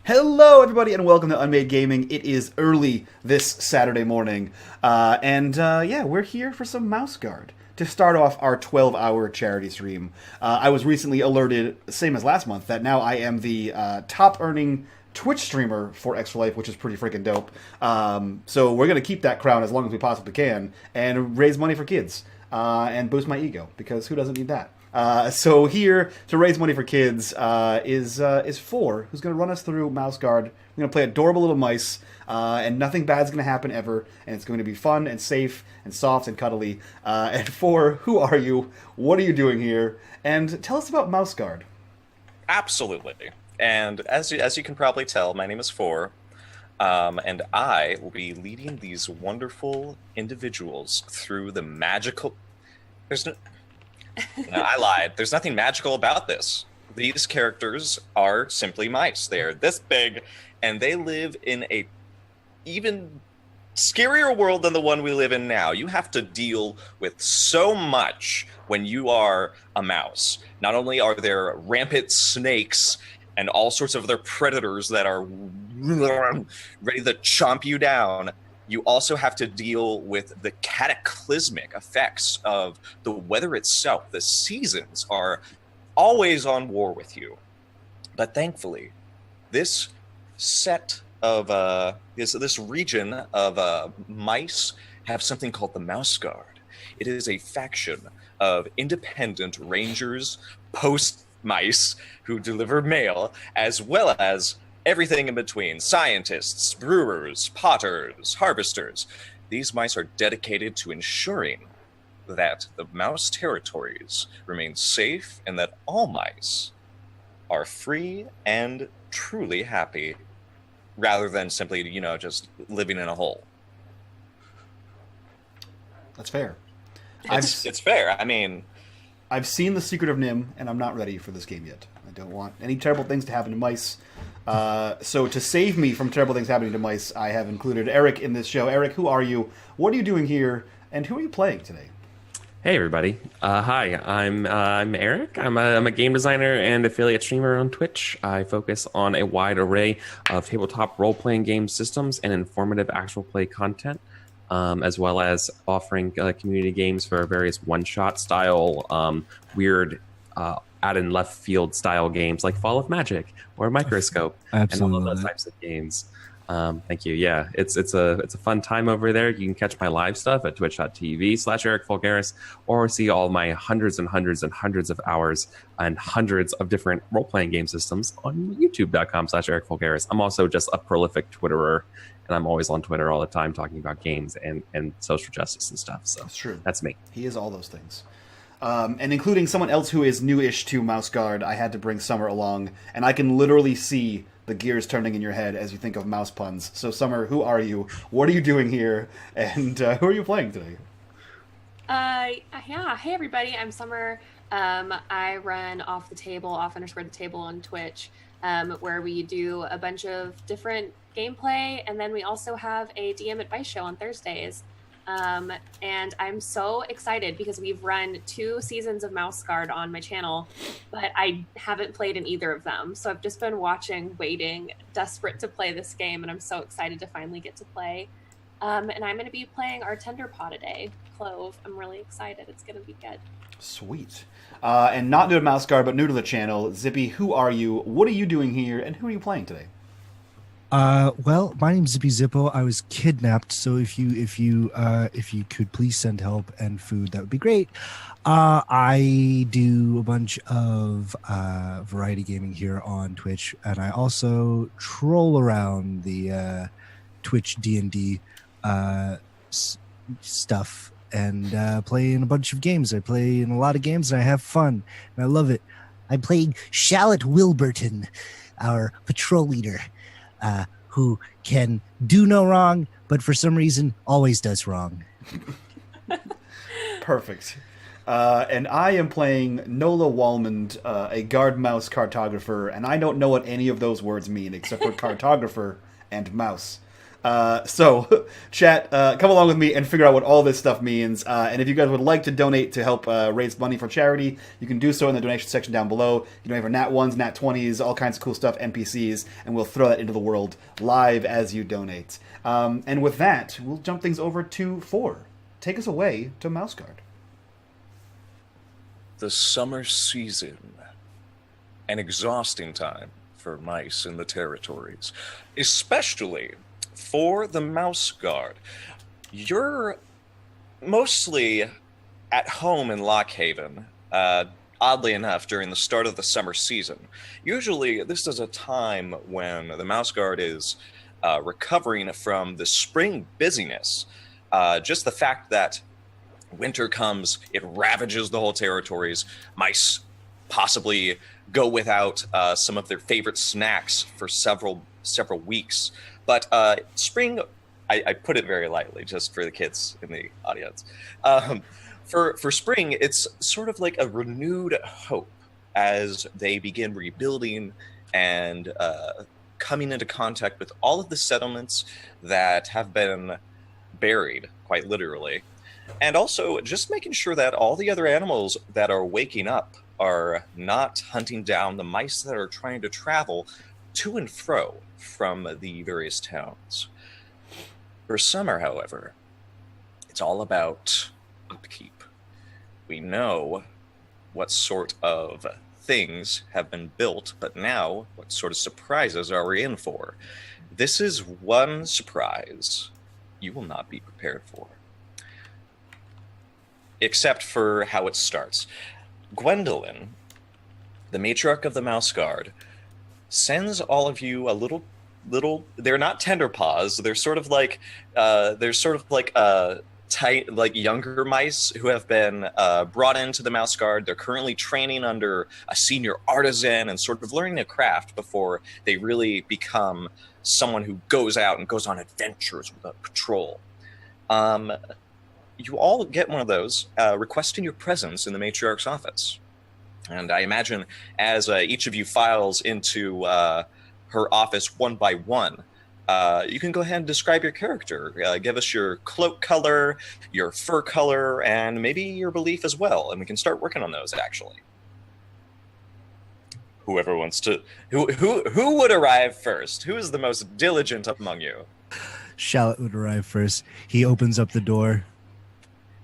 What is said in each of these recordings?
Hello, everybody, and welcome to Unmade Gaming. It is early this Saturday morning, and we're here for some Mouse Guard to start off our 12-hour charity stream. I was recently alerted, same as last month, that now I am the top-earning Twitch streamer for Extra Life, which is pretty freaking dope. So we're going to keep that crown as long as we possibly can and raise money for kids and boost my ego, because who doesn't need that? So here to raise money for kids is Four, who's going to run us through Mouse Guard. We're going to play adorable little mice, and nothing bad's going to happen ever, and it's going to be fun and safe and soft and cuddly. And Four, who are you? What are you doing here? And tell us about Mouse Guard. Absolutely. And as you can probably tell, my name is Four, and I will be leading these wonderful individuals through the magical... No, I lied. There's nothing magical about this. These characters are simply mice. They are this big, and they live in a even scarier world than the one we live in now. You have to deal with so much when you are a mouse. Not only are there rampant snakes and all sorts of other predators that are ready to chomp you down, you also have to deal with the cataclysmic effects of the weather itself. The seasons are always on war with you. But thankfully, this set of this region of mice have something called the Mouse Guard. It is a faction of independent rangers, post mice who deliver mail, as well as everything in between: scientists, brewers, potters, harvesters. These mice are dedicated to ensuring that the mouse territories remain safe and that all mice are free and truly happy, rather than simply, just living in a hole. That's fair. It's fair. I mean, I've seen The Secret of Nim, and I'm not ready for this game yet. I don't want any terrible things to happen to mice. So to save me from terrible things happening to mice, I have included Eric in this show. Eric, who are you? What are you doing here? And who are you playing today? Hey everybody! Hi, I'm Eric. I'm a game designer and affiliate streamer on Twitch. I focus on a wide array of tabletop role-playing game systems and informative actual play content, as well as offering community games for various one-shot style, weird, out in left field style games like Fall of Magic or Microscope. Absolutely. And all of those types of games. Thank you. Yeah, it's a fun time over there. You can catch my live stuff at twitch.tv/Eric Vulgaris, or see all my hundreds and hundreds and hundreds of hours and hundreds of different role-playing game systems on youtube.com/Eric Vulgaris. I'm also just a prolific Twitterer, and I'm always on Twitter all the time talking about games and social justice and stuff. So that's true. That's me. He is all those things. And including someone else who is newish to Mouse Guard, I had to bring Summer along, and I can literally see the gears turning in your head as you think of mouse puns. So Summer, who are you? What are you doing here? And who are you playing today? Yeah. Hey everybody, I'm Summer. I run off_the table on Twitch, where we do a bunch of different gameplay, and then we also have a DM advice show on Thursdays. And I'm so excited because we've run 2 seasons of Mouse Guard on my channel, but I haven't played in either of them. So I've just been watching, waiting, desperate to play this game, and I'm so excited to finally get to play. And I'm going to be playing our tender paw today, Clove. I'm really excited. It's going to be good. Sweet. And not new to Mouse Guard, but new to the channel, Zippy, who are you? What are you doing here? And who are you playing today? Well, my name's Zippy Zippo. I was kidnapped, so if you could please send help and food, that would be great. I do a bunch of variety gaming here on Twitch, and I also troll around the Twitch D&D stuff and play in a bunch of games. I play in a lot of games, and I have fun, and I love it. I'm playing Shallot Wilburton, our patrol leader. Who can do no wrong, but for some reason always does wrong. Perfect. And I am playing Nola Walmond, a guard mouse cartographer, and I don't know what any of those words mean except for cartographer and mouse. So, chat, come along with me and figure out what all this stuff means. And if you guys would like to donate to help raise money for charity, you can do so in the donation section down below. You donate for Nat 1s, Nat 20s, all kinds of cool stuff, NPCs, and we'll throw that into the world live as you donate. And with that, we'll jump things over to 4. Take us away to Mouse Guard. The summer season, an exhausting time for mice in the territories, especially for the Mouse Guard. You're mostly at home in Lockhaven, oddly enough, during the start of the summer season. Usually, this is a time when the Mouse Guard is recovering from the spring busyness. Just the fact that winter comes, it ravages the whole territories. Mice possibly go without some of their favorite snacks for several weeks. But spring, I put it very lightly, just for the kids in the audience. For spring, it's sort of like a renewed hope as they begin rebuilding and coming into contact with all of the settlements that have been buried, quite literally. And also just making sure that all the other animals that are waking up are not hunting down the mice that are trying to travel to and fro from the various towns. For summer, however, it's all about upkeep. We know what sort of things have been built, but now what sort of surprises are we in for? This is one surprise you will not be prepared for. Except for how it starts. Gwendolyn, the matriarch of the Mouse Guard, sends all of you a little they're not tender paws, they're sort of like tight, like younger mice who have been brought into the Mouse Guard. They're currently training under a senior artisan and sort of learning a craft before they really become someone who goes out and goes on adventures with a patrol. You all get one of those, requesting your presence in the matriarch's office. And I imagine as each of you files into her office one by one, you can go ahead and describe your character. Give us your cloak color, your fur color, and maybe your belief as well. And we can start working on those, actually. Whoever wants to... Who would arrive first? Who is the most diligent among you? Shallot would arrive first. He opens up the door.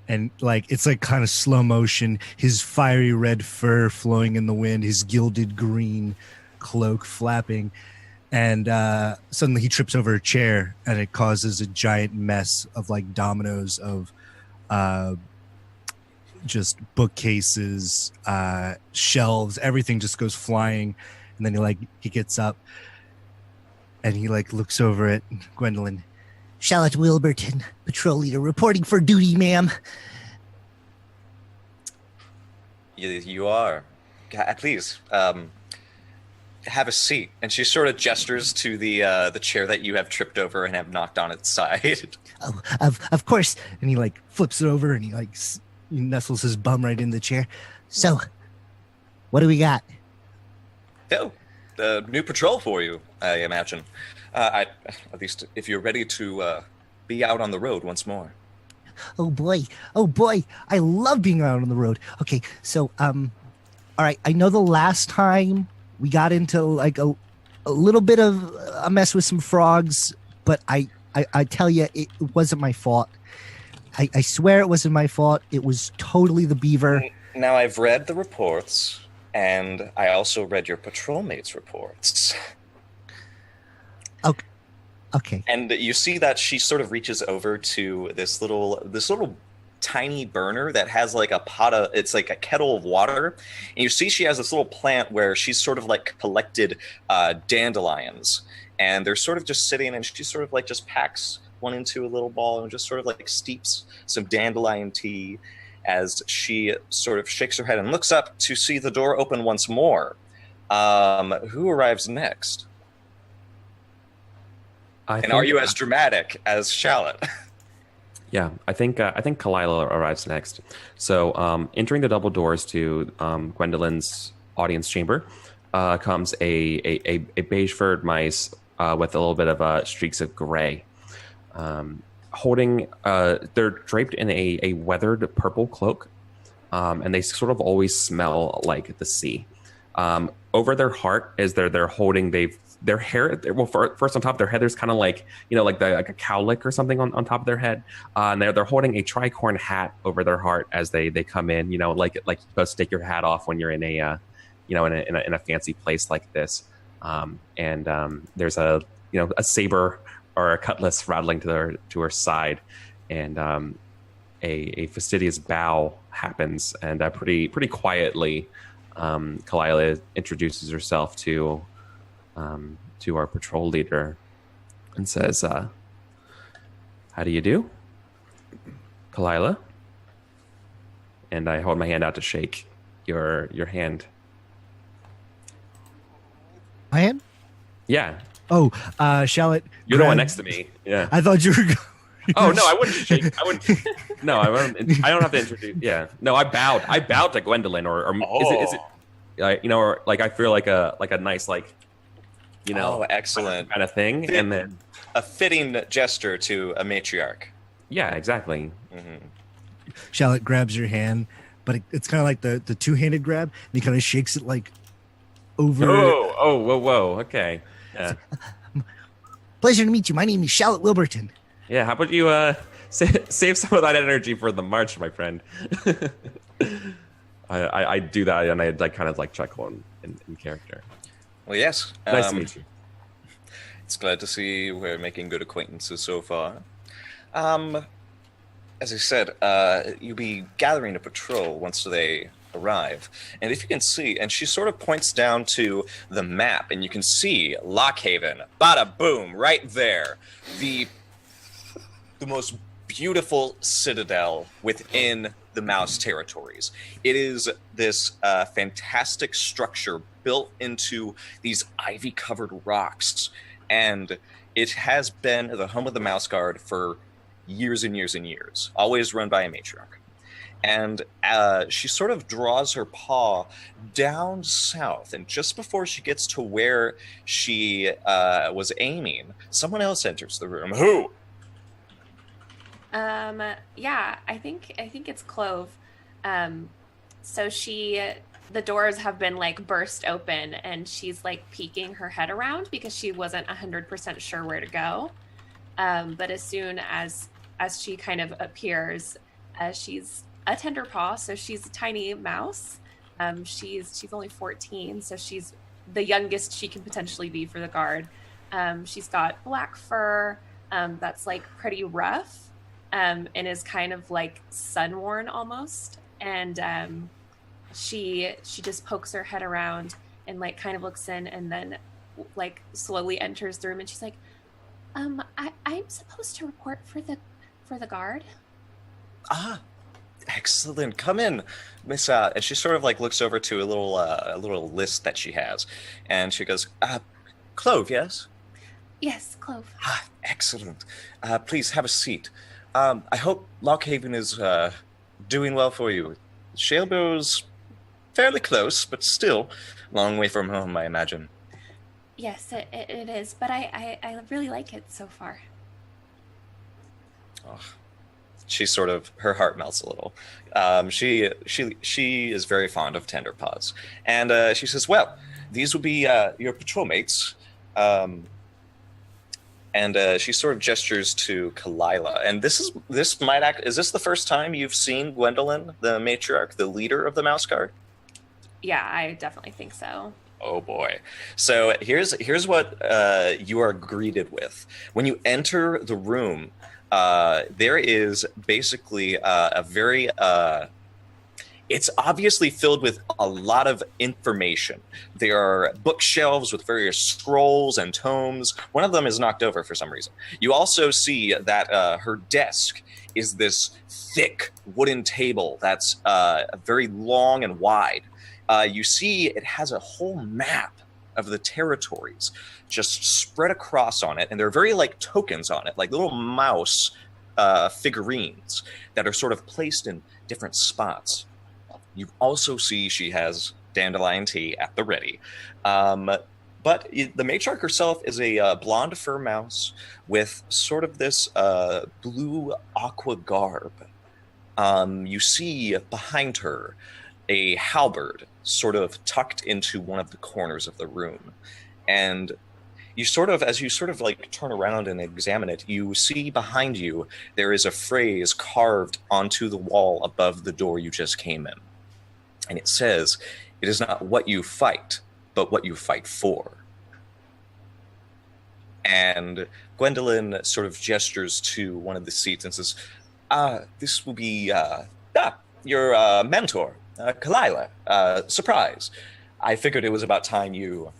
And it's like kind of slow motion, his fiery red fur flowing in the wind, his gilded green cloak flapping. And suddenly he trips over a chair and it causes a giant mess of dominoes of just bookcases, shelves, everything just goes flying. And then he gets up and he looks over at Gwendolyn. Charlotte Wilburton, patrol leader, reporting for duty, ma'am. You are. Please, have a seat. And she sort of gestures to the chair that you have tripped over and have knocked on its side. Oh, of course. And he flips it over and he nestles his bum right in the chair. So, what do we got? Oh, the new patrol for you, I imagine. At least if you're ready to be out on the road once more. Oh boy, I love being out on the road. Okay, so all right, I know the last time we got into a little bit of a mess with some frogs, but I tell you, it wasn't my fault. I swear it wasn't my fault. It was totally the beaver. Now I've read the reports, and I also read your patrol mates' reports. Okay. And you see that she sort of reaches over to this little tiny burner that has it's like a kettle of water. And you see she has this little plant where she's sort of collected dandelions. And they're sort of just sitting, and she sort of just packs one into a little ball and just sort of steeps some dandelion tea as she sort of shakes her head and looks up to see the door open once more. Who arrives next? Are you as dramatic as Shallot? Yeah, I think Kalila arrives next. So entering the double doors to Gwendolyn's audience chamber comes a beige furred mice with a little bit of streaks of gray. holding. They're draped in a weathered purple cloak, and they sort of always smell like the sea. Over their heart is they're holding their hair. Well, first on top of their head, there's kind of like like a cowlick or something on top of their head, and they're holding a tricorn hat over their heart as they come in. Like you're supposed to take your hat off when you're in a in a fancy place like this. And there's a saber or a cutlass rattling to her side, and a fastidious bow happens, and pretty quietly, Kalila introduces herself to our patrol leader and says, "How do you do, Kalila?" And I hold my hand out to shake your hand. My hand? Yeah. Oh, Shallot. You're the one next to me. Yeah. I thought you were. Oh no, I wouldn't shake. I wouldn't. No, I wouldn't. I don't have to introduce. Yeah. No, I bowed. I bowed to Gwendolyn, or is it? Or like I feel like a nice Oh, excellent kind of thing, and then a fitting gesture to a matriarch. Yeah, exactly. Mm-hmm. Shallot grabs your hand, but it's kind of like the two-handed grab, and he kind of shakes it like over. Whoa. Okay. Yeah. Pleasure to meet you. My name is Shallot Wilburton. Yeah. How about you save some of that energy for the march, my friend? I do that, and I kind of chuckle in character. Well, yes. Nice to meet you. It's glad to see we're making good acquaintances so far. As I said, you'll be gathering a patrol once they arrive. And if you can see, and she sort of points down to the map, and you can see Lockhaven, bada boom, right there. The most beautiful citadel within the Mouse territories. It is this fantastic structure built into these ivy-covered rocks, and it has been the home of the Mouse Guard for years and years and years, always run by a matriarch. And she sort of draws her paw down south, and just before she gets to where she was aiming, someone else enters the room. Who? Yeah, I think it's Clove. So the doors have been burst open, and she's peeking her head around because she wasn't 100% sure where to go. But as soon as she kind of appears, she's a tender paw, so she's a tiny mouse. She's only 14, so she's the youngest she can potentially be for the guard. She's got black fur that's pretty rough. And is kind of sun-worn almost, and she just pokes her head around and kind of looks in, and then slowly enters the room, and she's like, I'm supposed to report for the guard. Ah, excellent. Come in, Miss. And she sort of looks over to a little list that she has, and she goes, Clove, yes? Yes, Clove. Ah, excellent. Please have a seat. I hope Lockhaven is doing well for you. Shalebarrow's fairly close, but still a long way from home, I imagine. Yes, it is, but I really like it so far. Oh, her heart melts a little. She is very fond of tender paws, and she says, "Well, these will be your patrol mates." And she sort of gestures to Kalila. And is this the first time you've seen Gwendolyn, the matriarch, the leader of the Mouse Guard? Yeah, I definitely think so. Oh boy. So here's what you are greeted with. When you enter the room, there is basically a very... it's obviously filled with a lot of information. There are bookshelves with various scrolls and tomes. One of them is knocked over for some reason. You also see that her desk is this thick wooden table that's very long and wide. You see it has a whole map of the territories just spread across on it, and there are very tokens on it, like little mouse figurines that are sort of placed in different spots. You also see she has dandelion tea at the ready. But the matriarch herself is a blonde fur mouse with sort of this blue aqua garb. You see behind her a halberd sort of tucked into one of the corners of the room. And you sort of, as you sort of like turn around and examine it, you see behind you there is a phrase carved onto the wall above the door you just came in. And it says, "It is not what you fight, but what you fight for." And Gwendolyn sort of gestures to one of the seats and says, "This will be your mentor, Kalila. Surprise. I figured it was about time you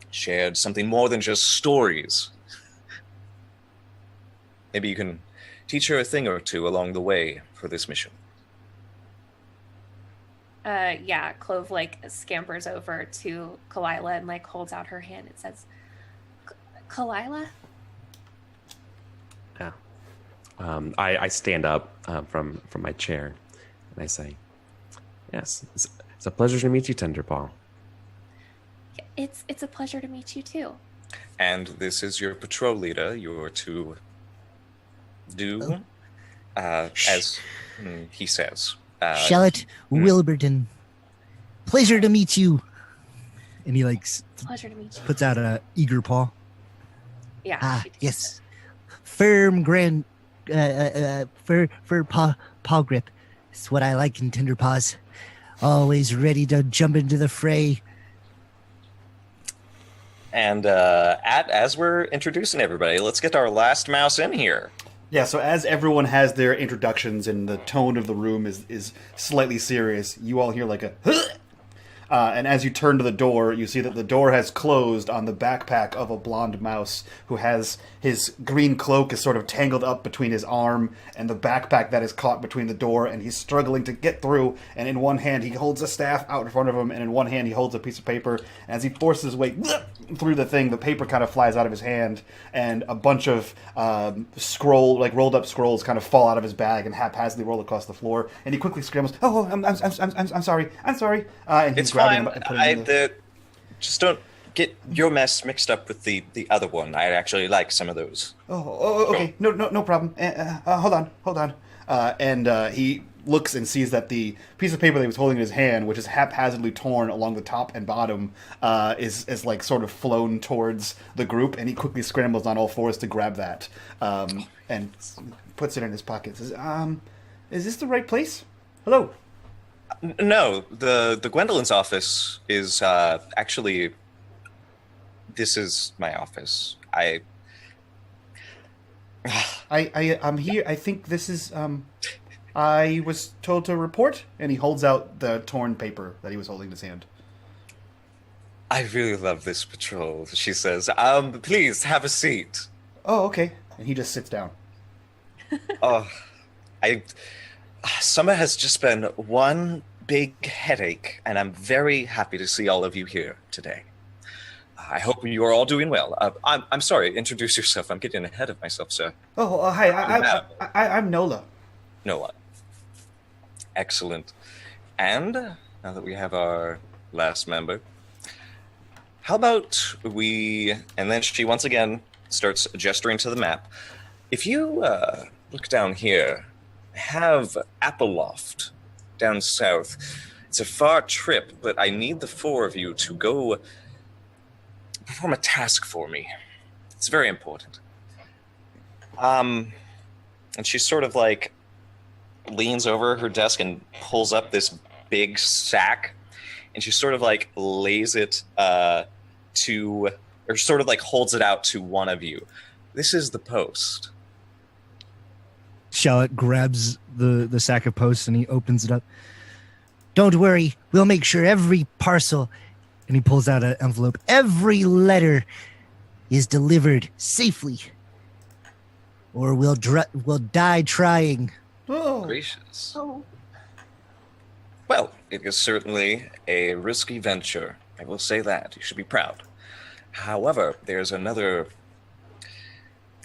shared something more than just stories. Maybe you can teach her a thing or two along the way for this mission." Yeah, Clove like scampers over to Kalila and like holds out her hand. It says, "Kalila." Yeah. I stand up from my chair and I say, "Yes, it's a pleasure to meet you, Tenderpaw." It's a pleasure to meet you too. And this is your patrol leader. You're to do as he says. Charlotte Wilburton, pleasure to meet you. And he like Pleasure to meet you. puts out a eager paw. Yeah. she does. Yes, firm grand, fur paw grip. It's what I like in tender paws. Always ready to jump into the fray. And as we're introducing everybody, let's get our last mouse in here. Yeah, so as everyone has their introductions and the tone of the room is slightly serious, you all hear like a and as you turn to the door, you see that the door has closed on the backpack of a blonde mouse who has his green cloak is sort of tangled up between his arm and the backpack that is caught between the door, and he's struggling to get through, and in one hand he holds a staff out in front of him, and in one hand he holds a piece of paper, and as he forces his way through the thing, the paper kind of flies out of his hand, and a bunch of rolled up scrolls kind of fall out of his bag and haphazardly roll across the floor, and he quickly scrambles, I'm sorry, and he's It's grabbing fine. him and putting him in the... Just don't get your mess mixed up with the other one. I actually like some of those. Okay. No problem. Hold on. And he looks and sees that the piece of paper that he was holding in his hand, which is haphazardly torn along the top and bottom, is like sort of flown towards the group, and he quickly scrambles on all fours to grab that, and puts it in his pocket. Says, "Is this the right place? Hello." No, the Gwendolyn's office is actually. This is my office. I'm here. I think this is. I was told to report, and he holds out the torn paper that he was holding in his hand. I really love this patrol, she says. Please have a seat. Oh, okay. And he just sits down. Summer has just been one big headache, and I'm very happy to see all of you here today. I hope you are all doing well. I'm sorry. Introduce yourself. I'm getting ahead of myself, sir. Hi. I'm Nola. Nola. Excellent. And now that we have our last member, how about we... And then she once again starts gesturing to the map. If you look down here, have Appleloft down south. It's a far trip, but I need the four of you to go perform a task for me. It's very important. And she sort of like leans over her desk and pulls up this big sack, and she sort of like lays it to, or sort of like holds it out to one of you. This is the post. Charlotte grabs the sack of posts and he opens it up. Don't worry, we'll make sure every parcel, and he pulls out an envelope, every letter is delivered safely, or we'll die trying. Oh. Gracious. Oh. Well, it is certainly a risky venture. I will say that. You should be proud. However, there's another...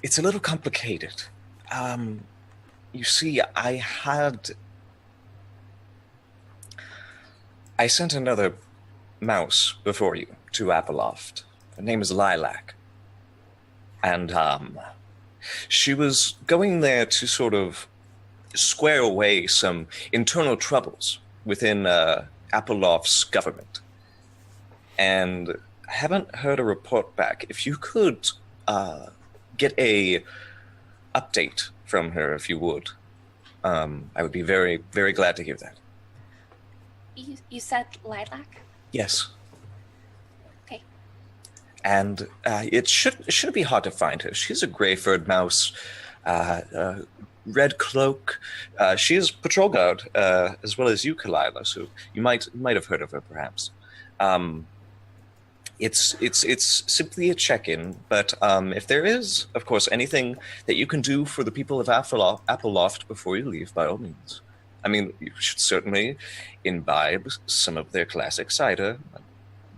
It's a little complicated. You see, I sent another mouse before you to Appleloft. Her name is Lilac. And she was going there to sort of square away some internal troubles within Appleloft's government. And I haven't heard a report back. If you could get a update from her, if you would, I would be very, very glad to hear that. You said Lilac? Yes. Okay. And it shouldn't be hard to find her. She's a gray-furred mouse, red cloak. She is patrol guard, as well as you, Kalila, so you might have heard of her, perhaps. It's simply a check-in, but if there is, of course, anything that you can do for the people of Appleloft before you leave, by all means. I mean, you should certainly imbibe some of their classic cider,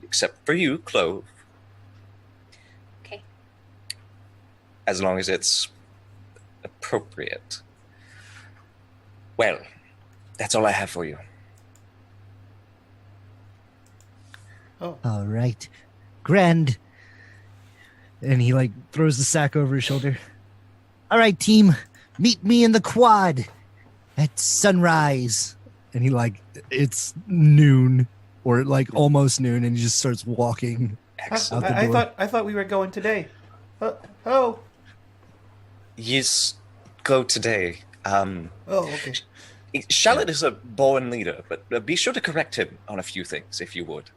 except for you, Clove. Okay. As long as it's appropriate. Well, that's all I have for you. Oh. All right. Grand. And he like throws the sack over his shoulder. All right, team, meet me in the quad at sunrise. And he like, it's noon or like almost noon, and he just starts walking Excellent. out the door. I thought we were going today. Oh. Yes, go today. Oh, okay. Charlotte is a born leader, but be sure to correct him on a few things, if you would.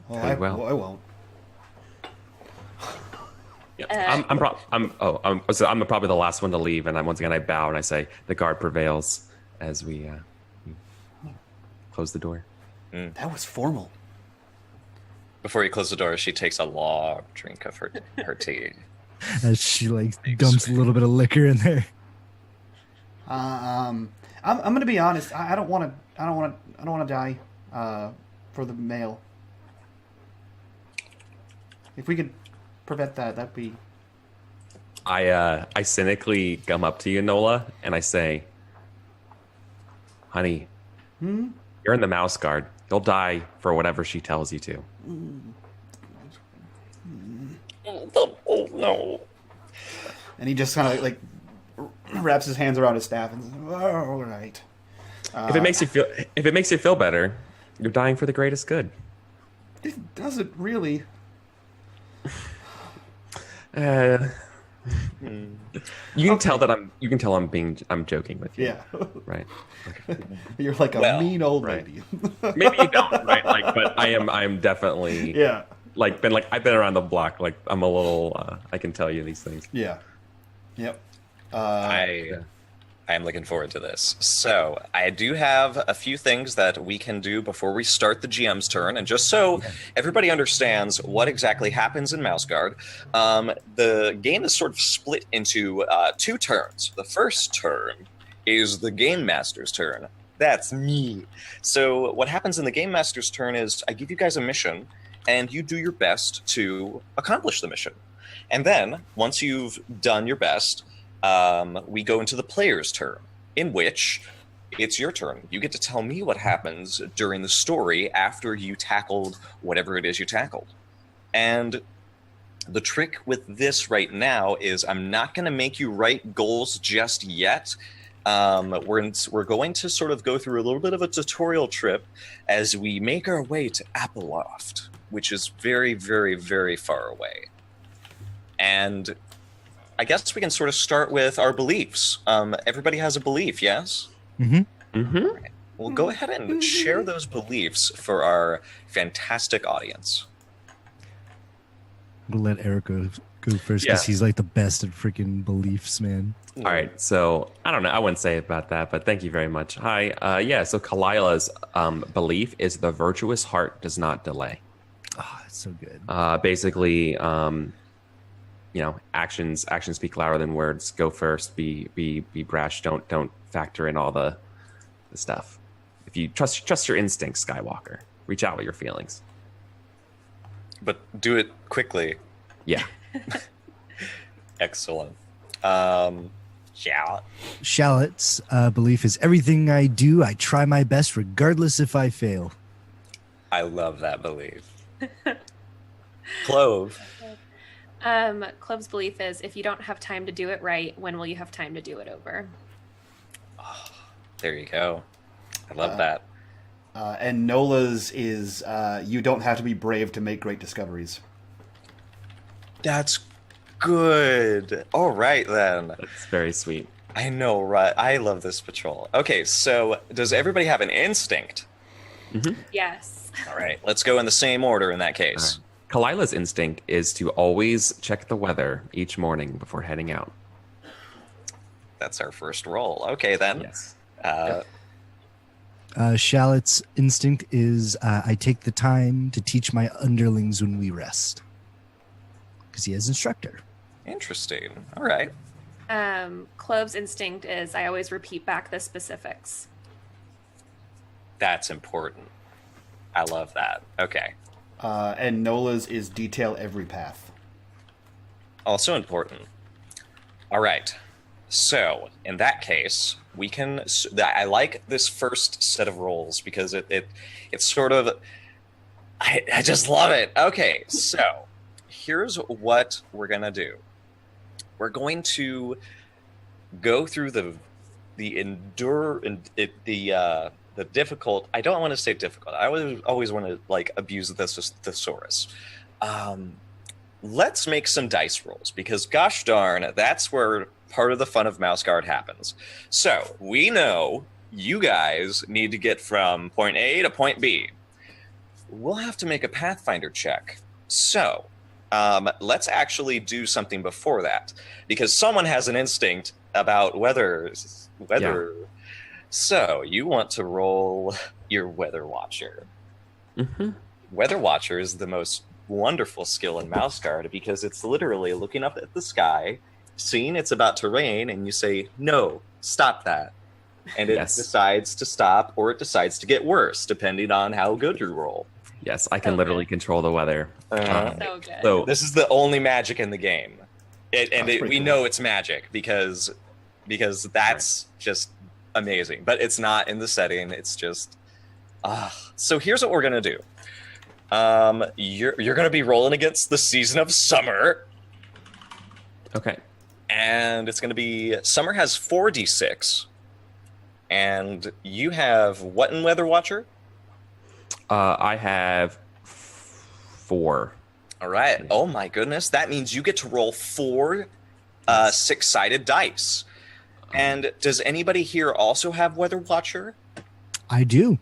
Well, Very I well. won't. Yeah, I'm probably the last one to leave, and once again I bow and I say the guard prevails as we close the door. That was formal. Before you close the door, she takes a long drink of her tea. As she like dumps a little bit of liquor in there. I'm gonna be honest. I don't want to die for the mail. If we could prevent that, that'd be. I cynically come up to you, Nola, and I say, "Honey, you're in the mouse guard. You'll die for whatever she tells you to." Oh no! And he just kind of like wraps his hands around his staff and says, "Oh, all right." If it makes you feel better, you're dying for the greatest good. It doesn't really. You can tell that I'm joking with you. Yeah. Right. You're like a mean old lady. Maybe you don't, right? Like, but I am definitely Yeah. I've been around the block. Like, I'm a little I can tell you these things. Yeah. Yep. I am looking forward to this. So I do have a few things that we can do before we start the GM's turn. And just so everybody understands what exactly happens in Mouse Guard, the game is sort of split into two turns. The first turn is the Game Master's turn. That's me. So what happens in the Game Master's turn is I give you guys a mission, and you do your best to accomplish the mission. And then, once you've done your best, we go into the player's turn, in which it's your turn. You get to tell me what happens during the story after you tackled whatever it is you tackled. And the trick with this right now is I'm not going to make you write goals just yet. We're going to sort of go through a little bit of a tutorial trip as we make our way to Appleloft, which is very, very, very far away. And I guess we can sort of start with our beliefs. Everybody has a belief, yes? Mm-hmm. Mm-hmm. Right. Well, go ahead and share those beliefs for our fantastic audience. We'll let Eric go first because Yeah. he's like the best at freaking beliefs, man. All right, so I don't know. I wouldn't say about that, but thank you very much. Hi, so Kalila's belief is the virtuous heart does not delay. Oh, it's so good. Basically, actions speak louder than words. Go first. Be brash. Don't factor in all the stuff. If you trust your instincts, Skywalker. Reach out with your feelings. But do it quickly. Yeah. Excellent. Yeah. Shallot's belief is everything I do, I try my best regardless if I fail. I love that belief. Clove. Clove's belief is if you don't have time to do it right, when will you have time to do it over? Oh, there you go. I love that. And Nola's is you don't have to be brave to make great discoveries. That's good. All right, then. That's very sweet. I know, right? I love this patrol. Okay, so does everybody have an instinct? Yes. All right, let's go in the same order in that case. Kalila's instinct is to always check the weather each morning before heading out. That's our first roll. Okay, then. Yes. Shallot's instinct is I take the time to teach my underlings when we rest. Because he is instructor. Interesting. All right. Clove's instinct is I always repeat back the specifics. That's important. I love that. Okay. And Nola's is detail every path. Also important. All right. So, in that case, we can... I like this first set of rolls because it's sort of... I just love it. Okay, so here's what we're going to do. We're going to go through the difficult... I don't want to say difficult. I always want to like abuse the thesaurus. Let's make some dice rolls because gosh darn, that's where part of the fun of Mouse Guard happens. So we know you guys need to get from point A to point B. We'll have to make a Pathfinder check. So let's actually do something before that because someone has an instinct about weather. Yeah. So you want to roll your Weather Watcher. Weather Watcher is the most wonderful skill in Mouse Guard because it's literally looking up at the sky, seeing it's about to rain, and you say, no, stop that. And it decides to stop or it decides to get worse, depending on how good you roll. Yes, I can literally control the weather. So good. So this is the only magic in the game. We know it's magic because that's just amazing. But it's not in the setting. It's just... So here's what we're going to do. You're going to be rolling against the season of summer. Okay. And it's going to be... Summer has 4d6. And you have what in Weather Watcher? I have 4. All right. Oh, my goodness. That means you get to roll 4 6-sided dice. And does anybody here also have Weather Watcher? I do.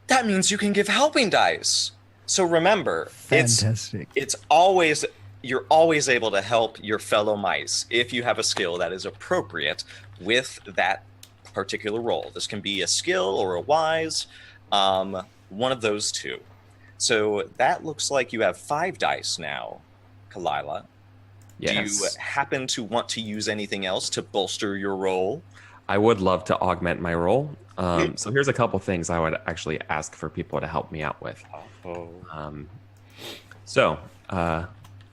That means you can give helping dice. So remember, fantastic. You're always able to help your fellow mice if you have a skill that is appropriate with that particular role. This can be a skill or a wise, one of those two. So that looks like you have 5 dice now, Kalila. Yes. Do you happen to want to use anything else to bolster your roll? I would love to augment my role. So here's a couple things I would actually ask for people to help me out with.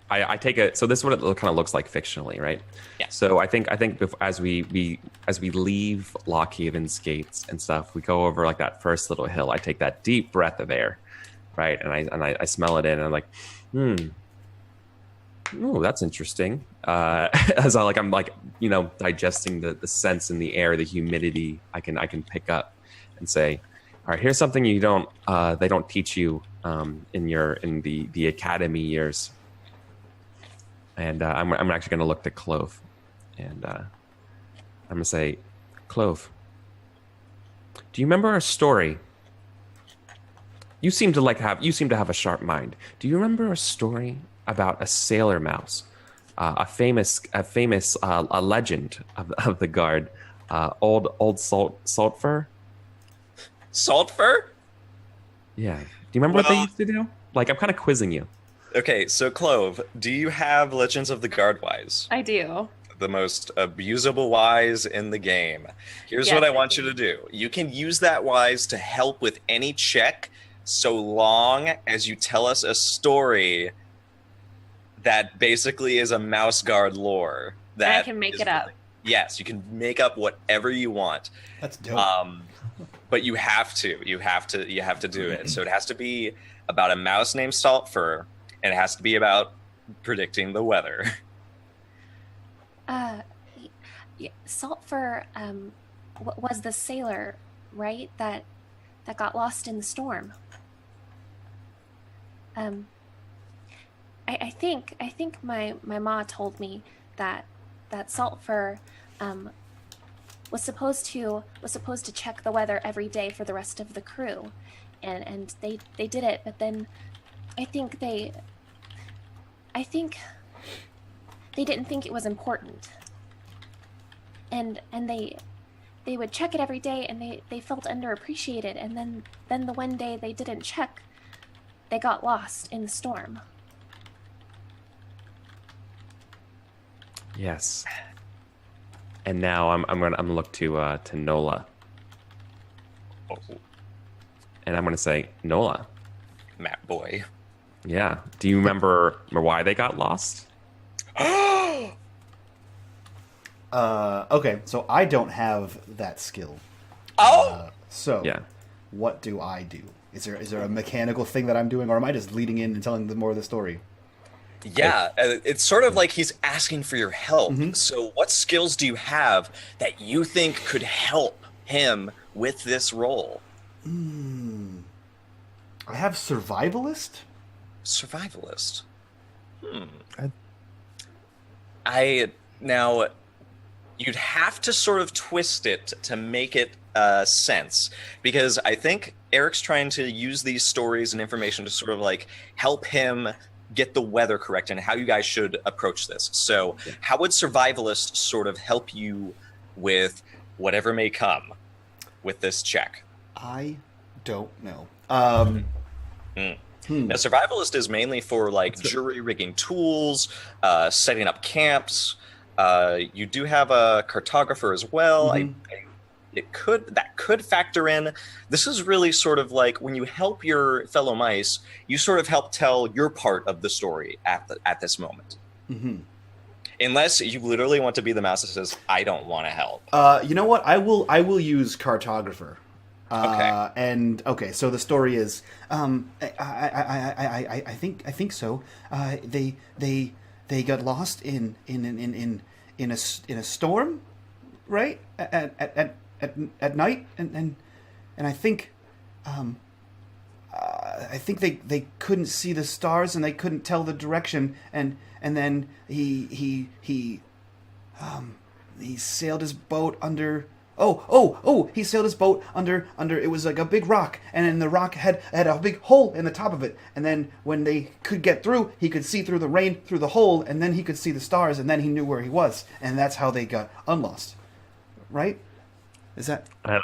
I take it. So this is what it kind of looks like fictionally, right? Yeah. So I think as we leave Lockhaven's gates and stuff, we go over like that first little hill. I take that deep breath of air, right? And I smell it in, and I'm like, oh, that's interesting. As I'm digesting the sense in the air, the humidity I can pick up, and say, all right, here's something they don't teach you in the academy years. And I'm actually going to look to Clove, and I'm going to say, Clove, do you remember a story? You seem to have a sharp mind. Do you remember a story about a sailor mouse, a famous legend of the guard, old Saltfur? Saltfur? Yeah. Do you remember what they used to do? Like, I'm kind of quizzing you. Okay, so Clove, do you have Legends of the Guard Wise? I do. The most abusable wise in the game. Here's what I want you to do. You can use that wise to help with any check so long as you tell us a story that basically is a Mouse Guard lore. I can make it up. Yes, you can make up whatever you want. That's dope. But you have to do it. So it has to be about a mouse named Saltfur, and it has to be about predicting the weather. Saltfur was the sailor, right? That got lost in the storm. I think my ma told me that Saltfur was supposed to check the weather every day for the rest of the crew, and they did it, but then I think they didn't think it was important, and they would check it every day, and they felt underappreciated, and then the one day they didn't check, they got lost in the storm. Yes. And now I'm gonna look to Nola, Oh, and I'm gonna say, Nola, Matt boy. yeah. Do you remember why they got lost? Okay, so I don't have that skill. So Yeah. what do I do? Is there a mechanical thing that I'm doing, or am I just leading in and telling them more of the story? Yeah, it's sort of like he's asking for your help. So what skills do you have that you think could help him with this role? I have survivalist. Survivalist. Now, you'd have to sort of twist it to make it sense, because I think Eric's trying to use these stories and information to sort of like help him get the weather correct and how you guys should approach this. So how would survivalist sort of help you with whatever may come with this check? I don't know. Now, survivalist is mainly for like jury rigging tools, setting up camps. You do have a cartographer as well. That could factor in. This is really sort of like when you help your fellow mice, you sort of help tell your part of the story at this moment. Unless you literally want to be the mouse that says, "I don't want to help." You know what? I will use cartographer. Okay. And okay, so the story is, I think so. They got lost in a storm, right? At night, and I think they couldn't see the stars and they couldn't tell the direction, and then he sailed his boat under. He sailed his boat under. It was like a big rock, and then the rock had a big hole in the top of it. And then when they could get through, he could see through the rain through the hole, and then he could see the stars, and then he knew where he was, and that's how they got unlost. Right? Is that? I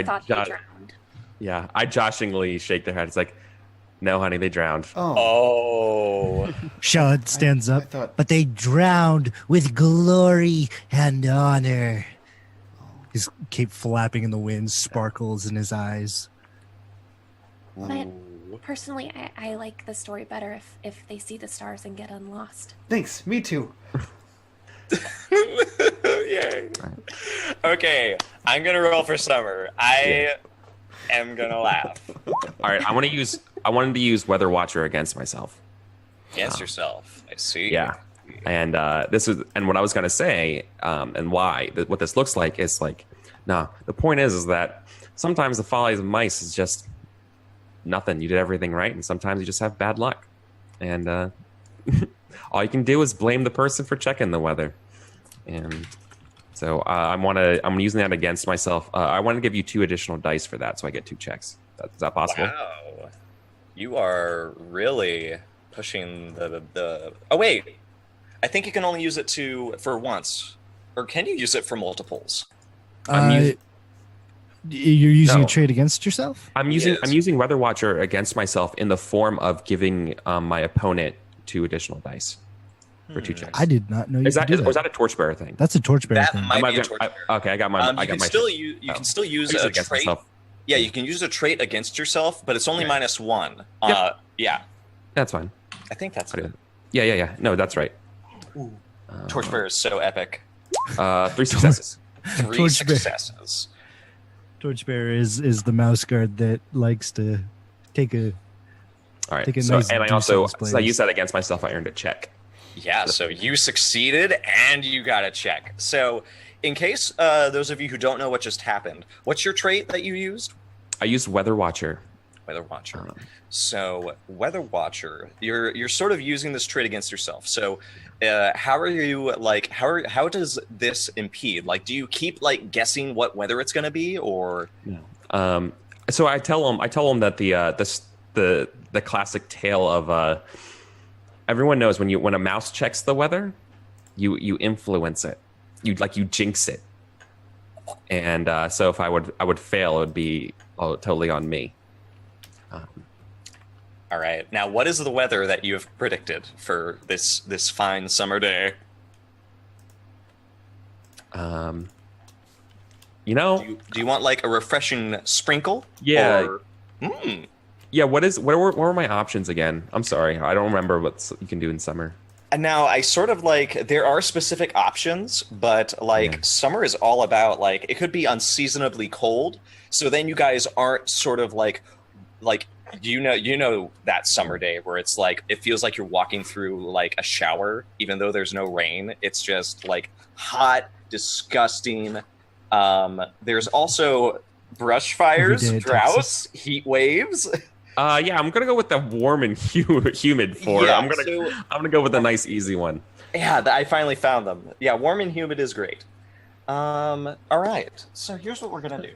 thought he drowned. Yeah, I joshingly shake their head. It's like, no, honey, they drowned. Oh. Shad stands up, thought- but they drowned with glory and honor. His cape flapping in the wind, sparkles in his eyes. But personally, I like the story better if they see the stars and get unlost. Thanks. Me too. Yay. Okay, I'm gonna roll for Summer. I am gonna laugh. All right, I wanted to use Weather Watcher against myself. Against yourself. I see. Yeah, and what I was gonna say, and why what this looks like is like, the point is that sometimes the follies of mice is just nothing. You did everything right, and sometimes you just have bad luck, and all you can do is blame the person for checking the weather. And so I'm using that against myself. I want to give you 2 additional dice for that, so I get 2 checks. Is that possible? Wow. You are really pushing the. Oh wait, I think you can only use it for once, or can you use it for multiples? You're using a trait against yourself? I'm using Weather Watcher against myself in the form of giving my opponent 2 additional dice for 2 checks. I did not know you could do that. Was that a torchbearer thing? That's a torchbearer That thing. might be a torchbearer. Okay, I got my. You can still use a against trait. myself. Yeah, you can use a trait against yourself, but it's only -1. Yep. Yeah, That's fine. I think that's good. Yeah. No, that's right. Torchbearer is so epic. 3 successes. 3 Torchbearer. successes. Torchbearer is the mouse guard that likes to take a All right. Take a So, nice and I deuce also, on his since I players. used that against myself, I earned a check. Yeah, so you succeeded and you got a check. So, in case those of you who don't know what just happened, what's your trait that you used? I used Weather Watcher. Weather Watcher. So, Weather Watcher, you're sort of using this trait against yourself. So, how are you like? How does this impede? Like, do you keep like guessing what weather it's going to be, or? So I tell them that the classic tale of everyone knows when a mouse checks the weather, you influence it, you jinx it, and so if I would fail, it would be totally on me. All right. Now, what is the weather that you have predicted for this fine summer day? You Do you want like a refreshing sprinkle? Yeah. Or... Yeah. What were my options again? I'm sorry, I don't remember what you can do in summer. And now I sort of like there are specific options, but like summer is all about like it could be unseasonably cold. So then you guys aren't sort of like you know that summer day where it's like it feels like you're walking through like a shower even though there's no rain. It's just like hot, disgusting. There's also brush fires, Every day in droughts, Texas. heat waves. Yeah, I'm gonna go with the warm and humid for it. Yeah, I'm gonna go with a nice easy one. Yeah, I finally found them. Yeah, warm and humid is great. All right, so here's what we're gonna do.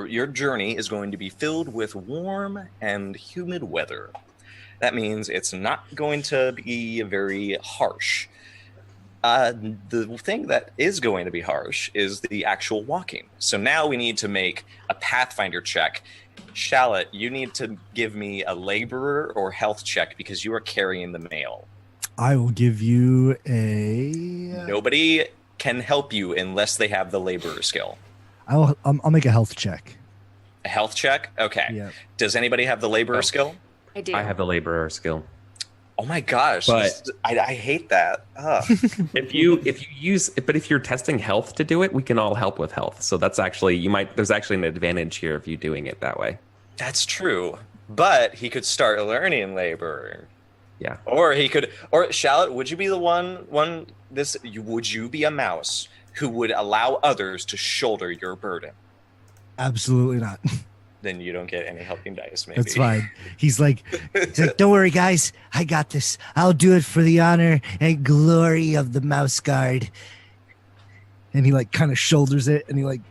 Your journey is going to be filled with warm and humid weather. That means it's not going to be very harsh. The thing that is going to be harsh is the actual walking. So now we need to make a Pathfinder check. Shallot, you need to give me a laborer or health check because you are carrying the mail. I will give you a. Nobody can help you unless they have the laborer skill. I'll make a health check. A health check? Okay. Yeah. Does anybody have the laborer skill? I do. I have the laborer skill. Oh my gosh. But- I hate that. Ugh. If you're testing health to do it, we can all help with health. So that's actually there's actually an advantage here if you doing it that way. That's true. But he could start learning laborer. Yeah. Or Shallot, would you be the would you be a mouse who would allow others to shoulder your burden? Absolutely not. Then you don't get any helping dice, maybe. That's fine. He's like, don't worry, guys. I got this. I'll do it for the honor and glory of the mouse guard. And he like kind of shoulders it and he like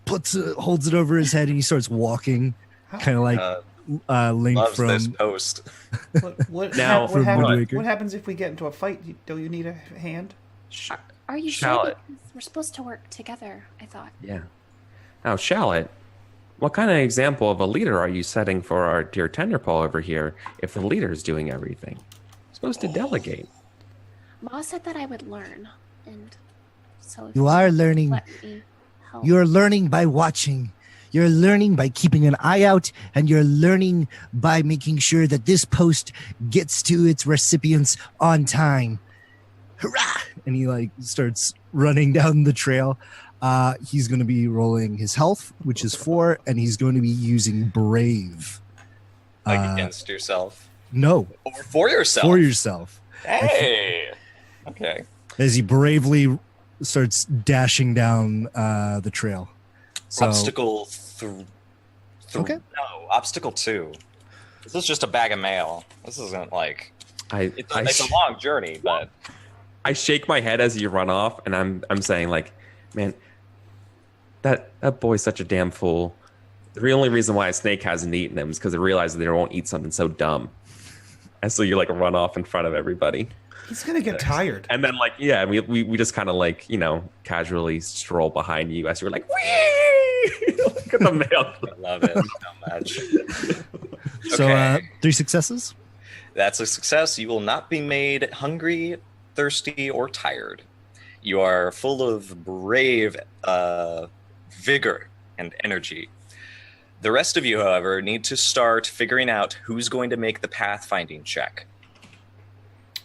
holds it over his head and he starts walking, kind of like Link Loves from this post. What from Wind Waker. what happens if we get into a fight? Don't you need a hand? Are you Shallot. sure? Because we're supposed to work together, I thought. Yeah. Now, Shallot, what kind of example of a leader are you setting for our dear Tenderpaw over here if the leader's doing everything? You're supposed to delegate. Ma said that I would learn, and so if You are learning. let me help. You're learning by watching. You're learning by keeping an eye out, and you're learning by making sure that this post gets to its recipients on time. Hurrah! And he like starts running down the trail. He's going to be rolling his health, which is 4, and he's going to be using Brave. Against yourself. No, Or for yourself. for yourself. Hey. Okay. As he bravely starts dashing down the trail. So, Obstacle Okay. No, obstacle 2. This is just a bag of mail. This isn't like it's a long journey, but I shake my head as you run off, and I'm saying like, man, that boy's such a damn fool. The only reason why a snake hasn't eaten him is because it realizes they won't eat something so dumb. And so you like run off in front of everybody. He's gonna get tired. And then like, yeah, we just kind of like, casually stroll behind you as you're like, whee! Look at the mail. I love it so much. so Okay. 3 successes. That's a success. You will not be made hungry, thirsty, or tired. You are full of brave vigor and energy. The rest of you, however, need to start figuring out who's going to make the pathfinding check.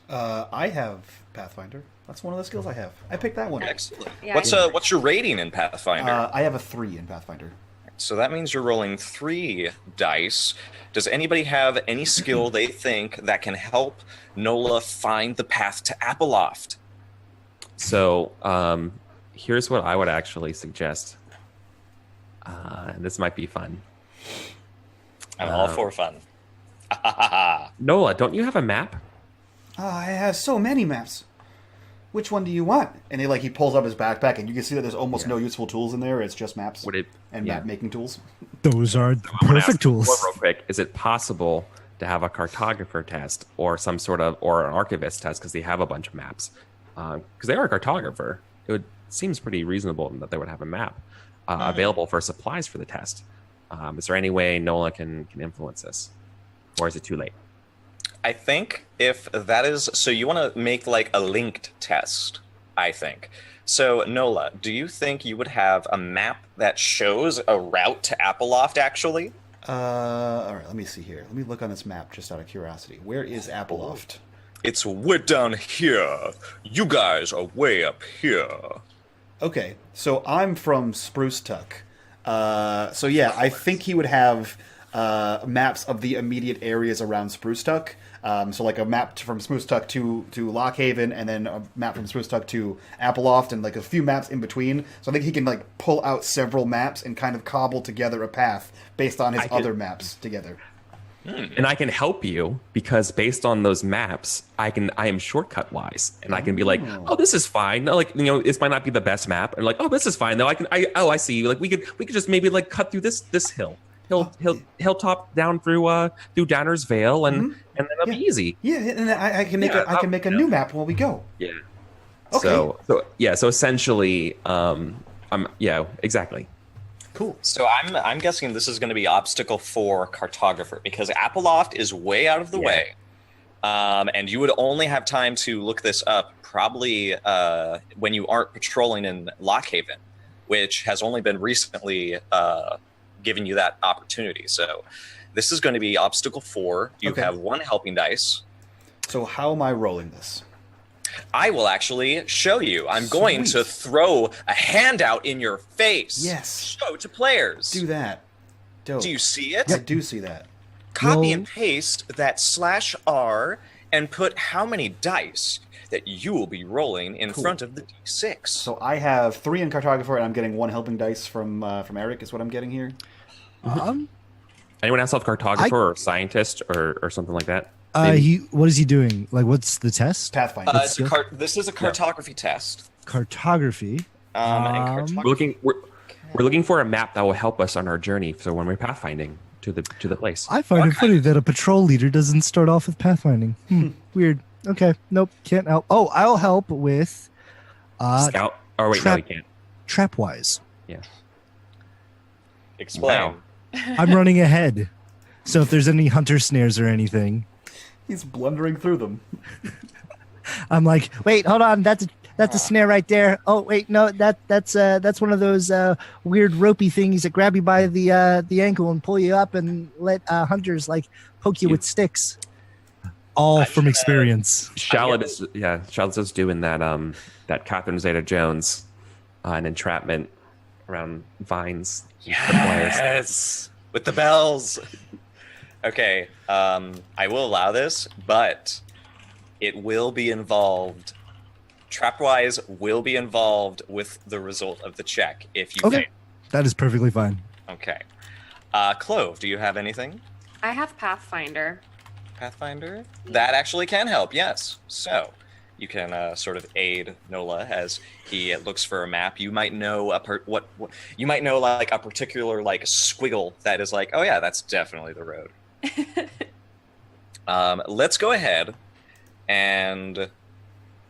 I have Pathfinder. That's one of the skills I have. I picked that one. Excellent. Yeah, What's your rating in Pathfinder? I have a 3 in Pathfinder. So that means you're rolling 3 dice. Does anybody have any skill they think that can help Nola find the path to Appleloft? So here's what I would actually suggest. This might be fun. I'm all for fun. Nola, don't you have a map? I have so many maps. Which one do you want? And he pulls up his backpack, and you can see that there's almost no useful tools in there. It's just maps and map making tools. Those are perfect tools. Real quick, is it possible to have a cartographer test or some sort of or an archivist test because they have a bunch of maps? Because they are a cartographer, seems pretty reasonable that they would have a map available for supplies for the test. Is there any way Nola can influence this, or is it too late? I think if that is... So you want to make like a linked test, I think. So Nola, do you think you would have a map that shows a route to Appleloft, actually? All right, let me see here. Let me look on this map just out of curiosity. Where is Appleloft? It's way down here. You guys are way up here. Okay, so I'm from Spruce Tuck. So yeah, I think he would have maps of the immediate areas around Spruce Tuck. So like a map from Spruce Tuck to Lockhaven, and then a map from Spruce Tuck to Appleloft, and like a few maps in between. So I think he can like pull out several maps and kind of cobble together a path based on his other maps together. And I can help you because based on those maps, I am shortcut wise, and I can be like, oh, this is fine. Like, this might not be the best map, and like, oh, this is fine though. I see. Like, we could just maybe like cut through this hilltop down through Downers Vale, and then it'll be easy. Yeah, and I can make a new map while we go. Yeah. Okay. So essentially, exactly. Cool. So I'm guessing this is going to be obstacle 4 cartographer, because Appleloft is way out of the way, and you would only have time to look this up probably when you aren't patrolling in Lockhaven, which has only been recently given you that opportunity. So this is going to be obstacle 4. You have 1 helping dice. So how am I rolling this? I will actually show you. I'm going to throw a handout in your face. Yes. Show to players. Do that. Dope. Do you see it? I do see that. Copy and paste that /R and put how many dice that you will be rolling in front of the D6. So I have 3 in cartographer, and I'm getting 1 helping dice from Eric. Is what I'm getting here. Anyone else have cartographer or scientist or something like that? What is he doing? Like, what's the test? Pathfinder. This is a cartography test. Cartography. We're looking for a map that will help us on our journey. So when we're pathfinding to the place, I find it funny that a patrol leader doesn't start off with pathfinding. Weird. Okay. Nope. Can't help. Oh, I'll help with scout. Oh wait, no, we can't. Trapwise. Yeah. Explain. Wow. I'm running ahead, so if there's any hunter snares or anything, he's blundering through them. I'm like, wait, hold on, that's a snare right there. Oh wait, no, that's one of those weird ropey things that grab you by the ankle and pull you up and let hunters like poke you with sticks. All from experience. Charlotte is doing that Catherine Zeta-Jones an entrapment around vines. Yes, with the bells. Okay, I will allow this, but it will be involved. Trapwise will be involved with the result of the check if you fail. That is perfectly fine. Okay. Clove, do you have anything? I have Pathfinder. Pathfinder? That actually can help, yes. So you can sort of aid Nola as he looks for a map. You might know you might know like a particular like squiggle that is like, oh yeah, that's definitely the road. Let's go ahead and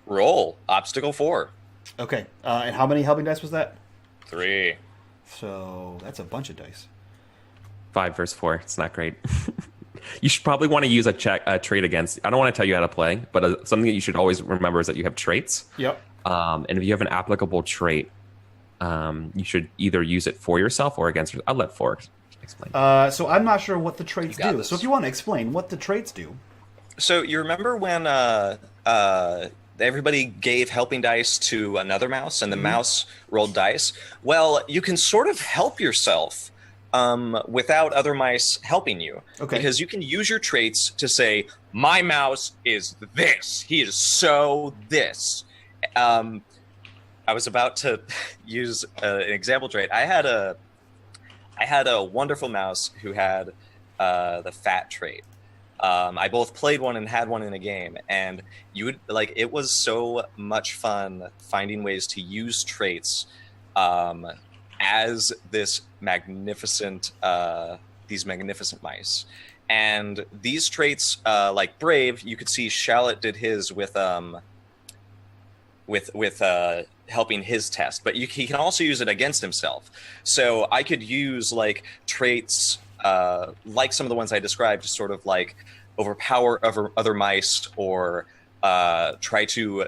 roll obstacle 4. Okay, and how many helping dice was that? 3. So that's a bunch of dice. 5 versus 4. It's not great. You should probably want to use a trait against. I don't want to tell you how to play, but something that you should always remember is that you have traits. Yep. And if you have an applicable trait, you should either use it for yourself or against. I'll let Fork explain. So I'm not sure what the traits do. So if you want to explain what the traits do. So you remember when everybody gave helping dice to another mouse, and the mouse rolled dice. Well, you can sort of help yourself without other mice helping you. Okay. Because you can use your traits to say, my mouse is this. He is so this. I was about to use an example trait. I had a wonderful mouse who had the fat trait. I both played one and had one in a game, and it was so much fun finding ways to use traits as these magnificent mice. And these traits, like Brave, you could see Shallot did his with helping his test, but he can also use it against himself. So I could use like traits like some of the ones I described to sort of like overpower other mice, or try to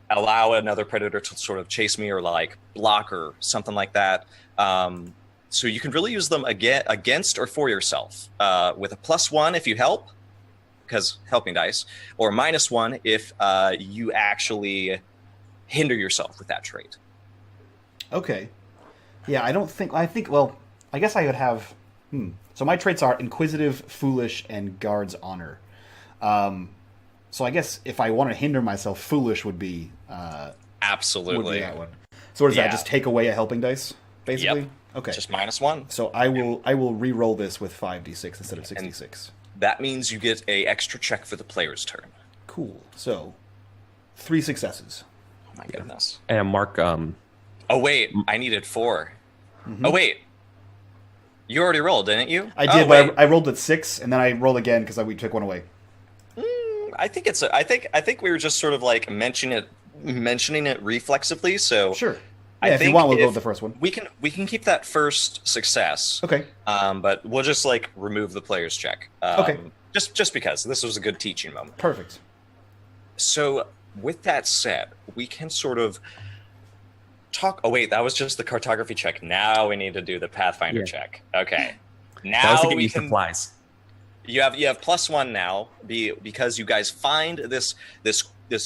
allow another predator to sort of chase me, or like block or something like that. So you can really use them against or for yourself, with a +1 if you help, because helping dice, or -1 if you actually hinder yourself with that trait. Okay. Yeah, well, I guess I would have... So my traits are Inquisitive, Foolish, and Guard's Honor. So I guess if I want to hinder myself, Foolish would be... Absolutely. Would be that one. So what is that? Just take away a helping dice, basically? Yep. Okay. Just -1. So I will re-roll this with 5d6 instead of 66. That means you get a extra check for the player's turn. Cool. So 3 successes. Oh my goodness. And Mark, Oh wait, I needed 4. Oh wait. You already rolled, didn't you? I did, but I rolled at 6, and then I rolled again because we took one away. I think I think we were just sort of like mentioning it reflexively. So Sure. Yeah, if you want, we'll go with the first one. We can keep that first success. Okay. But we'll just like remove the player's check. Okay. Just because this was a good teaching moment. Perfect. So with that said, we can sort of talk. Oh wait, that was just the cartography check. Now we need to do the Pathfinder check. Okay. Now that was to get we you can. supplies. You have +1 now, because you guys find this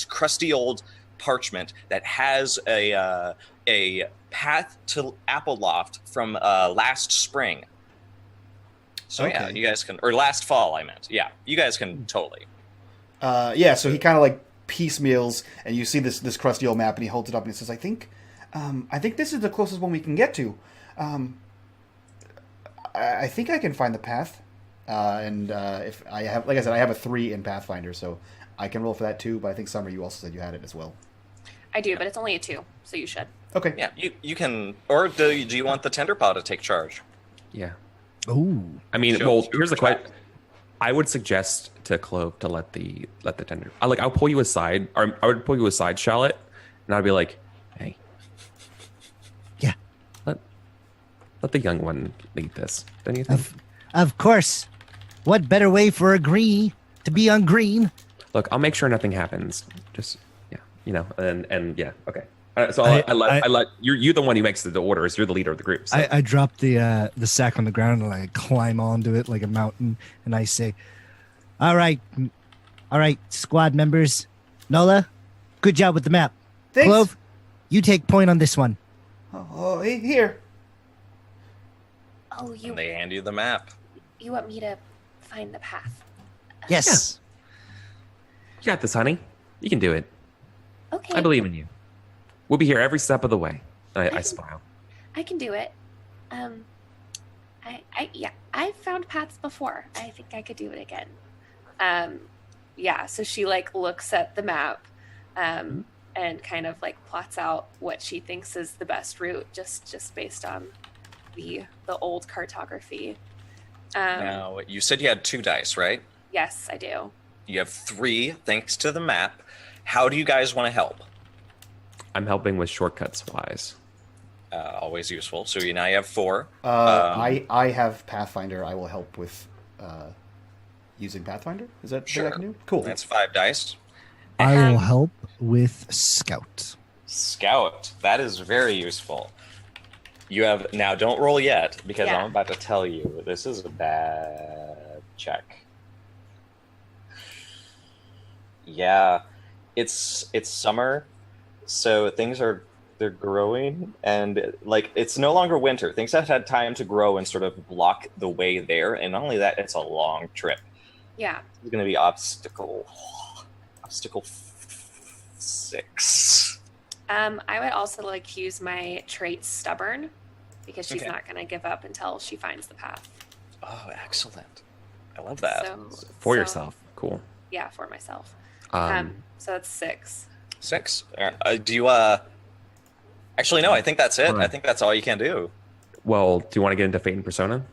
crusty old parchment that has a path to Apple Loft from last spring. So yeah, Okay. you guys can, or last fall, I meant. Yeah, you guys can totally. Yeah, so he kind of like piecemeals, and you see this crusty old map, and he holds it up and he says, I think this is the closest one we can get to. I think I can find the path. If I have, like I said, I have a 3 in Pathfinder, so I can roll for that too. But I think Summer, you also said you had it as well. I do, but it's only a 2, so you should. Okay. Yeah, you can, or do you want the tender paw to take charge? Yeah. Oh, I mean, Sure. well, here's the question. I would suggest to Clove to let the tender. I'll pull you aside, or I would pull you aside, Shallot, and I'd be like, hey, yeah. let the young one lead this. Don't you think? Of course. What better way for a green to be on green? Look, I'll make sure nothing happens. Just and yeah, okay. So I let you're the one who makes the orders. You're the leader of the group. So. I drop the sack on the ground and I climb onto it like a mountain, and I say, all right, squad members. Nola, good job with the map. Thanks. Clove, you take point on this one. Oh, here. Oh, And they hand you the map. you want me to find the path? Yes. You got this, honey. You can do it. Okay. I believe in you. We'll be here every step of the way. I smile. I can do it. I've found paths before. I think I could do it again. Yeah, so she like looks at the map and kind of like plots out what she thinks is the best route, just based on the old cartography. Now, you said you had 2 dice, right? Yes, I do. You have 3 thanks to the map. How do you guys want to help? I'm helping with shortcuts wise. Always useful. So now you have 4. I have Pathfinder. I will help with using Pathfinder. Is that Sure. what I can do? Cool. That's 5 dice. I will help with Scout. Scout. That is very useful. You have now. Don't roll yet because Yeah. I'm about to tell you this is a bad check. Yeah, it's summer, so they're growing, and like it's no longer winter. Things have had time to grow and sort of block the way there, and not only that, it's a long trip. Yeah. It's going to be obstacle 6. I would also like to use my trait stubborn because she's Okay. not going to give up until she finds the path. Oh, excellent! I love that. For so- yourself. Cool. Yeah, for myself. Um, So that's 6. 6. Do you Actually, no. I think that's it. I think that's all you can do. well, do you want to get into Fate and Persona?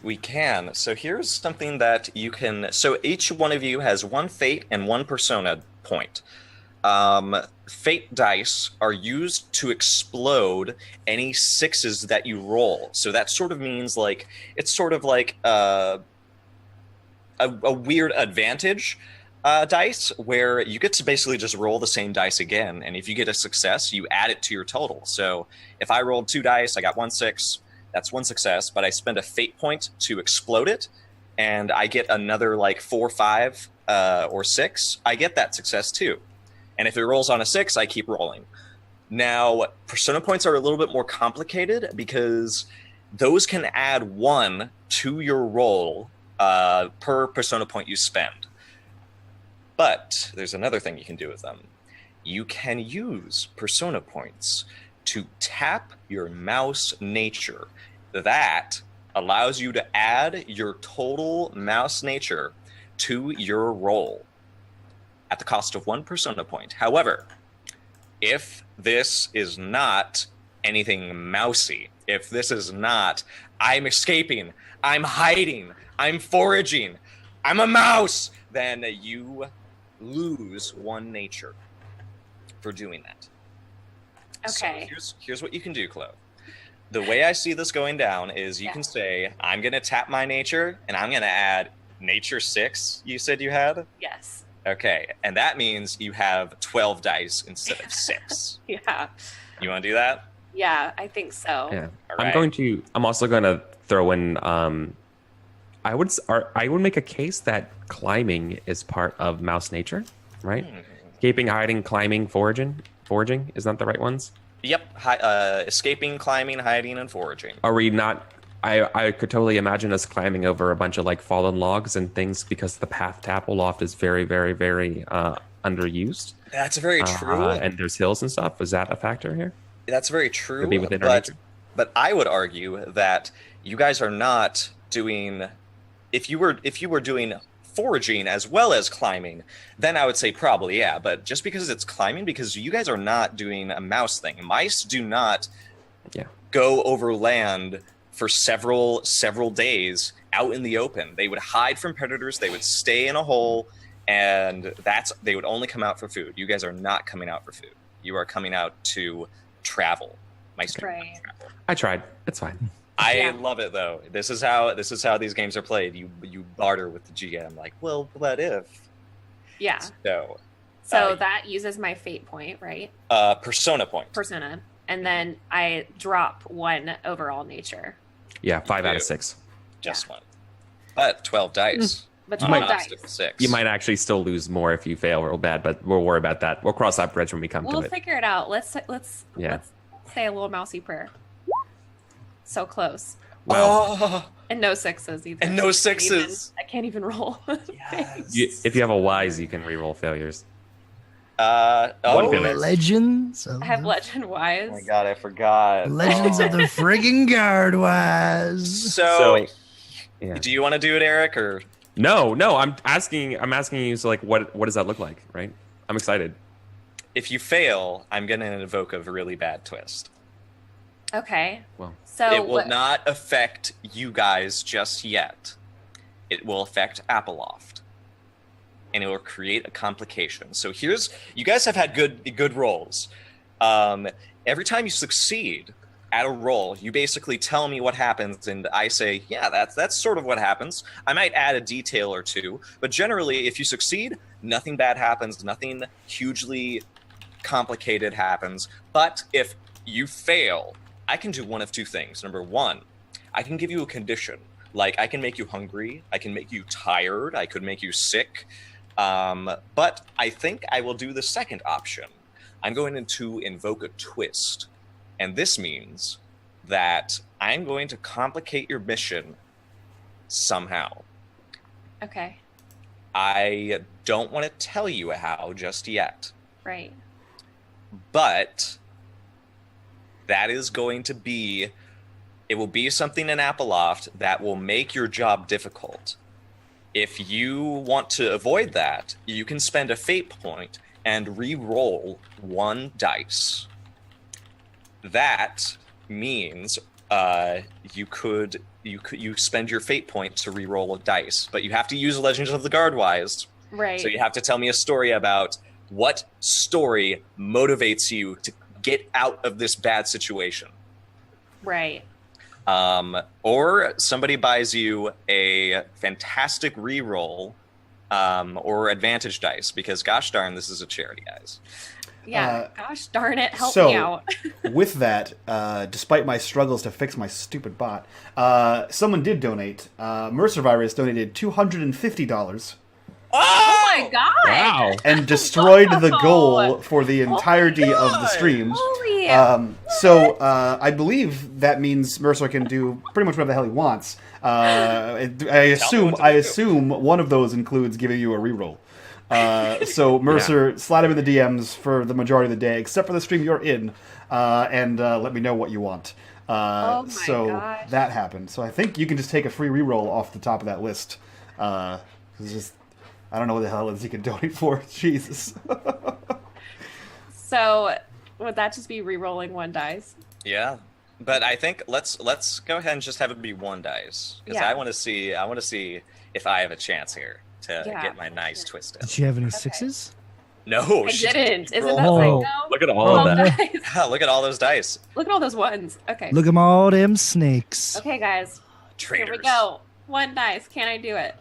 We can. So here's something that you can. So each one of you has 1 fate and 1 persona point. Fate dice are used to explode any 6s that you roll. So that sort of means like it's sort of like a weird advantage dice where you get to basically just roll the same dice again, and if you get a success, you add it to your total. So if I rolled 2 dice, I got 1 6. That's 1 success, but I spend a fate point to explode it, and I get another like 4, 5, or 6. I get that success too. And if it rolls on a 6, I keep rolling. Now, persona points are a little bit more complicated because those can add 1 to your roll per persona point you spend. But there's another thing you can do with them. You can use persona points to tap your mouse nature. That allows you to add your total mouse nature to your roll at the cost of 1 persona point. However, if this is not anything mousy, if this is not, I'm escaping, I'm hiding, I'm foraging, I'm a mouse, then you lose 1 nature for doing that. Okay. So here's what you can do, Chloe. The way I see this going down is you can say, I'm going to tap my nature, and I'm going to add nature 6, you said you had? Yes. Okay, and that means you have 12 dice instead of 6. Yeah. You want to do that? Yeah, I think so. Yeah. All right. I'm also going to throw in, I would make a case that climbing is part of mouse nature, right? Escaping, hiding, climbing, foraging. Foraging, is that the right ones? Yep. Escaping, climbing, hiding, and foraging. Are we not? I could totally imagine us climbing over a bunch of like fallen logs and things because the path to Appleloft is very, very, very underused. That's very true. And there's hills and stuff. Is that a factor here? That's very true. To be within our nature? But I would argue that you guys are not doing. If you were doing foraging as well as climbing, then I would say probably yeah. But just because it's climbing, because you guys are not doing a mouse thing. Mice do not go over land for several days out in the open. They would hide from predators. They would stay in a hole, and they would only come out for food. You guys are not coming out for food. You are coming out to travel. Mice do not travel. I tried. It's fine. I love it though. This is how these games are played. You barter with the GM, like, well, what if? Yeah. So that uses my fate point, right? persona point. Persona. And then I drop 1 overall nature. Yeah, 5 out of do. 6. Just 1. But 12 dice. But on 12 an dice. obstacle 6. You might actually still lose more if you fail real bad, but we'll worry about that. We'll cross that bridge when we come We'll to it. figure it out. Let's say a little mousy prayer. So close. Wow. Oh, And no 6s either. and no 6s. I can't even roll. Yes. If you have a wise, you can reroll failures. Oh failure. Legends. Of I have the, legend wise. my god, I forgot. Legends of the friggin' Guardwise. So, Yeah. do you want to do it, Eric, or No. I'm asking you. So, like, what does that look like? Right? I'm excited. if you fail, I'm going to invoke a really bad twist. Okay. Well, So It will not affect you guys just yet. It will affect Appleloft. And it will create a complication. So you guys have had good rolls. Every time you succeed at a roll, you basically tell me what happens, and I say, yeah, that's sort of what happens. I might add a detail or two, but generally, if you succeed, nothing bad happens, nothing hugely complicated happens. But if you fail, I can do one of 2 things. Number 1, I can give you a condition. Like, I can make you hungry, I can make you tired, I could make you sick. But I think I will do the second option. I'm going to invoke a twist. And this means that I'm going to complicate your mission somehow. Okay. I don't want to tell you how just yet. Right. But that is going to be, it will be something in Appleloft that will make your job difficult. If you want to avoid that, you can spend a fate point and re-roll 1 dice. That means you spend your fate point to re-roll a dice, but you have to use Legends of the Guardwise. Right. So you have to tell me a story about what story motivates you to get out of this bad situation. Right. Or somebody buys you a fantastic re-roll or advantage dice, because gosh darn, this is a charity, guys. Yeah, gosh darn it, help me out. With that, despite my struggles to fix my stupid bot, someone did donate. Mercer Virus donated $250. Oh my god! Wow. And destroyed the goal for the entirety of the stream. Holy! So I believe that means Mercer can do pretty much whatever the hell he wants. I assume one of those includes giving you a reroll. So Mercer, slide him in the DMs for the majority of the day, except for the stream you're in, and let me know what you want. Oh my so gosh. that happened. So I think you can just take a free reroll off the top of that list. It's just, I don't know what the hell else you can donate for. Jesus. So would that just be re-rolling 1 dice? Yeah, but I think let's go ahead and just have it be 1 dice, because Yeah. I want to see if I have a chance here to Yeah. get my nice twist in. Did you have any 6s? No, I she didn't. Isn't rolled that Oh. psycho? Look at all Roll of that. dice. Yeah, look at all those dice. Look at all those ones. Okay. Look at all them snakes. Okay, guys. Traitors. Here we go. 1 dice. Can I do it?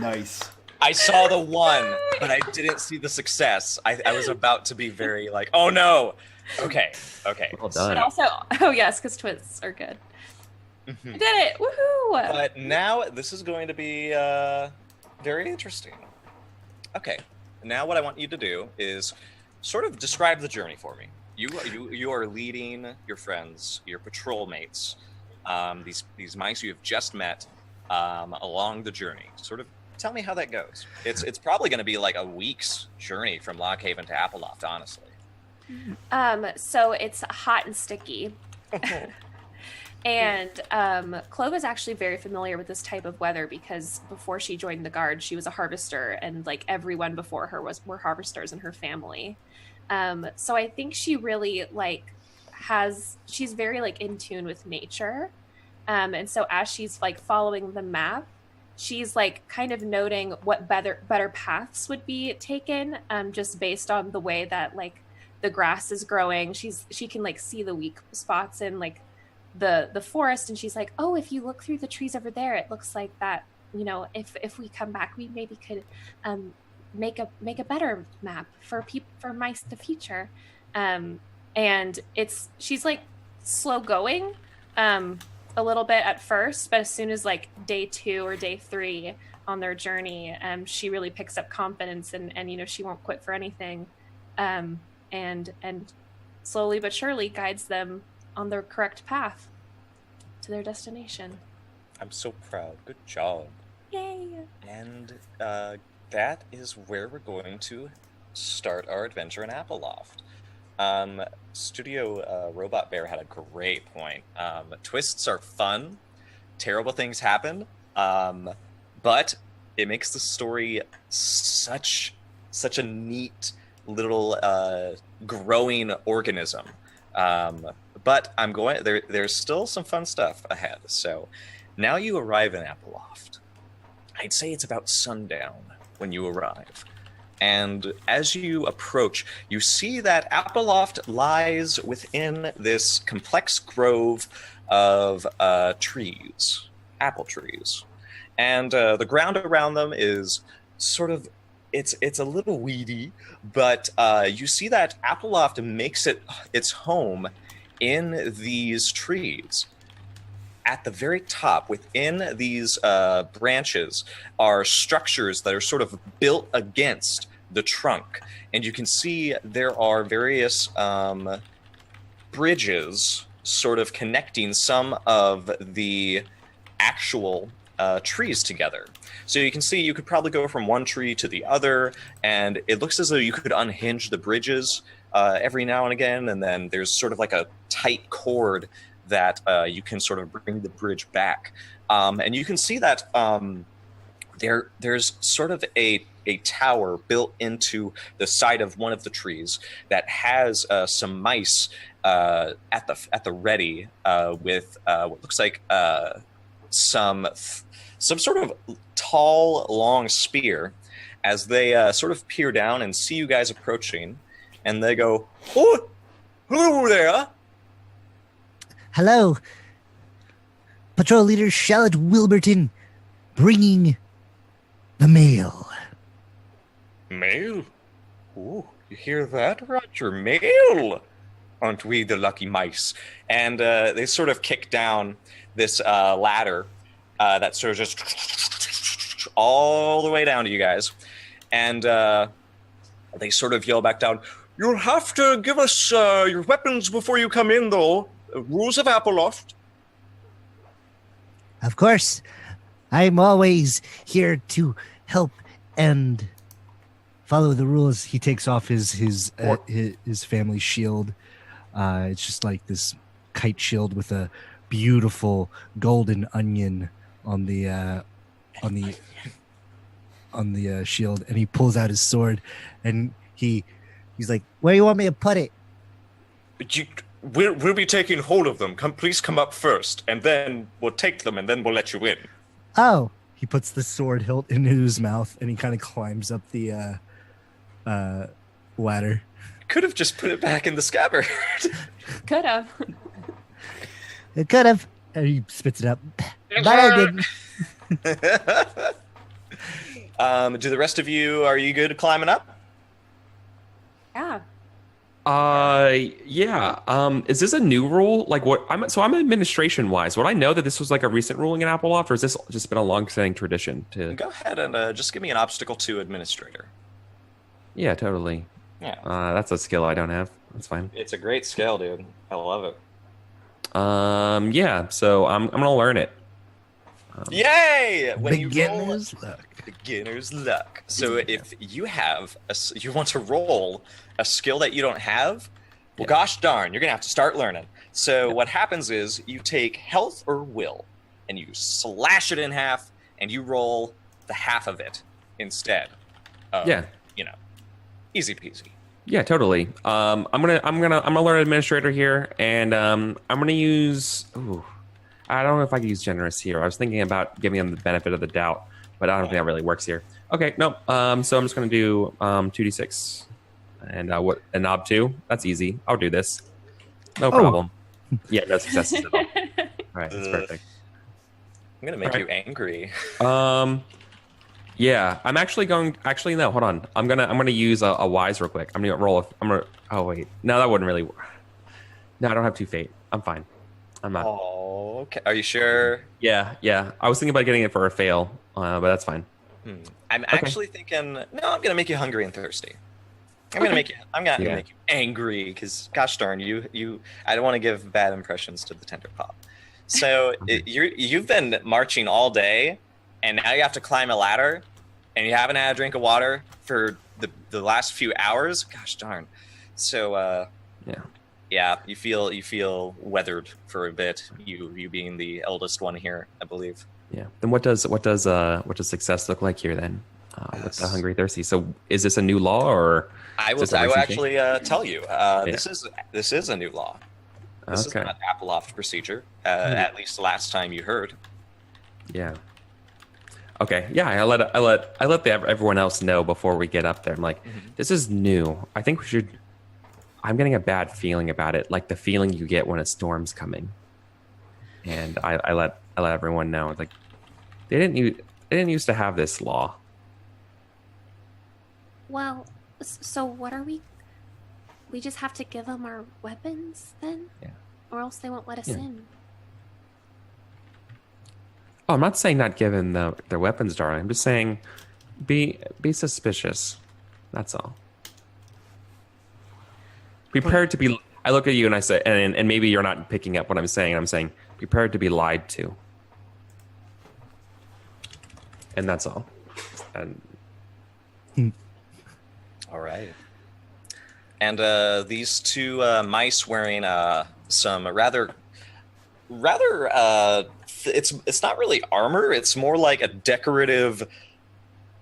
Nice. I saw the 1, but I didn't see the success. I was about to be very like, oh no. Okay. Well But done. also, oh yes, because twists are good. I did it! Woohoo! But now this is going to be very interesting. Okay, now what I want you to do is sort of describe the journey for me. You are leading your friends, your patrol mates, these mice you have just met along the journey. Sort of tell me how that goes. It's probably going to be like a week's journey from Lockhaven to Appleloft, honestly. So it's hot and sticky. And Clove is actually very familiar with this type of weather because before she joined the guard, she was a harvester, and like everyone before her were harvesters in her family. So I think she really she's very like in tune with nature. And so as she's like following the map, she's like kind of noting what better paths would be taken, just based on the way that like the grass is growing. She can like see the weak spots in like the forest, and she's like, oh, if you look through the trees over there, it looks like that, you know, if we come back, we maybe could make a better map for mice the future. And she's like slow going a little bit at first, but as soon as like day 2 or day 3 on their journey, she really picks up confidence, and you know, she won't quit for anything, and slowly but surely guides them on the correct path to their destination. I'm so proud. Good job. Yay! And that is where we're going to start our adventure in Appleloft. Studio Robot Bear had a great point. Twists are fun. Terrible things happen. But it makes the story such a neat little growing organism. But there's still some fun stuff ahead. So now you arrive in Appleloft. I'd say it's about sundown when you arrive. And as you approach, you see that Appleloft lies within this complex grove of trees, apple trees. And the ground around them is sort of, it's a little weedy, but you see that Appleloft makes its home in these trees. at the very top, within these branches, are structures that are sort of built against the trunk. And you can see there are various bridges sort of connecting some of the actual trees together. So you can see you could probably go from one tree to the other, and it looks as though you could unhinge the bridges every now and again, and then there's sort of like a tight cord that you can sort of bring the bridge back. And you can see that there's sort of a tower built into the side of one of the trees that has some mice at the ready with what looks like some sort of tall, long spear, as they sort of peer down and see you guys approaching, and they go, "Oh, hello there." Hello. Patrol Leader Charlotte Wilburton, bringing the mail. Mail? Ooh, you hear that, Roger? Mail! Aren't we the lucky mice? And they sort of kick down this ladder that sort of just all the way down to you guys. And they sort of yell back down, "You'll have to give us your weapons before you come in, though. Rules of Appleloft." Of course, I'm always here to help and follow the rules. He takes off his family shield. It's just like this kite shield with a beautiful golden onion on the shield, and he pulls out his sword, and he's like, "Where do you want me to put it?" We'll be taking hold of them. Please come up first, and then we'll take them, and then we'll let you in. Oh, he puts the sword hilt into his mouth, and he kind of climbs up the ladder. Could have just put it back in the scabbard. Could have. It could have. And he spits it up. But I didn't. Do the rest of you, are you good at climbing up? Yeah. Yeah. Is this a new rule? Like what? I'm administration wise. Would I know that this was like a recent ruling in Appleloft, or has this just been a long-standing tradition? Go ahead and just give me an obstacle 2 administrator. Yeah, totally. Yeah. That's a skill I don't have. That's fine. It's a great skill, dude. I love it. Yeah. So I'm gonna learn it. Yay! When Beginner's luck. Beginner's luck. So if you have you want to roll a skill that you don't have, well, gosh darn, you're gonna have to start learning. So what happens is you take health or will, and you slash it in half, and you roll the half of it instead. Easy peasy. Yeah, totally. I'm gonna learn administrator here, and I'm gonna use. Ooh, I don't know if I can use generous here. I was thinking about giving them the benefit of the doubt, but I don't think that really works here. Okay, no. So I'm just gonna do 2d6, and what a knob 2. That's easy. I'll do this. No problem. Yeah, no successes at all. All right, that's perfect. I'm gonna make you angry. Yeah, I'm actually going. Actually, no. Hold on. I'm gonna use a wise real quick. I'm gonna roll. Oh wait. No, that wouldn't really work. No, I don't have 2 fate. I'm fine. I'm not. Oh, okay. Are you sure? Yeah. I was thinking about getting it for a fail, but that's fine. I'm actually thinking. No, I'm gonna make you hungry and thirsty. I'm gonna make you angry because, gosh darn you. I don't want to give bad impressions to the tender pop. So you've been marching all day. And now you have to climb a ladder, and you haven't had a drink of water for the last few hours. Gosh darn! So yeah, you feel weathered for a bit. You being the eldest one here, I believe. Yeah. Then what does success look like here then? With the hungry thirsty. So is this a new law or? I will actually tell you. This is a new law. This is not Appleloft procedure. At least last time you heard. Yeah. Okay, yeah, I let everyone else know before we get up there. I'm like, this is new. I think we should. I'm getting a bad feeling about it, like the feeling you get when a storm's coming. And I let everyone know. It's like they didn't used to have this law. Well, so what are we? We just have to give them our weapons then? Yeah. Or else they won't let us in. Oh, I'm not saying not giving their weapons, darling. I'm just saying be suspicious. That's all. Prepared to be. I look at you and I say, and maybe you're not picking up what I'm saying. I'm saying prepared to be lied to, and that's all. And All right. And these two mice wearing some rather it's not really armor. It's more like a decorative,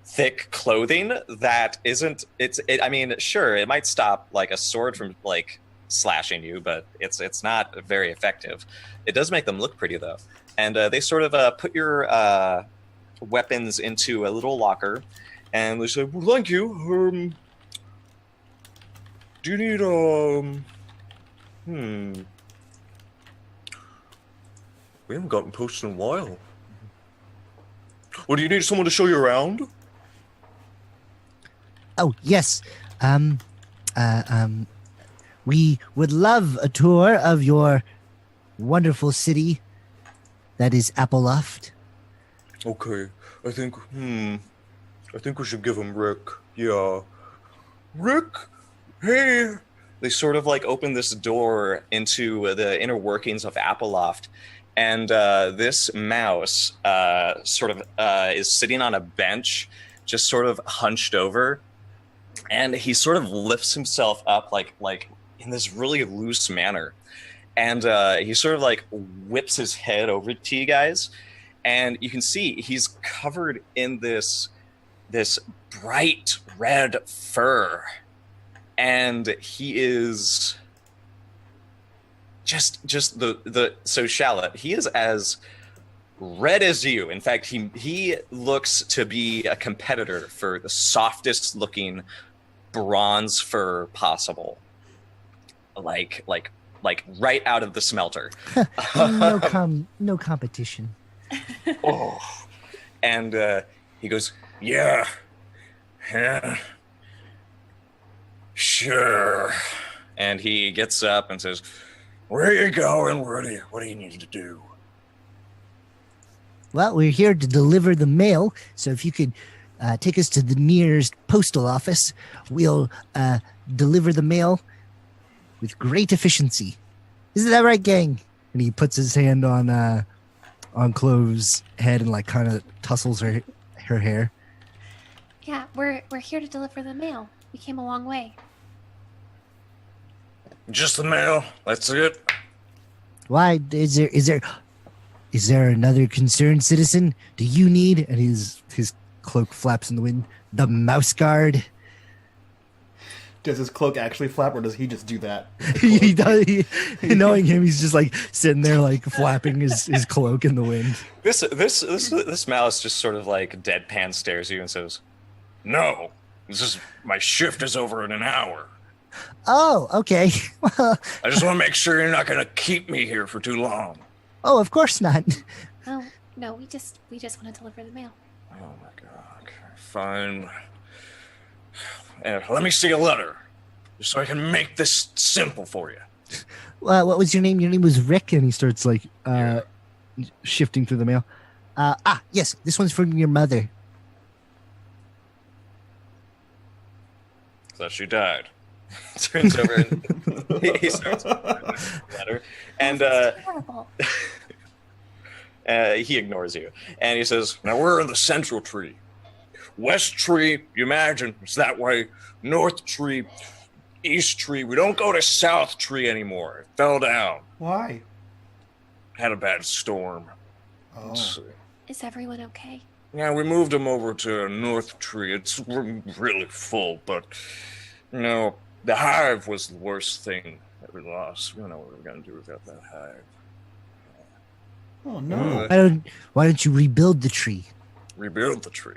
thick clothing that isn't. I mean, sure, it might stop like a sword from like slashing you, but it's not very effective. It does make them look pretty though, and they sort of put your weapons into a little locker, and they say, "Well, thank you. Do you need We haven't gotten posted in a while. Well, do you need someone to show you around? Oh, yes. We would love a tour of your wonderful city that is Appleloft. Okay, I think we should give him Rick. Yeah. Rick? Hey! They sort of like open this door into the inner workings of Appleloft, and this mouse sort of is sitting on a bench, just sort of hunched over, and he sort of lifts himself up like in this really loose manner, and he sort of like whips his head over to you guys, and you can see he's covered in this bright red fur, and he is just the so Shallot, he is as red as you. In fact, he looks to be a competitor for the softest looking bronze fur possible, like right out of the smelter. No competition. Oh, and he goes, yeah, sure. And he gets up and says, where are you going? What do you need to do? Well, we're here to deliver the mail, so if you could take us to the nearest postal office, we'll deliver the mail with great efficiency. Isn't that right, gang? And he puts his hand on Clove's head and like kind of tussles her hair. Yeah, we're here to deliver the mail. We came a long way. Just the mail. That's it. Why is there another concerned citizen? Do you need? And his cloak flaps in the wind. The mouse guard. Does his cloak actually flap, or does he just do that? He does. Knowing him, he's just like sitting there, like flapping his cloak in the wind. This mouse just sort of like deadpan stares at you and says, "No, my shift is over in an hour. Oh, okay. Well, I just want to make sure you're not going to keep me here for too long." Oh, of course not. Oh no, we just want to deliver the mail. Oh my god. Fine. Let me see a letter, just so I can make this simple for you. What was your name? Your name was Rick, and he starts like shifting through the mail. Yes, this one's from your mother. So she died. Turns over and he starts the letter, and Terrible. he ignores you, and he says, "Now we're in the central tree. West tree, you imagine, it's that way. North tree, east tree. We don't go to south tree anymore. It fell down. Why? Had a bad storm." Oh. Is everyone okay? Yeah, we moved them over to north tree. It's really full, but the hive was the worst thing that we lost. We don't know what we're gonna do without that hive. Oh no. Why don't you rebuild the tree? Rebuild the tree.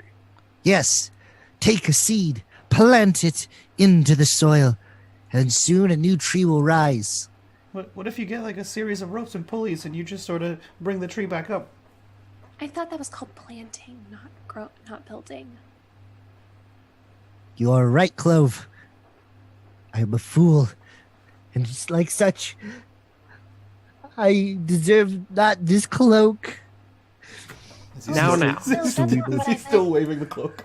Yes. Take a seed, plant it into the soil, and soon a new tree will rise. What if you get like a series of ropes and pulleys and you just sort of bring the tree back up? I thought that was called planting, not building. You are right, Clove. I am a fool, and just like such, I deserve not this cloak. Now. He's still waving the cloak.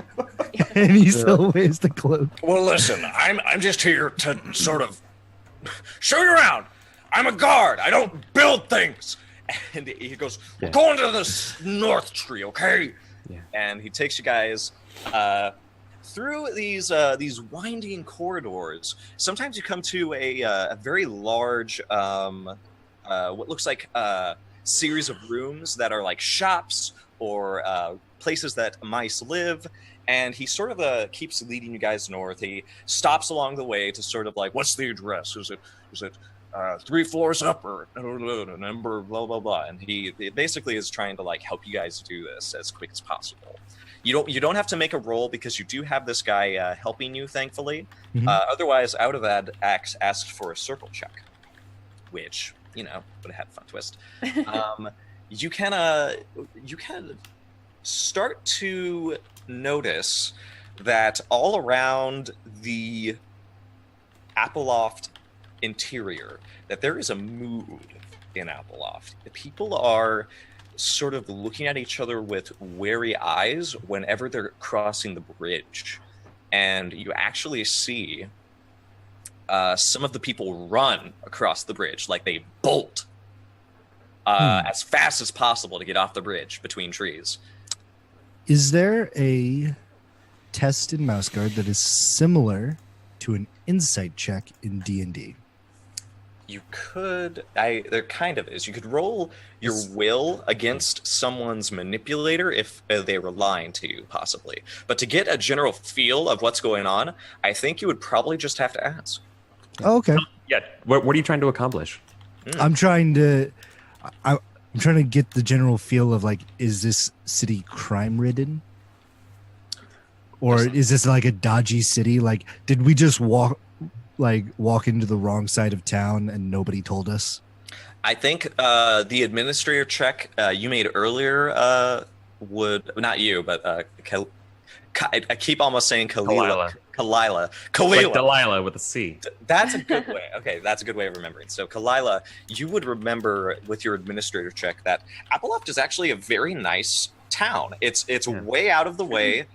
And he still wears the cloak. Well, listen, I'm just here to sort of show you around. I'm a guard. I don't build things. And he goes, we're going to this north tree, okay? Yeah. And he takes you guys through these winding corridors. Sometimes you come to a very large, what looks like a series of rooms that are like shops or places that mice live. And he sort of keeps leading you guys north. He stops along the way to sort of like, what's the address? Is it 3 floors up or number blah blah blah? And he basically is trying to like help you guys do this as quick as possible. You don't have to make a roll because you do have this guy helping you, thankfully. Mhm. Otherwise, out of that, Axe asked for a circle check, which would have had a fun twist. You can start to notice that all around the Appleloft interior, that there is a mood in Appleloft. The people are sort of looking at each other with wary eyes whenever they're crossing the bridge. And you actually see some of the people run across the bridge, like they bolt as fast as possible to get off the bridge between trees. Is there a test in Mouse Guard that is similar to an insight check in D&D? You could, there kind of is. You could roll your will against someone's manipulator if they were lying to you, possibly. But to get a general feel of what's going on, I think you would probably just have to ask. Oh, okay. Yeah. What are you trying to accomplish? I'm trying to get the general feel of like, is this city crime ridden? Or is this like a dodgy city? Like, did we just walk into the wrong side of town and nobody told us? I think the administrator check you made earlier would, not you, but I keep almost saying Kalila. Like Delilah with a C. That's a good way. Okay, that's a good way of remembering. So Kalila, you would remember with your administrator check that Appleloft is actually a very nice town. It's way out of the way.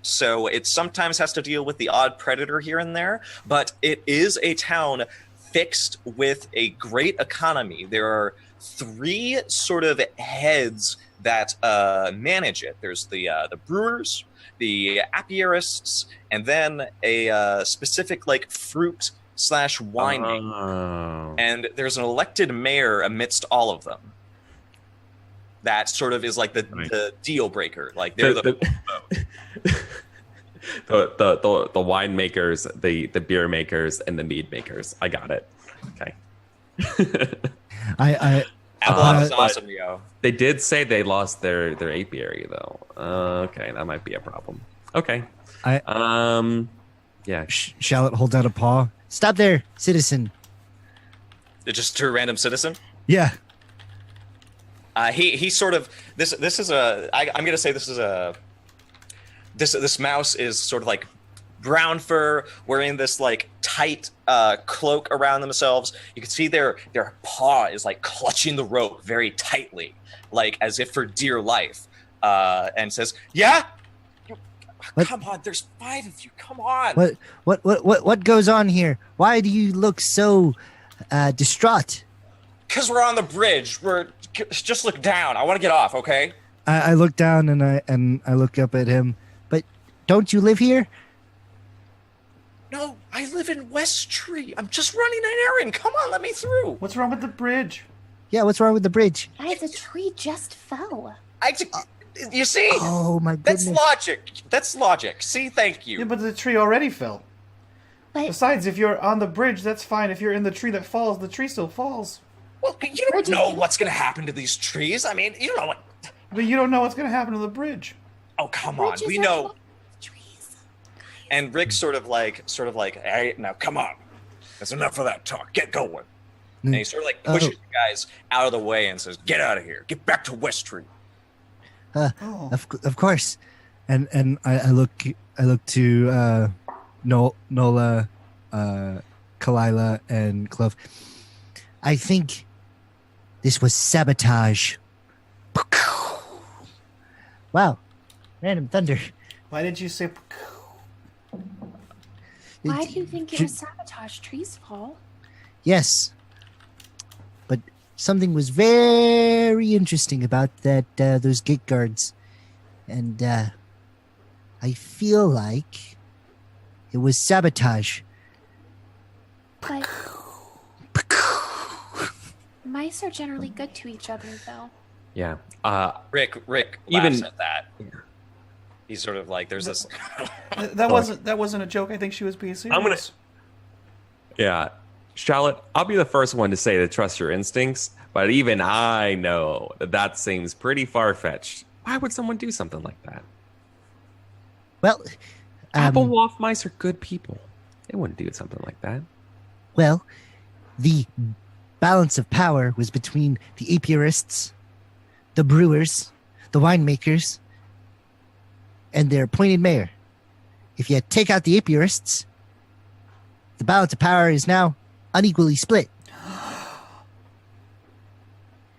So it sometimes has to deal with the odd predator here and there, but it is a town fixed with a great economy. There are 3 sort of heads that manage it. There's the brewers, the apiarists, and then a specific like fruit / wine maker. Oh. And there's an elected mayor amidst all of them. That sort of is like the deal breaker. Like they're the winemakers, the beer makers, and the mead makers. I got it. Okay. Appleloft is awesome, yo. They did say they lost their apiary though. Okay, that might be a problem. Okay. Yeah. Shallot holds out a paw. Stop there, citizen. Just to a random citizen. Yeah. He sort of this is a I'm gonna say this is a this mouse is sort of like brown fur, wearing this like tight cloak around themselves. You can see their paw is like clutching the rope very tightly, like as if for dear life, and says, "Yeah, come on. There's 5 of you. Come on." What goes on here? Why do you look so distraught? Because we're on the bridge. Just look down. I want to get off. Okay. I look down and I look up at him. But don't you live here? No, I live in West Tree. I'm just running an errand. Come on, let me through. What's wrong with the bridge? Yeah, what's wrong with the bridge? Guys, the tree just fell. You see? Oh my goodness. That's logic. See, thank you. Yeah, but the tree already fell. But Besides, if you're on the bridge, that's fine. If you're in the tree that falls, the tree still falls. Well, you don't know what's going to happen to these trees. I mean, you don't know what... But you don't know what's going to happen to the bridge. Oh, come on. bridges We are know... full of trees. And Rick sort of like, hey, now come on. That's enough of that talk. Get going. And he sort of like pushes you guys out of the way and says, get out of here. Get back to West Tree. Of course. And I look to Nola, Kalila, and Clove. I think this was sabotage. Wow. Random thunder. Why did you say? Why do you think it was sabotage trees fall? Yes. But something was very interesting about that those gate guards. And I feel like it was sabotage. But mice are generally good to each other, though. Yeah. Rick Even- laughs at that. He's sort of like, there's this. That wasn't a joke. I think she was being serious. I'm gonna. Yeah, Charlotte, I'll be the first one to say to trust your instincts, but even I know that seems pretty far-fetched. Why would someone do something like that? Well, Applewaff mice are good people. They wouldn't do something like that. well, the balance of power was between the apiarists, the brewers, the winemakers, and their appointed mayor. If you take out the apiarists, the balance of power is now unequally split.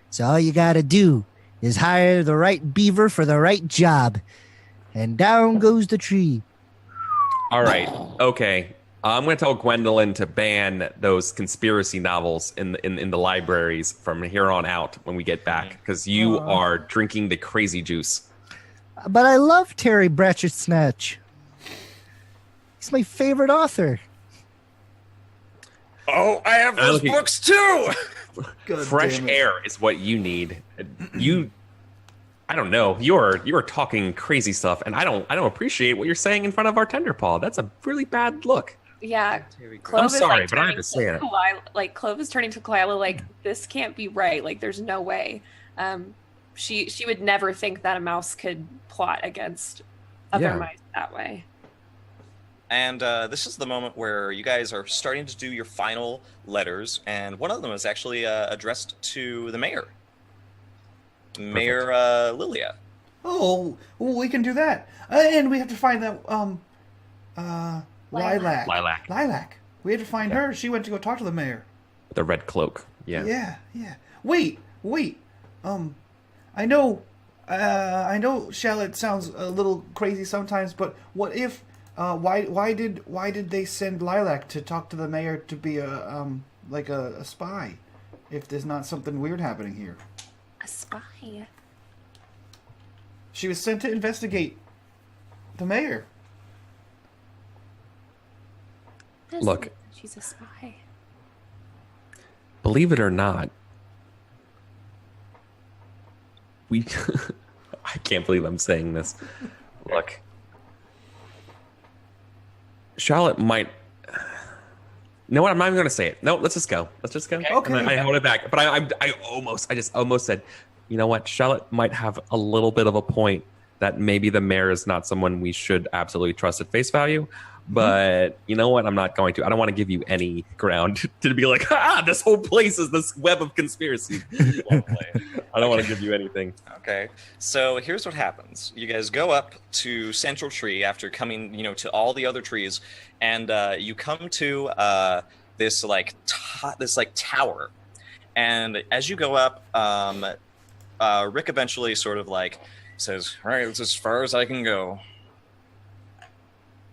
So all you gotta do is hire the right beaver for the right job. And down goes the tree. All right. Okay. I'm going to tell Gwendolyn to ban those conspiracy novels in the libraries from here on out when we get back, because you are drinking the crazy juice. But I love Terry Pratchett Snatch. He's my favorite author. Oh, I have those looking- books too! God Fresh damn it. air is what you need. I don't know. You're talking crazy stuff, and I don't appreciate what you're saying in front of our tender paw. That's a really bad look. Yeah, I'm Clove is, sorry, like, but I have turning to say it. Like Clove is turning to Kalila like, this can't be right. Like, there's no way. She would never think that a mouse could plot against other Yeah. mice that way. And this is the moment where you guys are starting to do your final letters, and one of them is actually addressed to the mayor. Mayor Lilia. Oh, well, we can do that. And we have to find that Lilac. Lilac. We have to find her. She went to go talk to the mayor. The red cloak. Yeah. Yeah. Wait. I know Charlotte sounds a little crazy sometimes, but what if why did they send Lilac to talk to the mayor to be a spy if there's not something weird happening here? A spy. She was sent to investigate the mayor. Doesn't Look. mean that she's a spy. Believe it or not, we. I can't believe I'm saying this. Look, Charlotte might. You know what? I'm not even going to say it. No, let's just go. Okay. And I hold it back. But I just almost said, you know what? Charlotte might have a little bit of a point that maybe the mayor is not someone we should absolutely trust at face value. But you know what? I'm not going to. I don't want to give you any ground to be like, this whole place is this web of conspiracy. I don't want to give you anything. Okay, so here's what happens. You guys go up to Central Tree after coming, to all the other trees, and you come to this tower. And as you go up, Rick eventually sort of says, "All right, that's as far as I can go."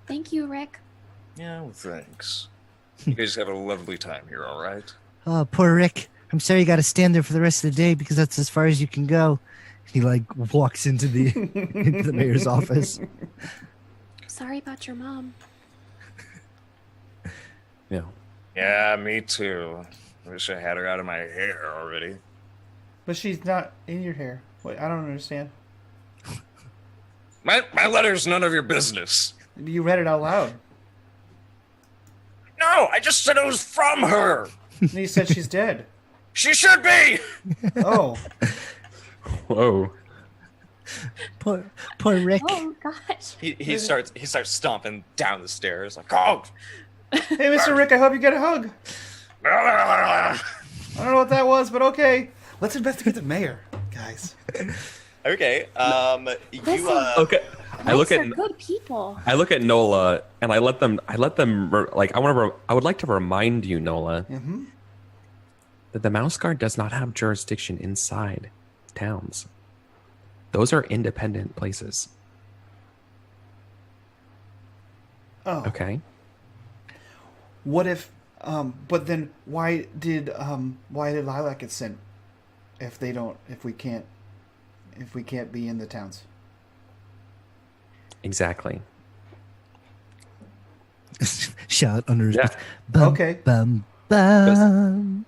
Thank you, Rick. Yeah, well, thanks. You guys have a lovely time here, all right? Oh, poor Rick. I'm sorry you got to stand there for the rest of the day because that's as far as you can go. He walks into the mayor's office. Sorry about your mom. Yeah. Yeah, me too. Wish I had her out of my hair already. But she's not in your hair. Wait, I don't understand. My letter's none of your business. You read it out loud. No, I just said it was from her. And you said she's dead. She should be. Oh. Whoa. Poor Rick. Oh gosh. He starts stomping down the stairs like, oh. Hey, Mr. Rick, I hope you get a hug. I don't know what that was, but okay. Let's investigate the mayor, guys. Okay. Listen. Okay. I look Mice at are good people. I look at Nola and I let them I would like to remind you, Nola, that the Mouse Guard does not have jurisdiction inside towns. Those are independent places. Oh. Okay. What if? But then why did Lilac get sent? If we can't be in the towns. Exactly. Shout under his Yeah. breath. Bum, Okay. Bum, bum.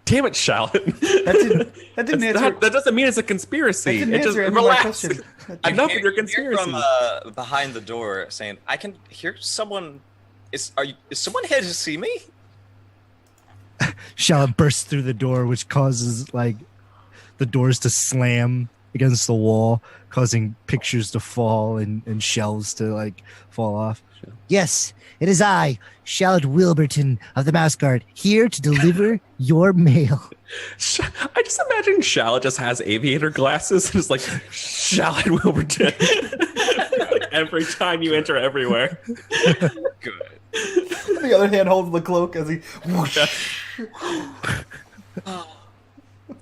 Damn it, Charlotte. That didn't answer. That doesn't mean it's a conspircy. That didn't It just answer any of my relax. question. Enough You of your hear conspiracy. from behind the door saying, "I can hear someone. Is someone here to see me?" Charlotte bursts through the door, which causes like the doors to slam against the wall, causing pictures to fall and shelves to like fall off. Yes, it is I, Charlotte Wilburton of the Mouse Guard, here to deliver your mail. I just imagine Shallot just has aviator glasses and is like, Shallot Wilburton. Every time you enter everywhere. Good. On the other hand, holds the cloak as he. Whoosh.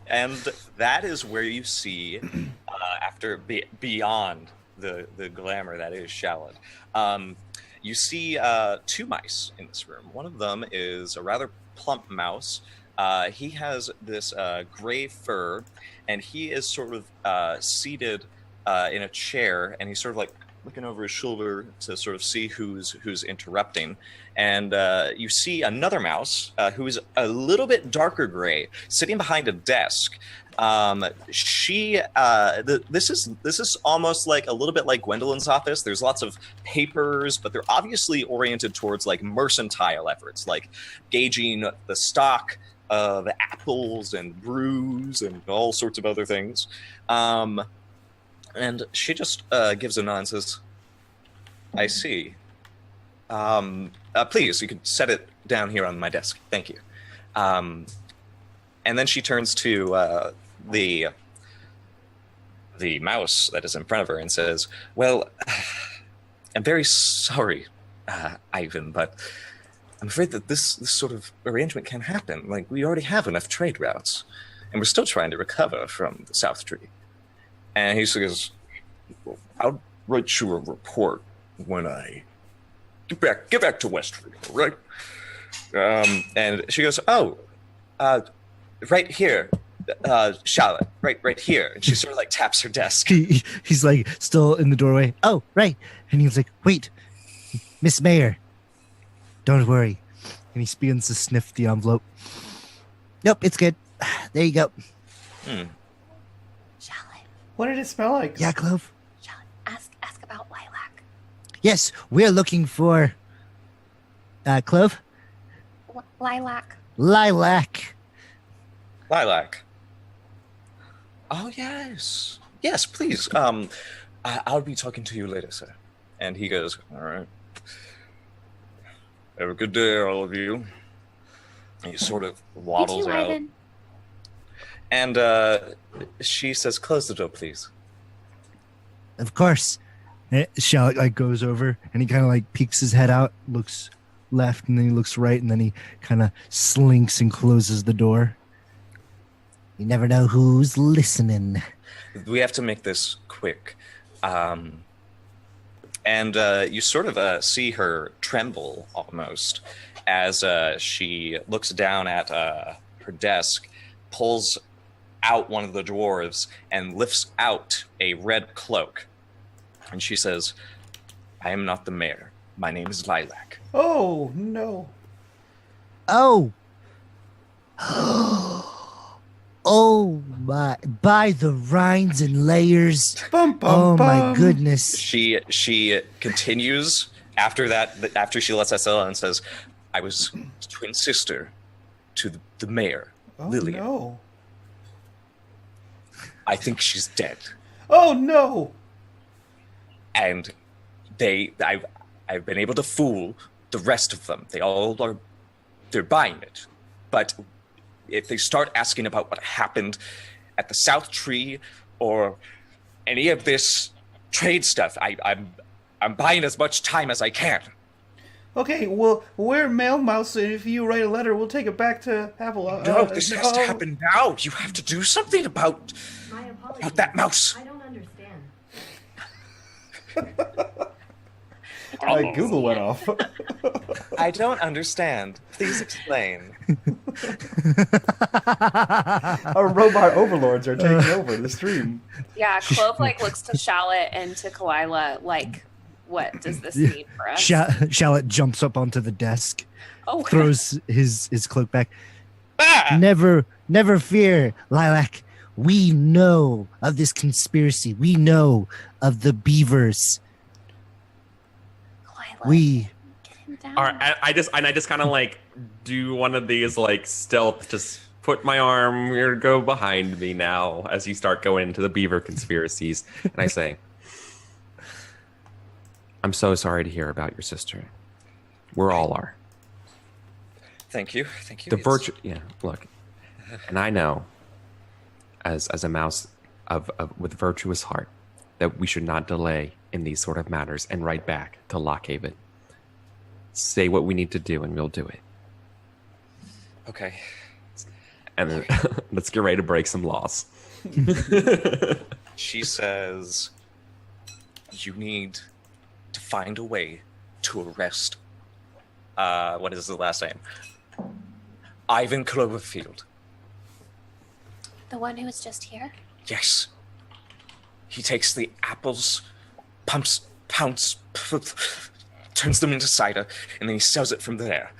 And that is where you see, beyond the glamour that is Shallot, you see two mice in this room. One of them is a rather plump mouse. He has this gray fur, and he is sort of seated in a chair, and he's sort of like looking over his shoulder to sort of see who's interrupting. And you see another mouse who is a little bit darker gray, sitting behind a desk. This is almost like a little bit like Gwendolyn's office. There's lots of papers, but they're obviously oriented towards like mercantile efforts, like gauging the stock of apples and brews and all sorts of other things. And she just gives a nod and says, "I see. Please, you can set it down here on my desk. Thank you." And then she turns to the mouse that is in front of her and says, "Well, I'm very sorry, Ivan, but I'm afraid that this sort of arrangement can't happen. Like, we already have enough trade routes, and we're still trying to recover from the South Tree." And he says, "I'll write you a report when I get back to Westfield, right?" And she goes, "Oh, right here, Charlotte, right here." And she sort of like taps her desk. He's like still in the doorway. Oh, right. And he was like, wait, Miss Mayor, don't worry. And he begins to sniff the envelope. Nope, it's good. There you go. Charlotte, What did it smell like? Yeah, Clove? Charlotte, ask about Lilac. Yes, we're looking for... Clove? Lilac. Lilac. Lilac. Oh, yes. Yes, please. I'll be talking to you later, sir. And he goes, "All right. Have a good day, all of you." And he sort of waddles You too, out. Ivan. And she says, "Close the door, please." Of course. Charlotte like goes over and he kind of like peeks his head out, looks left, and then he looks right, and then he kind of slinks and closes the door. You never know who's listening. We have to make this quick. And you sort of see her tremble almost as she looks down at her desk, pulls out one of the dwarves, and lifts out a red cloak. And she says, "I am not the mayor. My name is Lilac." Oh no! Oh. Oh my, by the rinds and layers. Bum, bum, Oh my bum. goodness. She continues after that, after she lets that settle, and says, "I was twin sister to the mayor, Oh Lillian. no! I think she's dead." Oh no! And I've been able to fool the rest of them. They're buying it. But if they start asking about what happened at the South Tree or any of this trade stuff, I'm buying as much time as I can. Okay, well, we're Mail Mouse, and if you write a letter, we'll take it back to Apple. No, this has to happen now. You have to do something about... My apologies. About that mouse. I don't understand. My Google went off. I don't understand. Please explain. Our robot overlords are taking over the stream. Yeah, Clove looks to Shallot and to Kalila like, what does this mean for us? Shallot jumps up onto the desk, Oh, throws his cloak back. Ah! Never fear, Lilac. We know of this conspiracy. We know of the beavers. Lila, We get him down. All right, I just kind of like do one of these like stealth, just put my arm or go behind me now as you start going into the beaver conspiracies, and I say, "I'm so sorry to hear about your sister. We're all are. Thank you. Thank you. The virtue, yeah. Look, and I know, as a mouse with virtuous heart, that we should not delay in these sort of matters and write back to Lockhaven. Say what we need to do, and we'll do it. Okay. And then, let's get ready to break some laws." She says, you need to find a way to arrest, what is the last name? Ivan Cloverfield. The one who was just here? Yes. He takes the apples, pounds, turns them into cider, and then he sells it from there.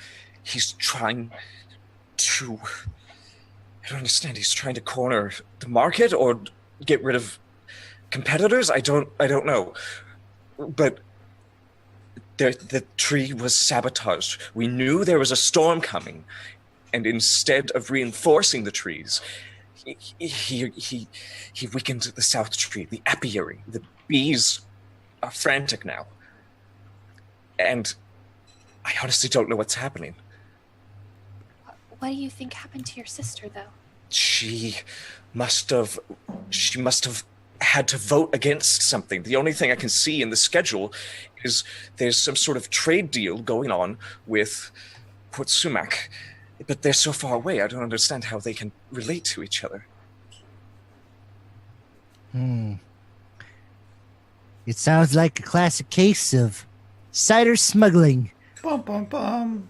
He's trying to... I don't understand. He's trying to corner the market or get rid of competitors? I don't know. But the tree was sabotaged. We knew there was a storm coming, and instead of reinforcing the trees, he weakened the south tree, the apiary. The bees are frantic now. And I honestly don't know what's happening. What do you think happened to your sister, though? She must have had to vote against something. The only thing I can see in the schedule is there's some sort of trade deal going on with Port Sumac. But they're so far away, I don't understand how they can relate to each other. It sounds like a classic case of cider smuggling. Bum bum bum.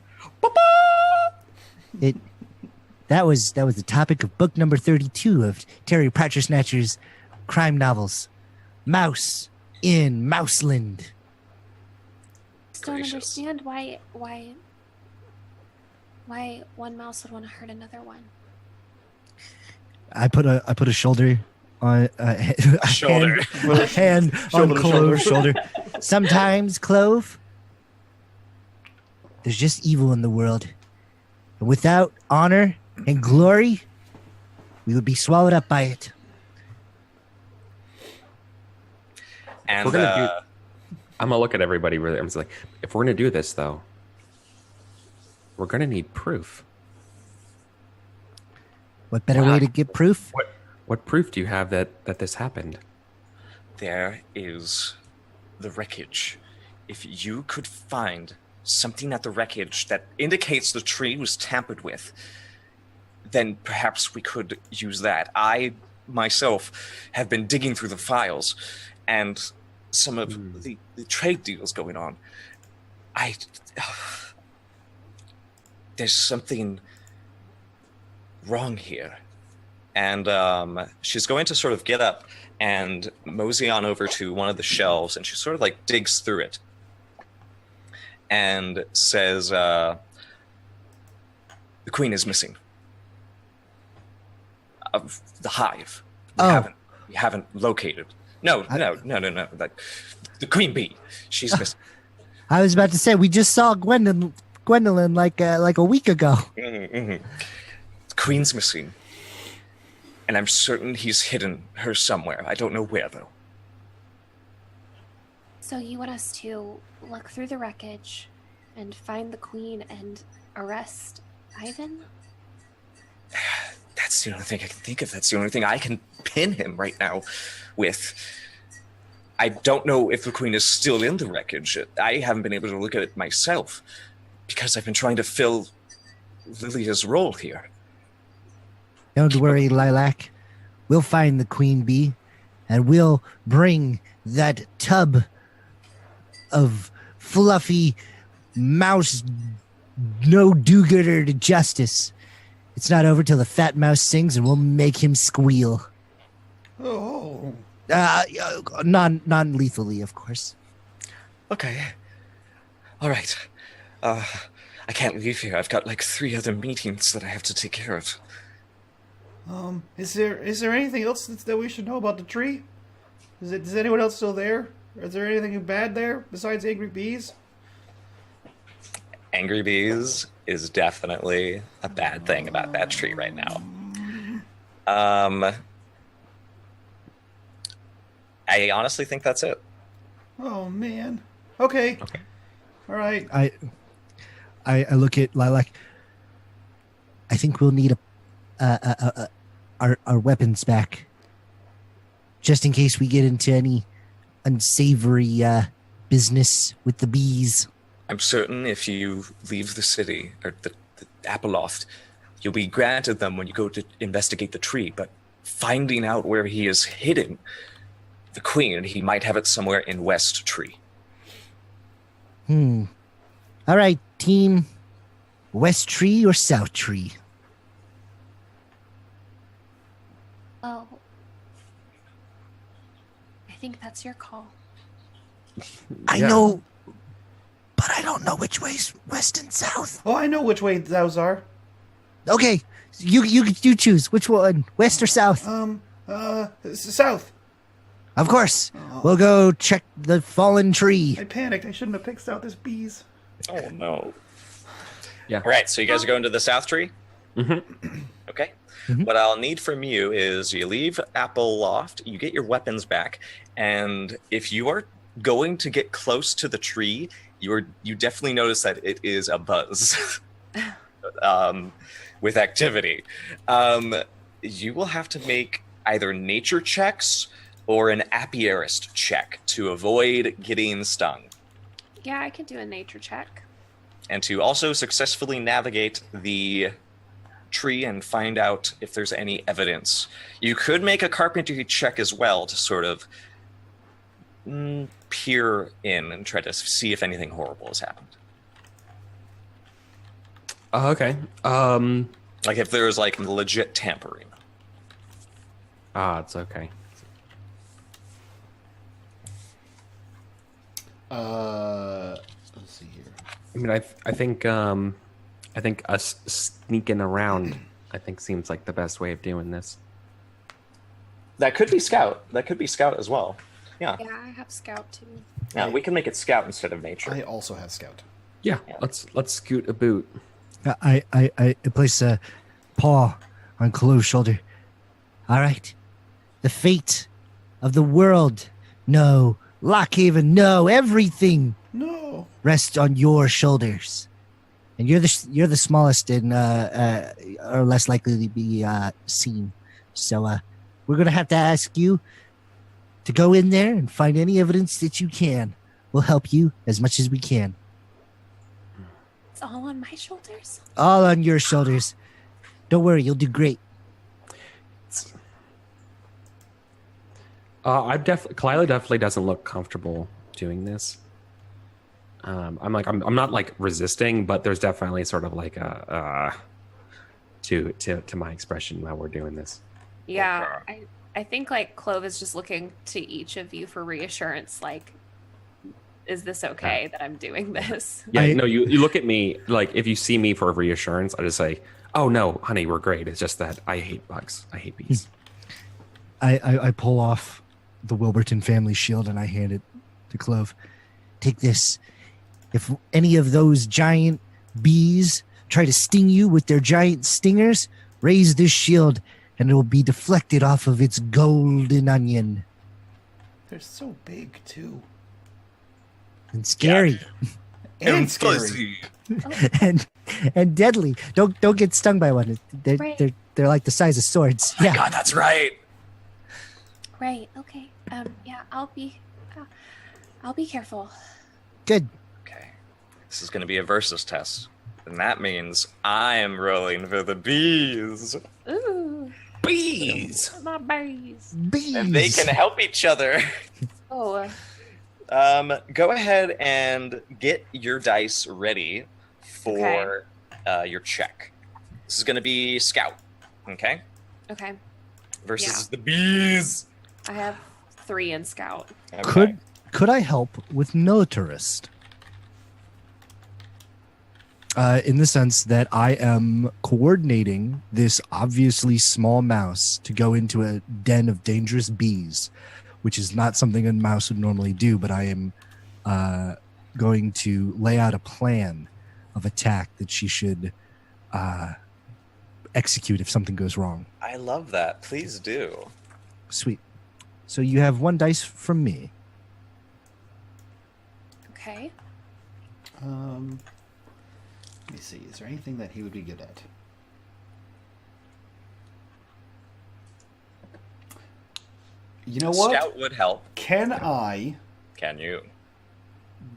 That was the topic of book number 32 of Terry Pratchett Snatcher's crime novels, Mouse in Mouseland. Just don't Gracious. understand why one mouse would want to hurt another one. I put a shoulder on Shoulder. hand Shoulder on to Clove's shoulder. Sometimes, Clove, there's just evil in the world. And without honor and glory, we would be swallowed up by it. And We're gonna I'm gonna look at everybody. Really, I'm just like, if we're gonna do this, though, we're gonna need proof. What better way to get proof? What proof do you have that this happened? there is the wreckage. If you could find something at the wreckage that indicates the tree was tampered with, then perhaps we could use that. I myself have been digging through the files and some of the trade deals going on. There's something wrong here. And she's going to sort of get up and mosey on over to one of the shelves, and she sort of like digs through it and says, the queen is missing. Of the hive. We haven't located. No. Like, the queen bee. She's missing. I was about to say, we just saw Gwendolyn like a week ago. The queen's missing. And I'm certain he's hidden her somewhere. I don't know where, though. So you want us to look through the wreckage and find the queen and arrest Ivan? That's the only thing I can think of. That's the only thing I can pin him right now with. I don't know if the queen is still in the wreckage. I haven't been able to look at it myself because I've been trying to fill Lilia's role here. Don't worry, Lilac. we'll find the queen bee, and we'll bring that tub of fluffy mouse no do-gooder to justice. It's not over till the fat mouse sings, and we'll make him squeal. Oh. Non-lethally, of course. Okay. All right. I can't leave here. I've got like 3 other meetings that I have to take care of. Is there anything else that we should know about the tree? Is anyone else still there? Is there anything bad there besides angry bees? Angry bees is definitely a bad thing about that tree right now. I honestly think that's it. Oh man. Okay. All right. I look at Lilac. I think we'll need our weapons back, just in case we get into any unsavory business with the bees. I'm certain if you leave the city, or the apple loft, you'll be granted them when you go to investigate the tree, but finding out where he is hidden the queen, he might have it somewhere in West Tree. All right, team. West Tree or South Tree? Oh. I think that's your call. I know, but I don't know which way's west and south. Oh, I know which way those are. Okay, you choose which one, west or south. South. Of course, we'll go check the fallen tree. I panicked. I shouldn't have picked out this bees. Oh, no. Yeah. All right, so you guys are going to the South Tree? Mm-hmm. Okay. What I'll need from you is you leave Apple Loft, you get your weapons back, and if you are going to get close to the tree, you definitely notice that it is abuzz with activity. You will have to make either nature checks or an apiarist check to avoid getting stung, Yeah, I could do a nature check. and to also successfully navigate the tree and find out if there's any evidence. You could make a carpentry check as well to sort of peer in and try to see if anything horrible has happened. Okay. Like if there's like legit tampering. It's okay. Let's see here. I mean, I think us sneaking around, I think, seems like the best way of doing this. That could be scout. That could be scout as well. Yeah. Yeah, I have scout too. Yeah, we can make it scout instead of nature. I also have scout. Yeah. Let's scoot a boot. I place a paw on Chloe's shoulder. All right, the fate of the world, no, Lockhaven, no, everything No. rests on your shoulders, and you're the smallest and are less likely to be seen. So we're gonna have to ask you to go in there and find any evidence that you can. We'll help you as much as we can. It's all on my shoulders. All on your shoulders. Don't worry, you'll do great. Kalila definitely doesn't look comfortable doing this. I'm not like resisting, but there's definitely sort of like a to my expression while we're doing this. Yeah, I think like Clove is just looking to each of you for reassurance. Like, is this okay that I'm doing this? Yeah, no, you look at me like if you see me for reassurance, I just say, "Oh no, honey, we're great." It's just that I hate bugs. I hate bees. I pull off the Wilburton family shield and I hand it to Clove. Take this. If any of those giant bees try to sting you with their giant stingers, raise this shield and it will be deflected off of its golden onion. They're so big too. And scary. And scary. and deadly. Don't get stung by one. They're like the size of swords. Oh my God, that's right. Right. Okay. Yeah, I'll be careful. Good. Okay. This is going to be a versus test. And that means I am rolling for the bees. Ooh. Bees! Bees. My bees. Bees. And they can help each other. Oh, Go ahead and get your dice ready for your check. This is going to be Scout, okay? okay. Versus the bees. I have 3 in Scout. Okay. Could I help with militarist? In the sense that I am coordinating this obviously small mouse to go into a den of dangerous bees, which is not something a mouse would normally do, but I am going to lay out a plan of attack that she should execute if something goes wrong. I love that. Please do. Sweet. So you have 1 dice from me. Okay. Let me see. Is there anything that he would be good at? You know what? Scout would help. Can I Can you?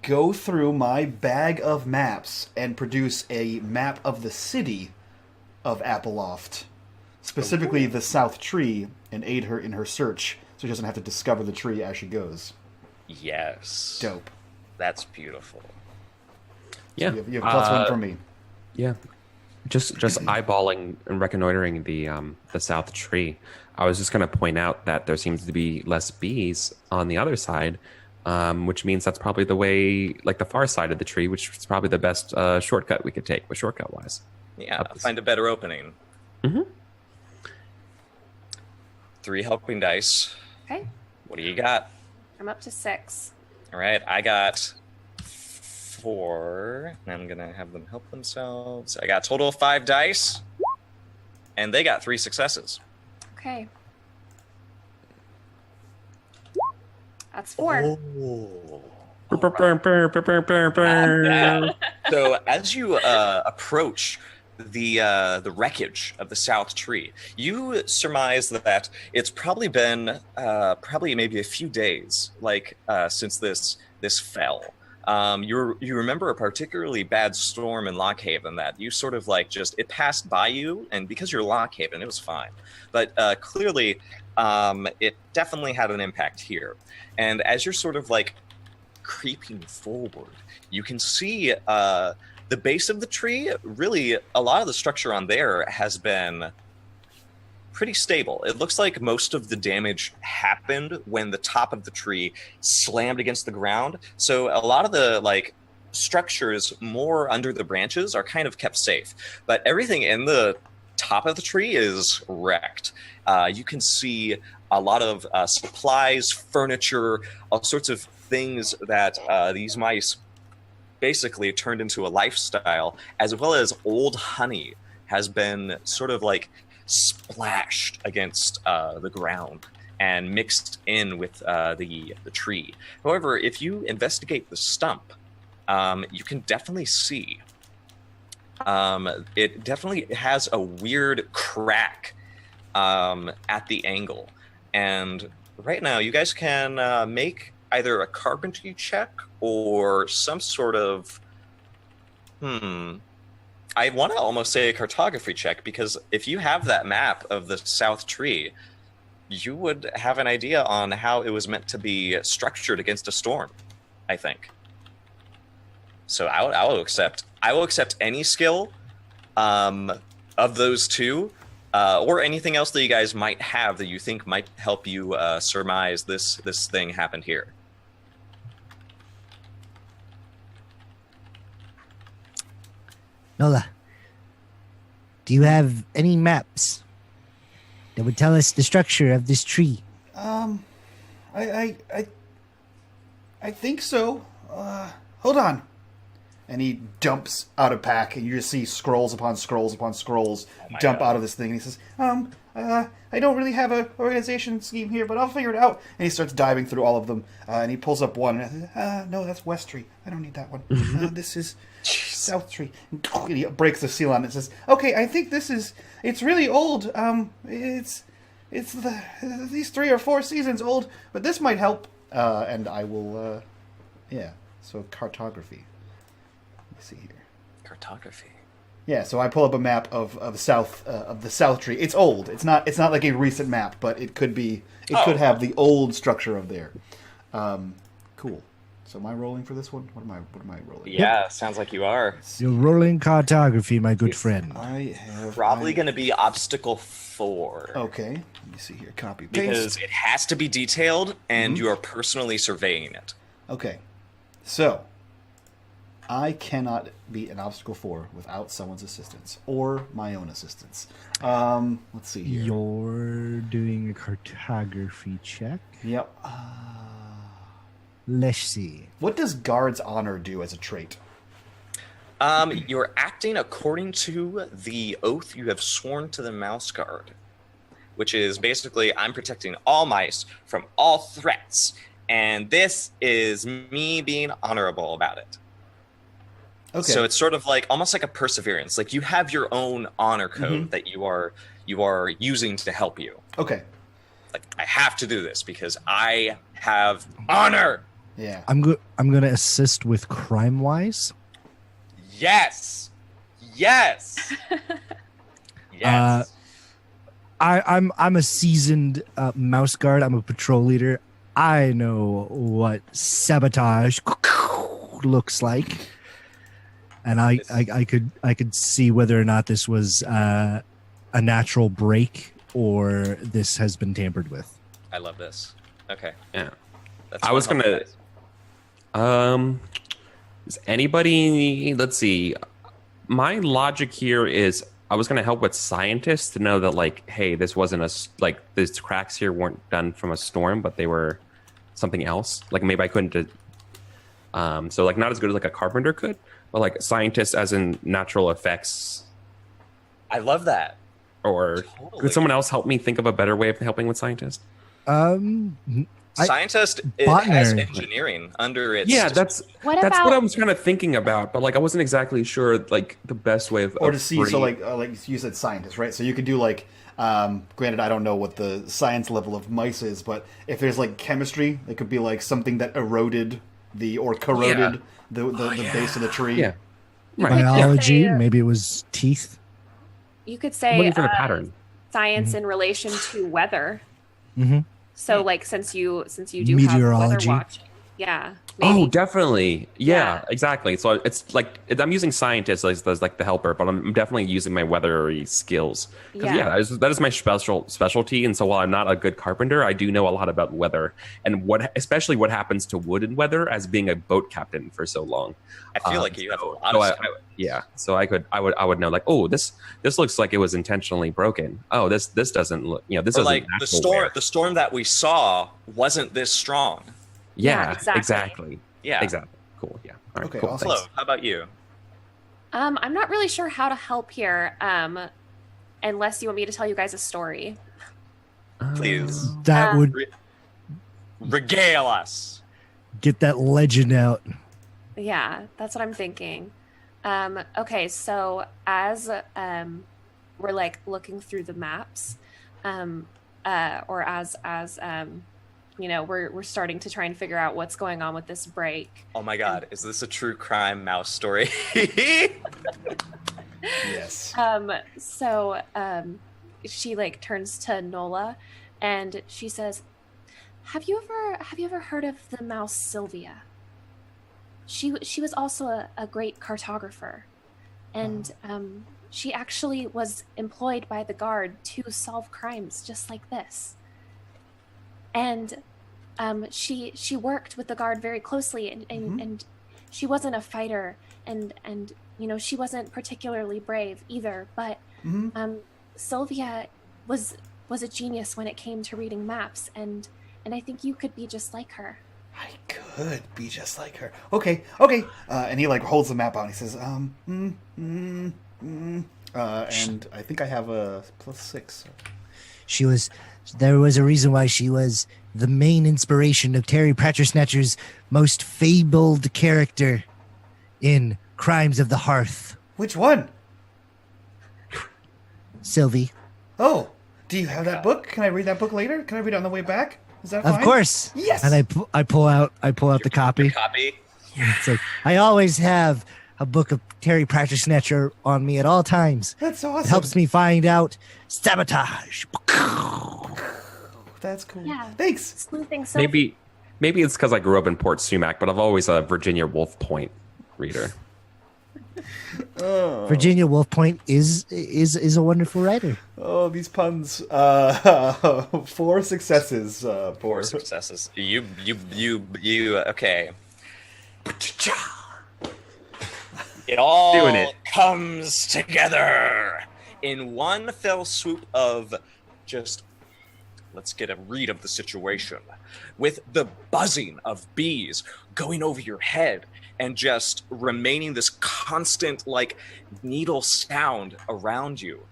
go through my bag of maps and produce a map of the city of Appleloft, specifically the South Tree, and aid her in her search so she doesn't have to discover the tree as she goes? Yes. Dope. That's beautiful. Yeah. You have +1 from me. Yeah. Just eyeballing and reconnoitering the south tree. I was just going to point out that there seems to be less bees on the other side, which means that's probably the way, like the far side of the tree, which is probably the best shortcut we could take, but shortcut wise. Yeah, find a better opening. Mm-hmm. 3 helping dice. Okay. What do you got? I'm up to 6. All right, I got 4. And I'm gonna have them help themselves. I got a total of 5 dice, and they got 3 successes. Okay. That's 4. So as you approach the wreckage of the South Tree, you surmise that it's probably been maybe a few days, since this fell. You remember a particularly bad storm in Lockhaven that you sort of it passed by you, and because you're Lockhaven, it was fine. But clearly, it definitely had an impact here. And as you're sort of creeping forward, you can see the base of the tree. Really, a lot of the structure on there has been pretty stable. It looks like most of the damage happened when the top of the tree slammed against the ground. So a lot of the structures more under the branches are kind of kept safe. But everything in the top of the tree is wrecked. You can see a lot of supplies, furniture, all sorts of things that these mice basically turned into a lifestyle, as well as old honey has been sort of splashed against the ground and mixed in with the tree. However, if you investigate the stump, you can definitely see it definitely has a weird crack at the angle. And right now, you guys can make either a carpentry check or some sort of I want to almost say a cartography check, because if you have that map of the South Tree, you would have an idea on how it was meant to be structured against a storm, I think. So I will accept any skill of those 2, or anything else that you guys might have that you think might help you surmise this thing happened here. Nola, do you have any maps that would tell us the structure of this tree? I think so. Hold on. And he dumps out a pack, and you just see scrolls upon scrolls upon scrolls dump out of this thing. And he says, I don't really have an organization scheme here, but I'll figure it out. And he starts diving through all of them, and he pulls up one. And says, no, that's West Tree. I don't need that one. This is South Tree. And he breaks the seal on it and says, okay, I think it's really old. It's these 3 or 4 seasons old, but this might help. And I will, so cartography. Let's see here. Cartography. Yeah, so I pull up a map of the South Tree. It's old. It's not like a recent map, but it could be. It could have the old structure of there. Cool. So am I rolling for this one? What am I rolling? Yeah, sounds like you are. You're rolling cartography, my good friend. I have Probably going to be obstacle 4. Okay. Let me see here. Copy paste. Because it has to be detailed, and you are personally surveying it. Okay. So I cannot beat an obstacle 4 without someone's assistance or my own assistance. Let's see here. You're doing a cartography check. Yep. Let's see. What does Guard's Honor do as a trait? You're acting according to the oath you have sworn to the Mouse Guard, which is basically I'm protecting all mice from all threats, and this is me being honorable about it. Okay. So it's sort of like almost like a perseverance. Like you have your own honor code that you are using to help you. Okay. Like I have to do this because I have honor. Yeah. I'm gonna assist with crime wise. Yes. Yes. Yes. I'm a seasoned mouse guard. I'm a patrol leader. I know what sabotage looks like, and I could see whether or not this was a natural break or this has been tampered with. I love this. Okay. Yeah. That's I was one gonna. helpful dice. Is anybody? Let's see. My logic here is I was gonna help with scientists to know that like, hey, this wasn't these cracks here weren't done from a storm, but they were something else. Like maybe I couldn't. So like not as good as like a carpenter could, but like scientists as in natural effects. I love that. Or Totally. could someone else help me think of a better way of helping with scientists? Scientist Botner. has engineering under its. Yeah, that's What what about I was kind of thinking about, but like I wasn't exactly sure like the best way of Or of to see, so free- like you said, scientists, right? So you could do like, granted, I don't know what the science level of mice is, but if there's like chemistry, it could be like something that eroded or corroded the base of the tree. yeah, right. Biology, say, maybe it was teeth. You could I'm say looking for the pattern. science in relation to weather. Mm-hmm. So like since you do Meteorology. have weather watching, yeah. Oh, Maybe. definitely. Yeah, Yeah. exactly. So it's like I'm using scientists as like the helper, but I'm definitely using my weathery skills. Because Yeah. that is my specialty. And so while I'm not a good carpenter, I do know a lot about weather and especially what happens to wood in weather as being a boat captain for so long. I feel like you have a lot So of stuff. so I would know like, oh, this looks like it was intentionally broken. Oh, this doesn't look, this Or doesn't like natural wear. the storm that we saw wasn't this strong. Yeah, Yeah, exactly. exactly. Yeah. Exactly. Cool. Yeah. All right. Okay, Cool. awesome. Hello. Thanks. How about you? I'm not really sure how to help here. Unless you want me to tell you guys a story. Please. That would Regale us. get that legend out. Yeah, that's what I'm thinking. Okay, so as we're like looking through the maps, or as we're starting to try and figure out what's going on with this break. Oh my God, is this a true crime mouse story? Yes. So she like turns to Nola, and she says, "Have you ever heard of the mouse Sylvia? She was also a great cartographer, and she actually was employed by the guard to solve crimes just like this. And she worked with the guard very closely, and she wasn't a fighter, and she wasn't particularly brave either. But Sylvia was a genius when it came to reading maps, and I think you could be just like her." I could be just like her. Okay. And he like holds the map out and he says, and I think I have a +6. There was a reason why she was the main inspiration of Terry Pratchett-Snatcher's most fabled character in Crimes of the Hearth, Which one? Sylvie. Oh, do you have that book? Can I read that book later? Can I read it on the way back? Is that fine? Of course. Yes. And I pull out the copy. Copy. It's like, I always have a book of Terry Pratchett Snatcher on me at all times. That's awesome. It helps me find out sabotage. That's cool. Yeah. Thanks. Sleuthing so Maybe it's because I grew up in Port Sumac, but I've always a Virginia Wolf Point reader. Virginia Wolf Point is a wonderful writer. Oh, these puns. 4 successes. 4 successes. You. Okay. It all Doing it. comes together in one fell swoop of just. Let's get a read of the situation. With the buzzing of bees going over your head and just remaining this constant, like, needle sound around you,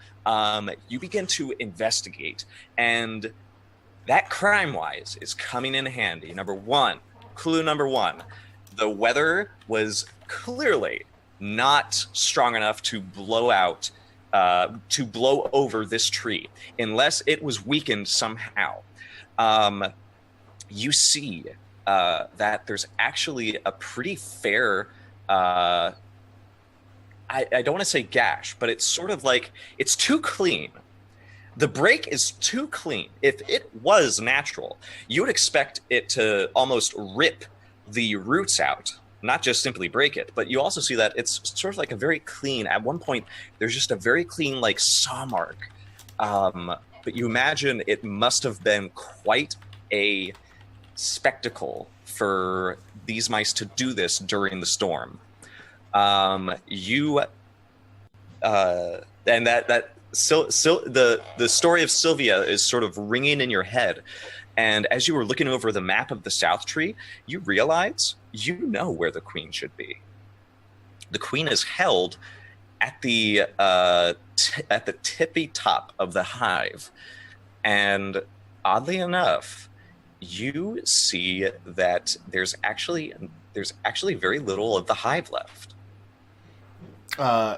you begin to investigate. And that crime-wise is coming in handy. Clue number one, the weather was clearly not strong enough to blow over this tree, unless it was weakened somehow. You see that there's actually a pretty fair, I don't want to say gash, but it's sort of like, it's too clean. The break is too clean. If it was natural, you would expect it to almost rip the roots out, not just simply break it, but you also see that it's sort of like a very clean, at one point, there's just a very clean, like, saw mark. But you imagine it must have been quite a spectacle for these mice to do this during the storm. The story of Sylvia is sort of ringing in your head. And as you were looking over the map of the South Tree, you realize you know where the queen should be. The queen is held at the tippy top of the hive. And oddly enough, you see that there's actually very little of the hive left.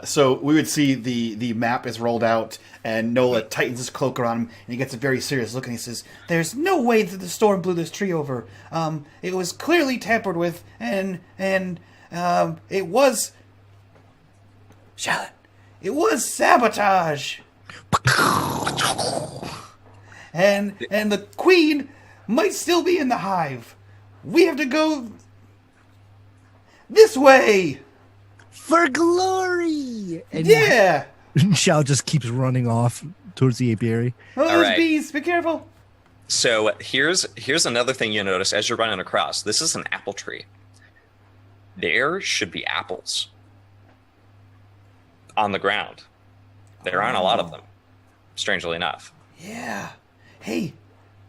So we would see the map is rolled out, and Nola tightens his cloak around him, and he gets a very serious look, and he says, "There's no way that the storm blew this tree over. It was clearly tampered with, and it was... Charlotte, it was sabotage. And the queen might still be in the hive. We have to go this way. For glory! And Yeah. Shao just keeps running off towards the apiary. Oh, All those right. bees! Be careful." So here's another thing you notice as you're running across. This is an apple tree. There should be apples on the ground. There aren't a lot of them, strangely enough. Yeah. Hey,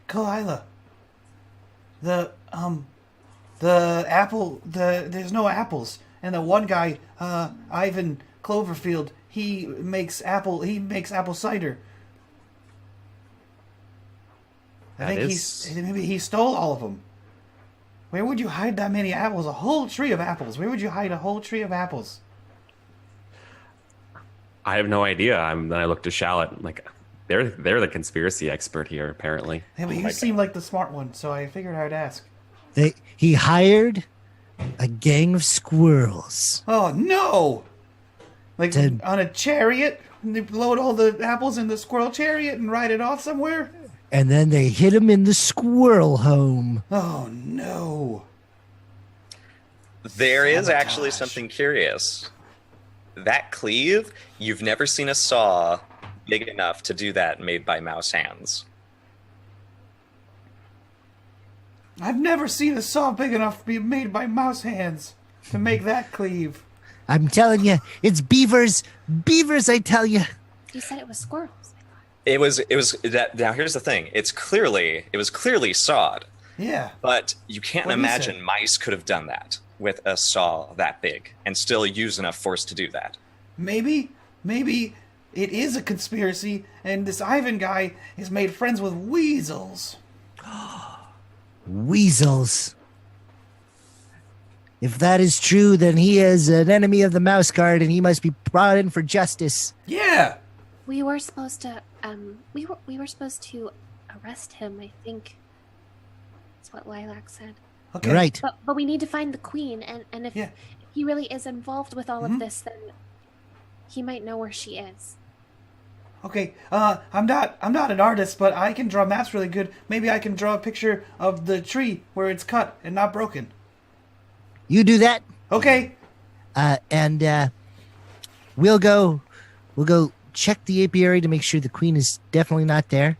Kalila. The apple. There's no apples, and the one guy, Ivan Cloverfield, he makes apple cider. Maybe he stole all of them. Where would you hide that many apples? A whole tree of apples. Where would you hide a whole tree of apples? I have no idea. Then I looked to Shallot. Like, they're the conspiracy expert here, apparently. Yeah, but you seem like the smart one, so I figured I'd ask. He hired a gang of squirrels. Oh no! Like To- on a chariot, and they load all the apples in the squirrel chariot and ride it off somewhere. And then they hid him in the squirrel home. Oh no! There is actually Sabotage. something curious. That cleave, you've never seen a saw big enough to do that made by mouse hands. I've never seen a saw big enough to be made by mouse hands to make that cleave. I'm telling you, it's beavers. Beavers, I tell you. You said it was squirrels. It was that. Now here's the thing. It was clearly sawed, Yeah. but you can't What do you imagine say? mice could have done that with a saw that big and still use enough force to do that. Maybe it is a conspiracy, and this Ivan guy is made friends with weasels. Weasels. If that is true, then he is an enemy of the mouse guard, and he must be brought in for justice. Yeah. We were supposed to we were supposed to arrest him, I think. That's what Lilac said. Okay. Right. But we need to find the queen, and if Yeah. he really is involved with all of this, then he might know where she is. Okay, I'm not an artist, but I can draw maps really good. Maybe I can draw a picture of the tree where it's cut and not broken. You do that, Okay. and we'll go check the apiary to make sure the queen is definitely not there,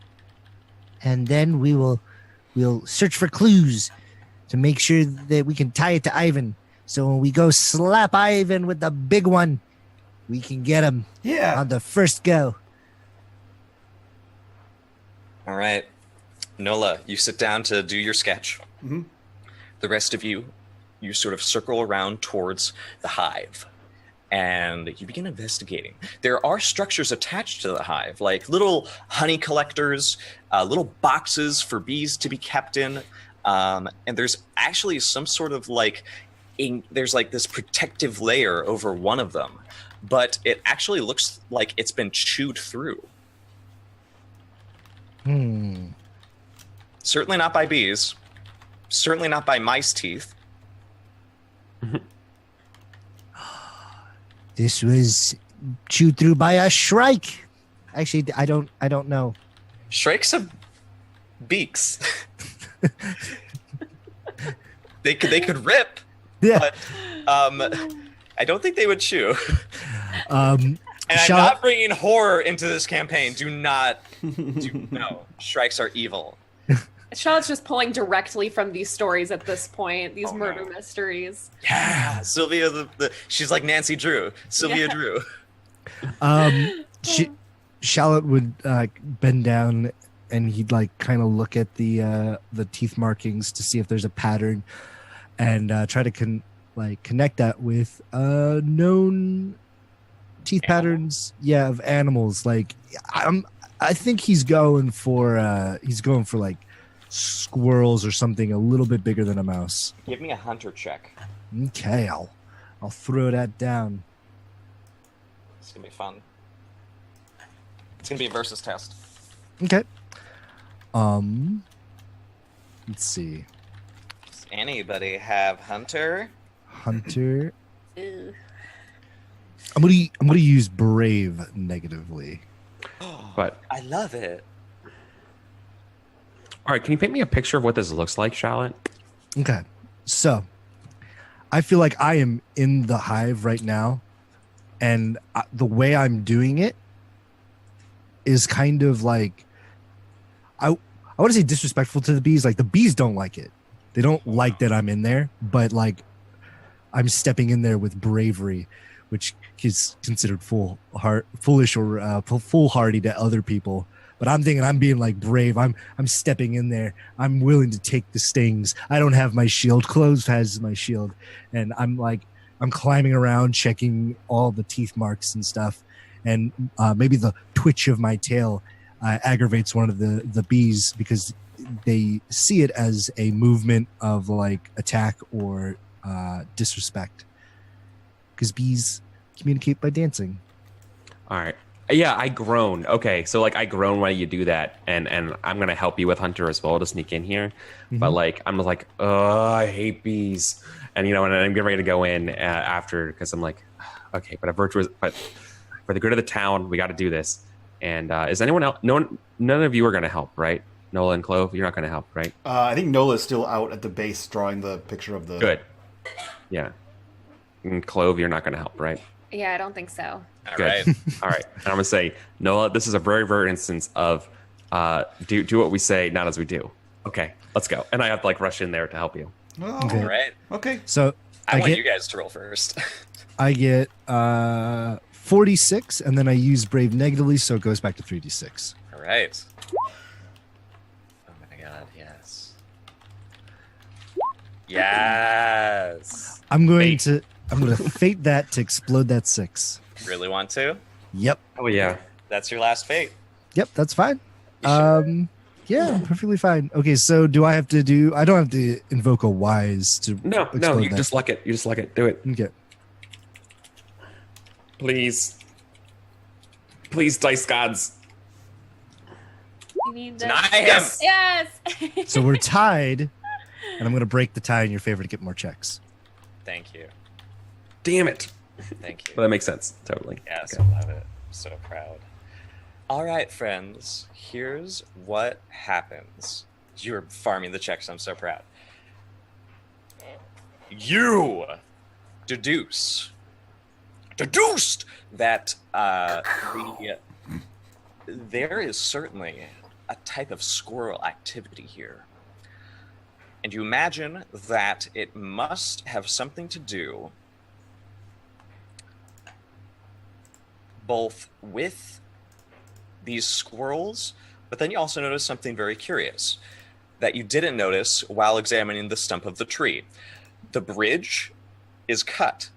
and then we'll search for clues to make sure that we can tie it to Ivan. So when we go slap Ivan with the big one, we can get him Yeah. on the first go. All right. Nola, you sit down to do your sketch. Mm-hmm. The rest of you sort of circle around towards the hive. And you begin investigating. There are structures attached to the hive, like little honey collectors, little boxes for bees to be kept in. And there's actually some sort of there's like this protective layer over one of them. But it actually looks like it's been chewed through. Certainly not by bees. Certainly not by mice teeth. This was chewed through by a shrike. Actually, I don't know. Shrikes have beaks. They could rip, Yeah. but I don't think they would chew. And I'm Shall- not bringing horror into this campaign. Do no. Shrikes are evil. Charlotte's just pulling directly from these stories at this point, these Oh, murder no. mysteries. Yeah, Sylvia, she's like Nancy Drew. Sylvia Yeah. Drew. Charlotte would bend down and he'd like kind of look at the teeth markings to see if there's a pattern, and try to connect that with known teeth patterns. Yeah, of animals. Like I think he's going for like squirrels or something a little bit bigger than a mouse. Give me a hunter check. Okay, I'll throw that down. It's gonna be fun. It's gonna be a versus test. Okay. Let's see. Does anybody have hunter? Hunter. Ew. I'm gonna use brave negatively. But I love it. all right, can you paint me a picture of what this looks like, Charlotte? Okay. So, I feel like I am in the hive right now, and the way I'm doing it is kind of like I want to say disrespectful to the bees. Like the bees don't like it. They don't like that I'm in there, but like I'm stepping in there with bravery, which is considered foolish or foolhardy to other people. But I'm thinking I'm being like brave. I'm stepping in there. I'm willing to take the stings. I don't have my shield. Clove has my shield, and I'm climbing around checking all the teeth marks and stuff. And maybe the twitch of my tail aggravates one of the bees because they see it as a movement of like attack or disrespect. Because bees communicate by dancing. All right. Yeah, I groan. Okay, so like I groan when you do that, and I'm gonna help you with Hunter as well to sneak in here. But like I'm like, oh, I hate bees, and and I'm getting ready to go in after because I'm like, okay, but for the good of the town, we got to do this. And is anyone else? None of you are gonna help, right? Nola and Clove, you're not gonna help, right? I think Nola's still out at the base drawing the picture of the... Good. Yeah. And Clove, you're not gonna help, right? Yeah, I don't think so. All Good. right. All right. And I'm gonna say, Nola, this is a very rare instance of do what we say, not as we do. Okay, let's go. And I have to like rush in there to help you. Oh, Okay. All right. okay. So I want you guys to roll first. I get 46, and then I use brave negatively, so it goes back to 3d6. All right. Oh my god, yes. Yes. I'm going to fate that to explode that 6. Really want to? Yep. Oh yeah. That's your last fate. Yep, that's fine. You sure? Yeah, perfectly fine. Okay, so do I have to do? I don't have to invoke a wise to No, explode you that. just luck it. You just luck it. Do it. Okay. Please. Please, dice gods. You need to... Deny him. Yes. Yes! So we're tied, and I'm going to break the tie in your favor to get more checks. Thank you. Damn it. Thank you. But that makes sense. Totally. Yes, Okay. I love it. I'm so proud. All right, friends. Here's what happens. You're farming the checks. I'm so proud. You deduced that there is certainly a type of squirrel activity here. And you imagine that it must have something to do both with these squirrels, but then you also notice something very curious that you didn't notice while examining the stump of the tree. The bridge is cut.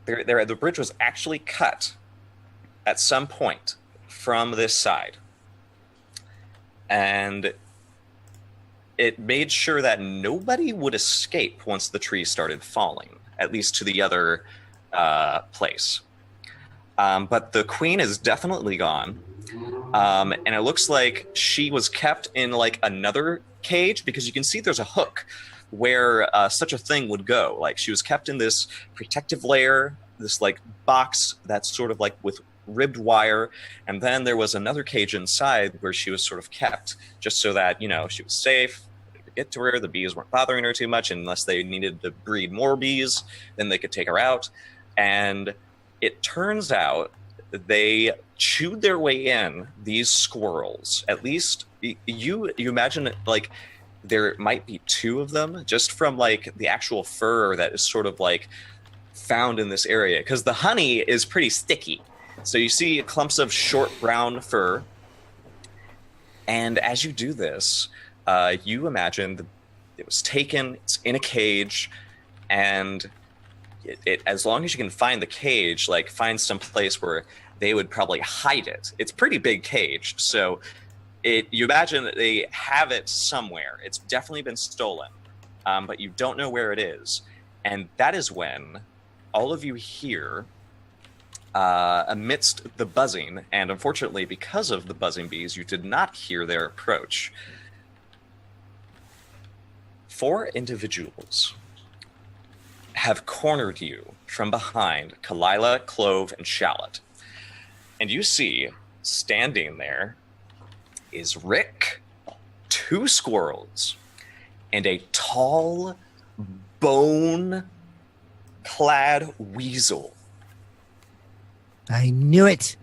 The bridge was actually cut at some point from this side. And it made sure that nobody would escape once the tree started falling, at least to the other place. But the queen is definitely gone. And it looks like she was kept in like another cage, because you can see there's a hook where such a thing would go. Like, she was kept in this protective layer, this like box that's sort of like with ribbed wire, and then there was another cage inside where she was sort of kept, just so that, you know, she was safe. They could get to her, the bees weren't bothering her too much, unless they needed to breed more bees, then they could take her out. And it turns out they chewed their way in, these squirrels. At least you imagine, like, there might be two of them, just from like the actual fur that is sort of like found in this area, because the honey is pretty sticky. So you see clumps of short brown fur, and as you do this, you imagine it was taken, it's in a cage, and it as long as you can find the cage, like find some place where they would probably hide it. It's a pretty big cage, so you imagine that they have it somewhere. It's definitely been stolen, but you don't know where it is. And that is when all of you hear, amidst the buzzing, and unfortunately because of the buzzing bees, you did not hear their approach. 4 individuals have cornered you from behind Kalila, Clove, and Shallot. And you see, standing there, is Rick, 2 squirrels, and a tall, bone-clad weasel. I knew it.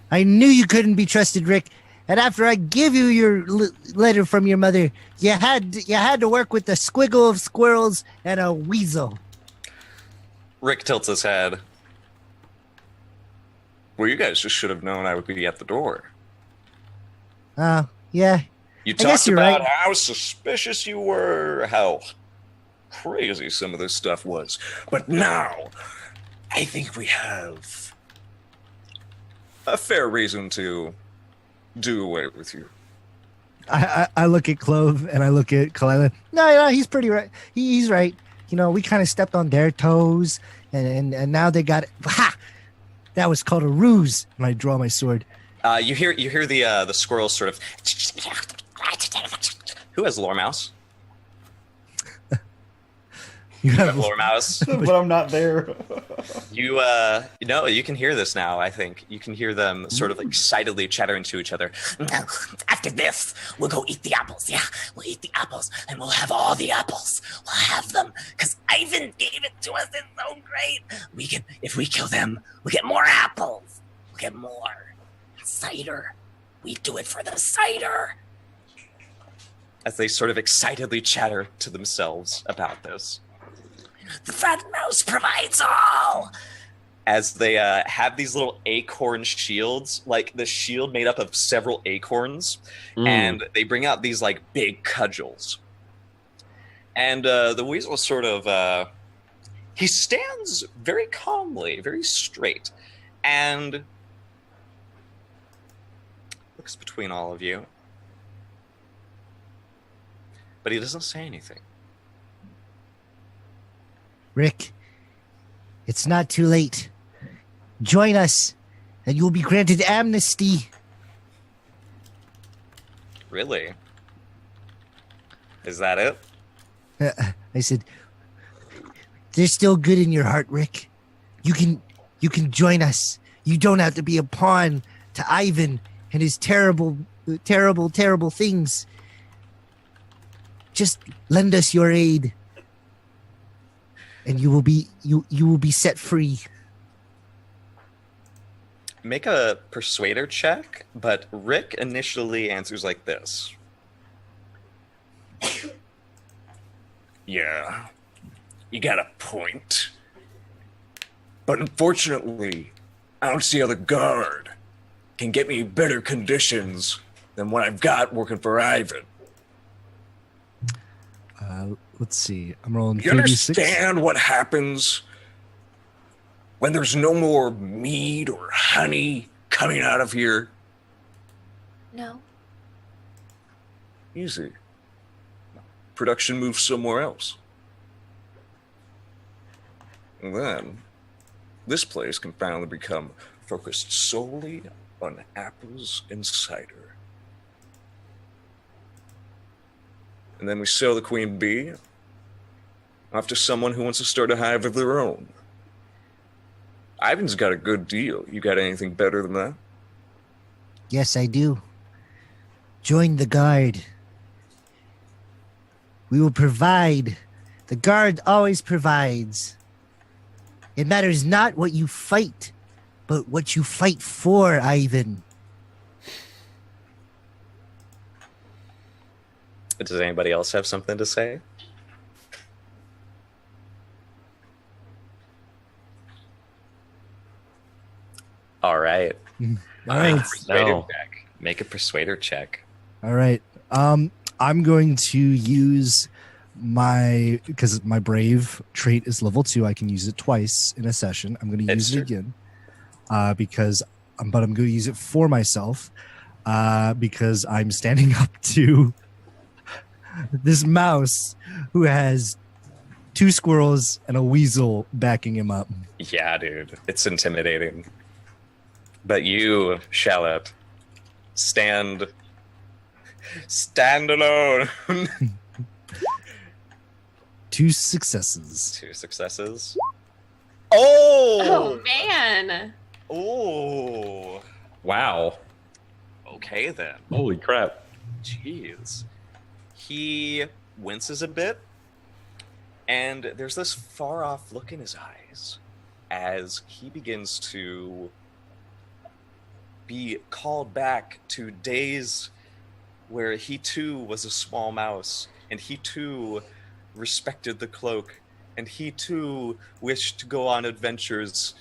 I knew you couldn't be trusted, Rick. And after I gave you your letter from your mother, you had to work with a squiggle of squirrels and a weasel. Rick tilts his head. Well, you guys just should have known I would be at the door. Yeah. You I guess talked you're about right. how suspicious you were, how crazy some of this stuff was. But now, I think we have a fair reason to do away with you. I look at Clove and I look at Kalila. No, he's pretty right. He's right. You know, we kind of stepped on their toes, and now they got it. Ha! That was called a ruse. And I draw my sword. You hear the squirrels sort of. Who has lore mouse? You You have have lore mouse. But I'm not there. You know, you can hear this now. I think you can hear them sort of excitedly chattering to each other. Now, after this, we'll go eat the apples. Yeah, we'll eat the apples, and we'll have all the apples. We'll have them, because Ivan gave it to us. It's so great. We can, if we kill them, we get more apples. We'll get more cider. We do it for the cider. As they sort of excitedly chatter to themselves about this. The fat mouse provides all. As they have these little acorn shields, like the shield made up of several acorns, and they bring out these like big cudgels. And the weasel sort of, he stands very calmly, very straight, and looks between all of you. But he doesn't say anything. Rick, it's not too late. Join us, and you'll be granted amnesty. Really? Is that it? I said, there's still good in your heart, Rick. You can join us. You don't have to be a pawn to Ivan and his terrible things. Just lend us your aid, and you will be set free. Make a persuader check, but Rick initially answers like this. Yeah, you got a point. But unfortunately, I don't see how the guard can get me better conditions than what I've got working for Ivan. Let's see. I'm rolling. You 36. understand what happens when there's no more mead or honey coming out of here? No. Easy. Production moves somewhere else. And then, this place can finally become focused solely on apples and cider. And then we sell the queen bee off to someone who wants to start a hive of their own. Ivan's got a good deal. You got anything better than that? Yes, I do. Join the guard. We will provide. The guard always provides. It matters not what you fight, but what you fight for, Ivan. Does anybody else have something to say? All right. All right. Persuader check. Make a persuader check. All right. I'm going to use because my brave trait is level 2. I can use it twice in a session. I'm going to use it again but I'm going to use it for myself because I'm standing up to this mouse who has 2 squirrels and a weasel backing him up. Yeah, dude. It's intimidating. But you, Shallot, stand alone. 2 successes. 2 successes. Oh! Oh man. Oh! Wow. Okay then. Holy crap. Jeez. He winces a bit, and there's this far-off look in his eyes as he begins to be called back to days where he too was a small mouse, and he too respected the cloak, and he too wished to go on adventures.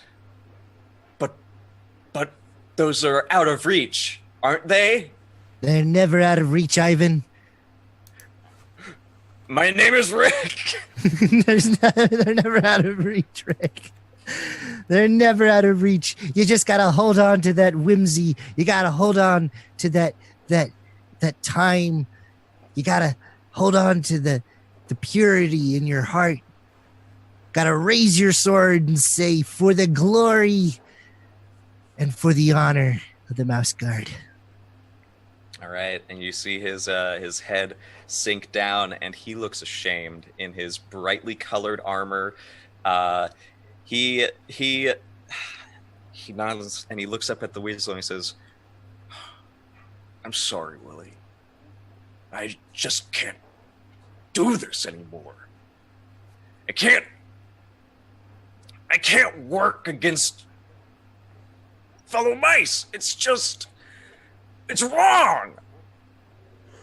But those are out of reach, aren't they? They're never out of reach, Ivan. My name is Rick. They're never out of reach, Rick. They're never out of reach. You just gotta hold on to that whimsy. You gotta hold on to that time. You gotta hold on to the purity in your heart. Gotta raise your sword and say, for the glory and for the honor of the Mouse Guard. All right, and you see his head sink down, and he looks ashamed in his brightly colored armor. He nods and he looks up at the weasel and he says, I'm sorry, Willie. I just can't do this anymore. I can't work against fellow mice. It's wrong.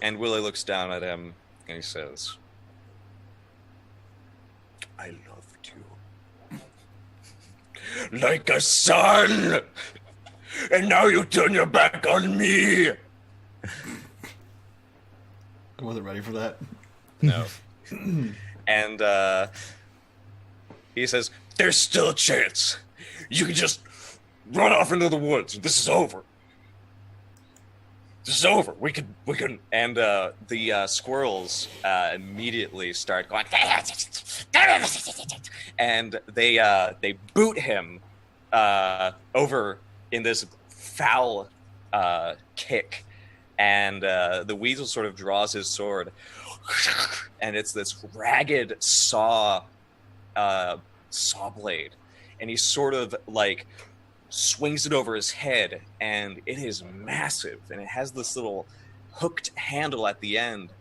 And Willie looks down at him and he says, I loved you like a son, and now you turn your back on me. I wasn't ready for that. no. And he says, There's still a chance. You can just run off into the woods. This is over. This is over. We can. and the squirrels immediately start going, and they boot him over in this foul kick, and the weasel sort of draws his sword, and it's this ragged saw saw blade, and he sort of like swings it over his head, and it is massive, and it has this little hooked handle at the end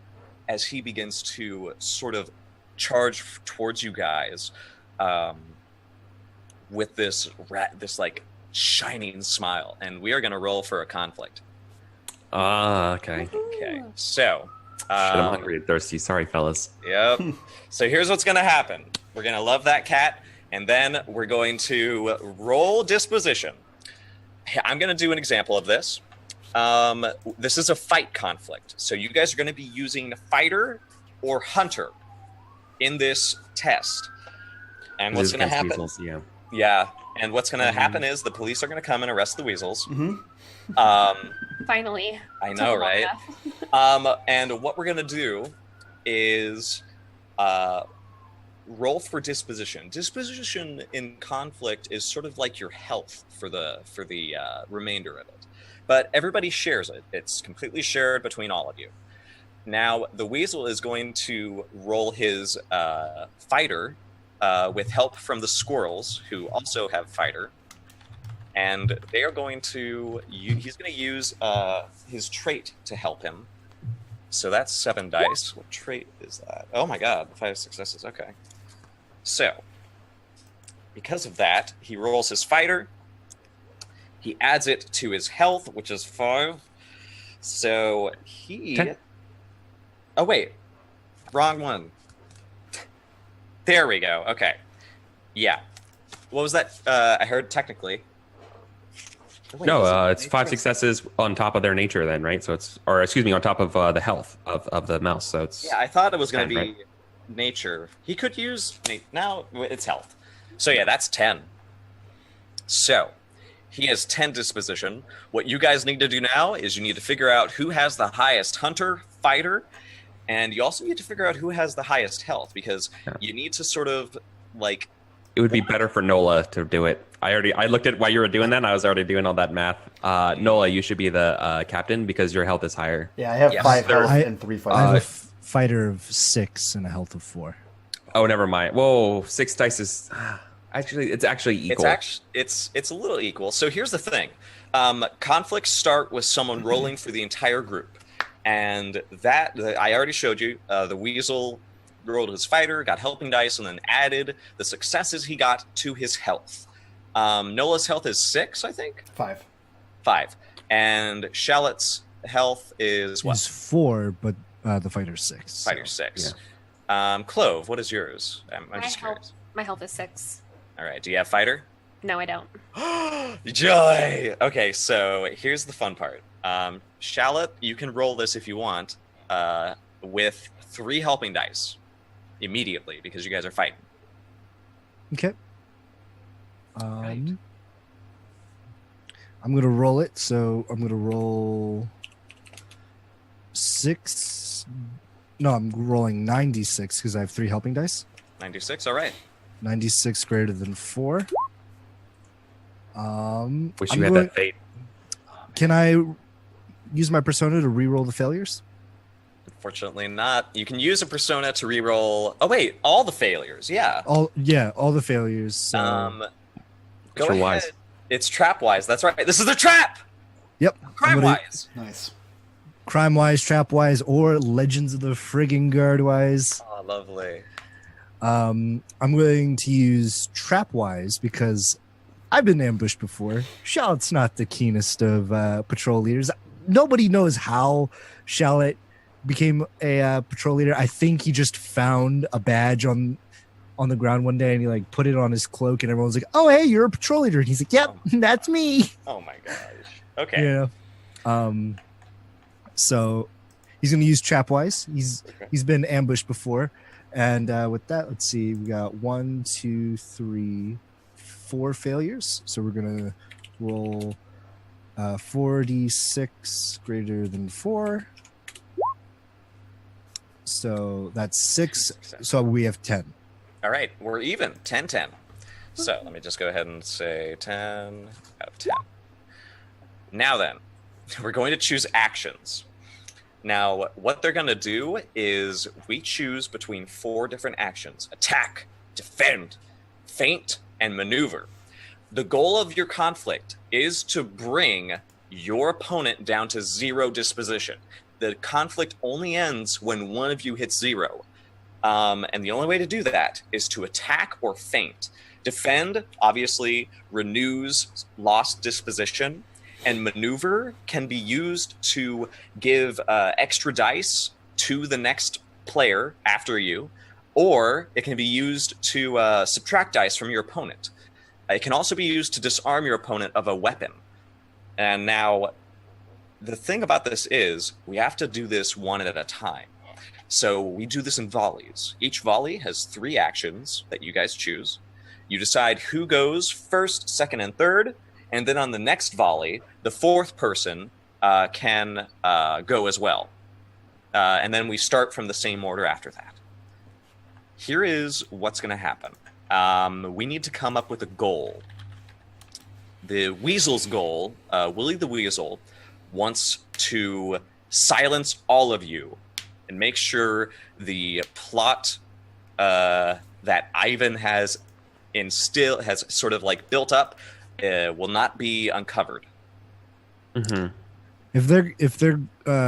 as he begins to sort of charge towards you guys with this like shining smile. And we are going to roll for a conflict. Okay. Okay, so Shit, I'm hungry and thirsty. Sorry, fellas. yep. So here's what's going to happen. We're going to love that cat, and then we're going to roll disposition. I'm going to do an example of this. This is a fight conflict. So you guys are going to be using fighter or hunter in this test. And what's going to happen? Weasels, yeah. Yeah. And what's going to happen is the police are going to come and arrest the weasels. Finally. I know, Took long right? enough. And what we're going to do is roll for disposition. Disposition in conflict is sort of like your health for the remainder of it. But everybody shares it. It's completely shared between all of you. Now, the weasel is going to roll his fighter with help from the squirrels, who also have fighter. And they are going to... he's going to use his trait to help him. So that's 7 dice. What trait is that? Oh my god, 5 successes. Okay. So, because of that, he rolls his fighter. He adds it to his health, which is 5. So he... 10. Oh, wait. Wrong one. There we go. Okay. Yeah. What was that? I heard technically. Wait, No, it's 5 successes on top of their nature then, right? So it's... Or, excuse me, on top of the health of the mouse. So it's... Yeah, I thought it was going to 10, be right? nature. He could use... Now it's health. So yeah, that's 10. So... He has 10 disposition. What you guys need to do now is you need to figure out who has the highest hunter, fighter, and you also need to figure out who has the highest health, because you need to sort of like... It would be better for Nola to do it. I looked at while you were doing that, and I was already doing all that math. Nola, you should be the captain because your health is higher. Yeah, I have Yes. 5 health I- and 3 I fighter. have a fighter of 6 and a health of 4. Oh, never mind. Whoa, 6 dice is... Actually, it's actually equal. It's a little equal. So here's the thing. Conflicts start with someone rolling for the entire group. And I already showed you, the weasel rolled his fighter, got helping dice, and then added the successes he got to his health. Nola's health is 6, I think? 5. 5. And Shallot's health is what? It's 4, but the fighter's 6. Fighter 6. Clove, what is yours? I'm just curious. My health is 6. All right, do you have fighter? No, I don't. Joy! Okay, so here's the fun part. Shallot, you can roll this if you want with 3 helping dice immediately because you guys are fighting. Okay. Right. I'm going to roll it. So I'm going to roll 6. No, I'm rolling 96 because I have 3 helping dice. 96, all right. 96 greater than 4. Wish I'm you had going- that fate. Can I use my persona to re-roll the failures? Unfortunately not. You can use a persona to reroll... Oh, wait, all the failures, yeah. All the failures. So. Go Sure, ahead. wise. It's trap-wise, that's right. This is the trap! Yep. Crime-wise. Nice. Crime-wise, trap-wise, or Legends of the Friggin' Guard-wise. Oh, lovely. I'm going to use trap-wise because I've been ambushed before. Shallot's not the keenest of patrol leaders. Nobody knows how Shallot became a patrol leader. I think he just found a badge on the ground one day and he like put it on his cloak and everyone's like, "Oh, hey, you're a patrol leader." And he's like, "Yep, that's me." Oh, my gosh. Okay. Yeah. So he's going to use trapwise. He's been ambushed before. And with that, let's see. We got 1, 2, 3, 4 failures. So we're going to roll 4d6 greater than 4. So that's 6. So we have 10. All right, we're even. 10-10. So let me just go ahead and say 10 out of 10. Now then, we're going to choose actions. Now, what they're going to do is we choose between 4 different actions. Attack, defend, feint, and maneuver. The goal of your conflict is to bring your opponent down to 0 disposition. The conflict only ends when one of you hits 0. And the only way to do that is to attack or feint. Defend, obviously, renews lost disposition, and maneuver can be used to give extra dice to the next player after you, or it can be used to subtract dice from your opponent. It can also be used to disarm your opponent of a weapon. And now, the thing about this is, we have to do this one at a time. So we do this in volleys. Each volley has 3 actions that you guys choose. You decide who goes first, second, and third, and then on the next volley, the 4th person can go as well. And then we start from the same order after that. Here is what's going to happen. We need to come up with a goal. The Weasel's goal, Willie the Weasel, wants to silence all of you and make sure the plot that Ivan has sort of like built up will not be uncovered. Mm-hmm. If they're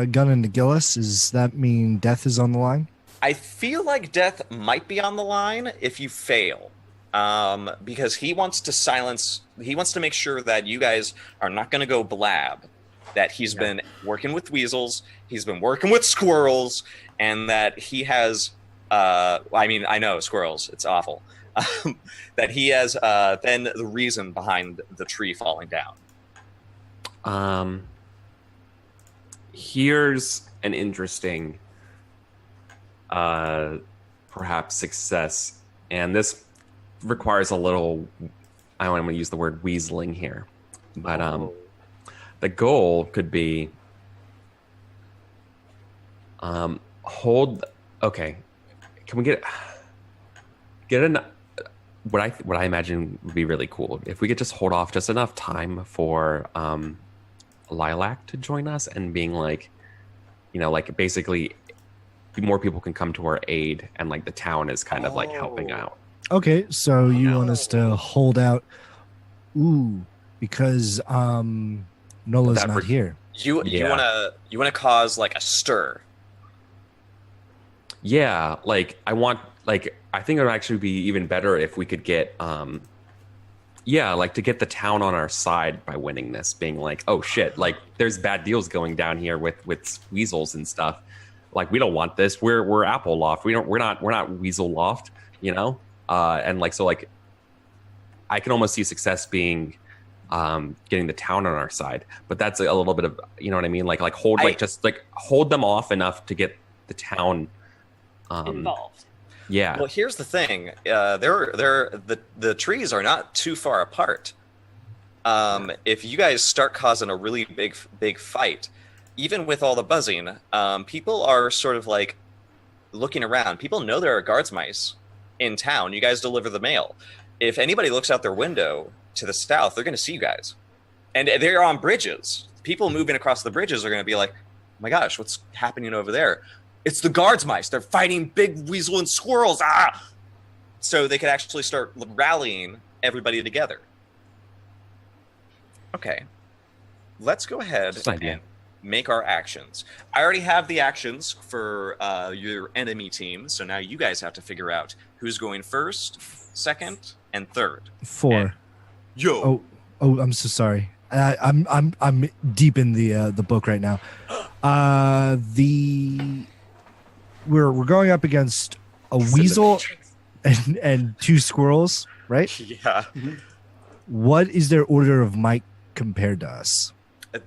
gunning to kill us, does that mean death is on the line? I feel like death might be on the line if you fail, because he wants to make sure that you guys are not going to go blab, that he's been working with weasels, he's been working with squirrels, and that he has, I know squirrels, it's awful, that he has been the reason behind the tree falling down. Here's an interesting perhaps success, and this requires a little, I don't want to use the word weaseling here, but the goal could be can we get what I imagine would be really cool if we could just hold off just enough time for Lilac to join us, and being like, like basically more people can come to our aid, and like the town is kind of like helping out. Okay, so you want us to hold out, because Nola's not here. You want to cause like a stir. Yeah, like I think it would actually be even better if we could get to get the town on our side by winning this, being like, oh shit, like there's bad deals going down here with weasels and stuff. Like we don't want this. We're Apple Loft. We're not Weasel Loft, and like, so like I can almost see success being getting the town on our side, but that's a little bit of, you know what I mean? Like hold them off enough to get the town involved. Yeah. Well, here's the thing. The trees are not too far apart. If you guys start causing a really big fight, even with all the buzzing, people are sort of like looking around. People know there are guards mice in town. You guys deliver the mail. If anybody looks out their window to the south, they're going to see you guys. And they're on bridges. People moving across the bridges are going to be like, oh my gosh, what's happening over there? It's the guards mice. They're fighting big weasel and squirrels. So they could actually start rallying everybody together. Okay. Let's go ahead and make our actions. I already have the actions for your enemy team, so now you guys have to figure out who's going first, second, and third. 4. And I'm so sorry. I'm deep in the book right now. We're going up against a weasel and 2 squirrels, right? Yeah. What is their order of might compared to us?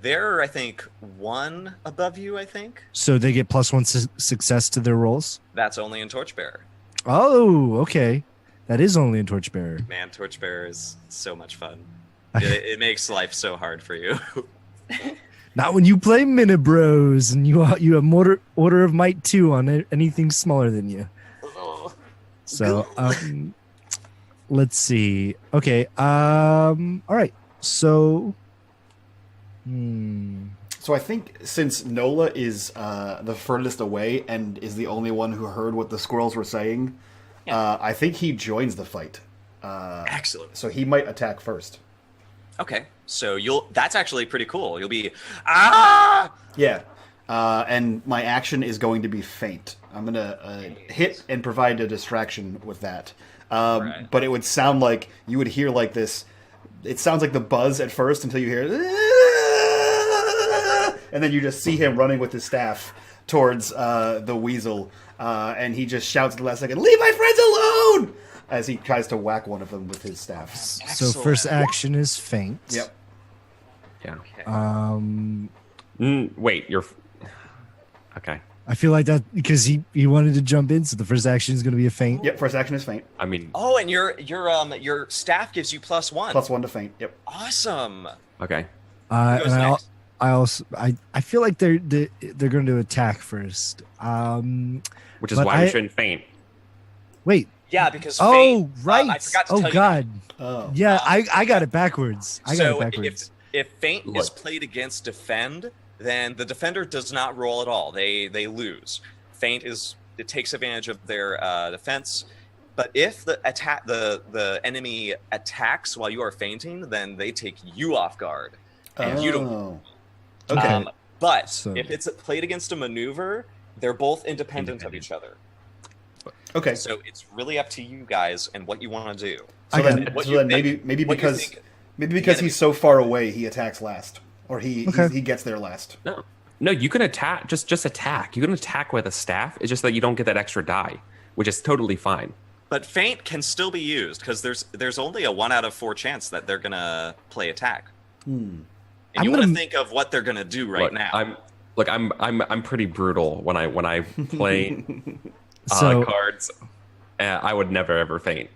They're, I think, 1 above you, I think. So they get +1 success to their rolls? That's only in Torchbearer. Oh, okay. That is only in Torchbearer. Man, Torchbearer is so much fun. It makes life so hard for you. Not when you play Mini Bros and you have more order of might 2 on anything smaller than you. So, let's see. Okay. All right. So, So I think since Nola is the furthest away and is the only one who heard what the squirrels were saying, I think he joins the fight. Excellent. So he might attack first. Okay, so that's actually pretty cool. You'll be Yeah. And my action is going to be feint. I'm going to hit and provide a distraction with that. Right. But it would sound like you would hear like this. It sounds like the buzz at first until you hear, and then you just see him running with his staff towards the weasel. And he just shouts at the last second, "Leave my friends alone!" as he tries to whack one of them with his staff. So first action is feint. Yep. Yeah. Okay. Wait, you're okay. I feel like that because he wanted to jump in, so the first action is going to be a feint. Yep, first action is feint. I mean, Oh, and your staff gives you +1. +1 to feint. Yep. Awesome. okay. Who goes And next? I feel like they're going to attack first. Which is But why we shouldn't faint. Wait. Yeah, because Oh, Fate, right. I forgot to Oh tell you. God. Oh. Yeah, I got it backwards. I got So it backwards. if Feint is Look. played against Defend, then the defender does not roll at all. They lose. Feint it takes advantage of their defense. But if the enemy attacks while you are fainting, then they take you off guard. And you don't. Oh. Okay. But So- if it's played against a maneuver, they're both independent of each other. Okay. So it's really up to you guys and what you want to do. So I got then, it. What so you then think- maybe what you because think he's so far away, he attacks last, or he gets there last. No, you can attack. Just attack. You can attack with a staff. It's just that you don't get that extra die, which is totally fine. But feint can still be used because there's only a 1 out of 4 chance that they're gonna play attack. And I'm you want to gonna- think of what they're gonna do right Look, now. I'm pretty brutal when I play So cards. I would never ever faint.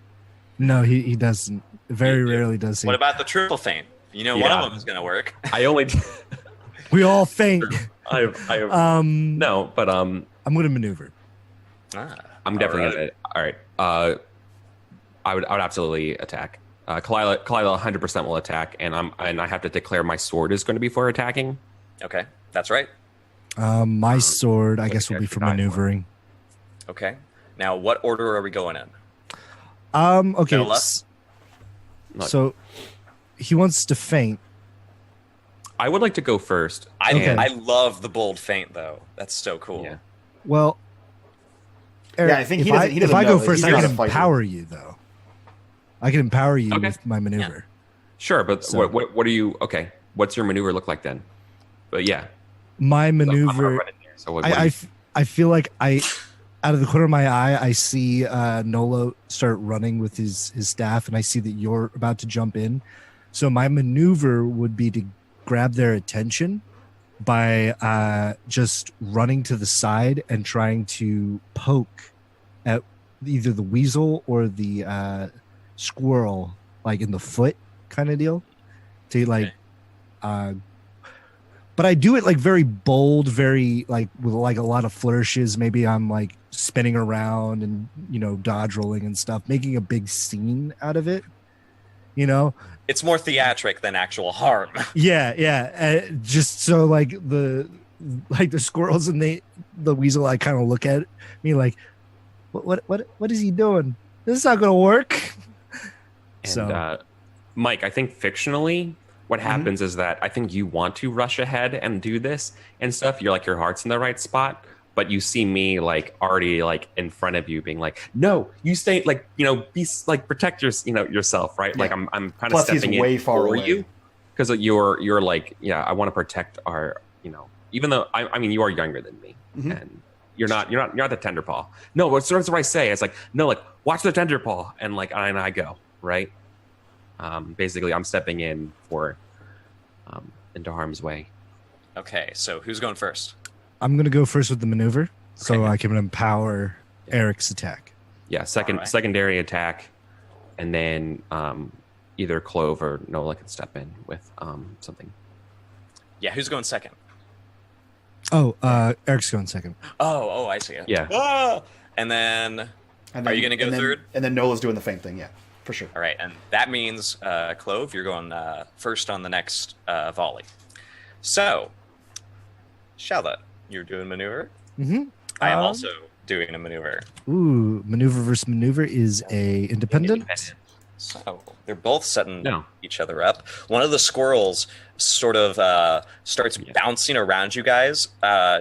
no, he doesn't. Very You do. rarely does he. What about the triple feint? You know, one Yeah. of them is gonna work. I only. We all faint. I have no, but I'm gonna maneuver. I'm definitely gonna. All right. I would absolutely attack. Kalila 100% will attack, and I have to declare my sword is going to be for attacking. Okay, that's right. My sword, I guess, will be for die for? maneuvering. Okay. Now, what order are we going in? Okay. Nola? Look. So he wants to faint. I would like to go first. Okay. I love the bold feint though. That's so cool. Yeah. Well, Eric, Yeah, I think he if doesn't- he if doesn't I know go that. first, He's I not can a fighter. empower you, though. I can empower you Okay. with my maneuver. Sure, but So- what are you? Okay, what's your maneuver look like then? But yeah, My I'm gonna maneuver. run in there, so what do you- I feel like out of the corner of my eye, I see Nolo start running with his staff, and I see that you're about to jump in. So my maneuver would be to grab their attention by just running to the side and trying to poke at either the weasel or the squirrel, like in the foot kind of deal. To like, but I do it like very bold, very like with like a lot of flourishes. Maybe I'm like spinning around and dodge rolling and stuff, making a big scene out of it. It's more theatric than actual harm. Yeah. Just so like the squirrels and the weasel, I kind of look at me like, what is he doing? This is not gonna work. And Mike, I think fictionally, what happens is that I think you want to rush ahead and do this and stuff. You're like your heart's in the right spot, but you see me like already like in front of you, being like, "No, you stay like be like protect yourself, right?" Yeah. Like I'm kind of Plus, he's stepping way in far for away. you because you're like I want to protect our even though I mean you are younger than me and you're not the tender paw. No, what's what I say? It's like no, like watch the tender paw and like I go right. Basically, I'm stepping in for into harm's way. Okay, so who's going first? I'm gonna go first with the maneuver, so Okay. I can empower Eric's attack. Yeah, Alright. secondary attack, and then either Clove or Nola can step in with something. Yeah, who's going second? Oh, Eric's going second. Oh, I see it. Yeah. Ah! And then, And Are you gonna go and then- third? And then Nola's doing the same thing. Yeah, for sure. all right, and that means Clove, you're going first on the next volley. So, Charlotte, you're doing maneuver. I am also doing a maneuver. Ooh, maneuver versus maneuver is a independent. So they're both setting each other up. One of the squirrels sort of starts bouncing around you guys,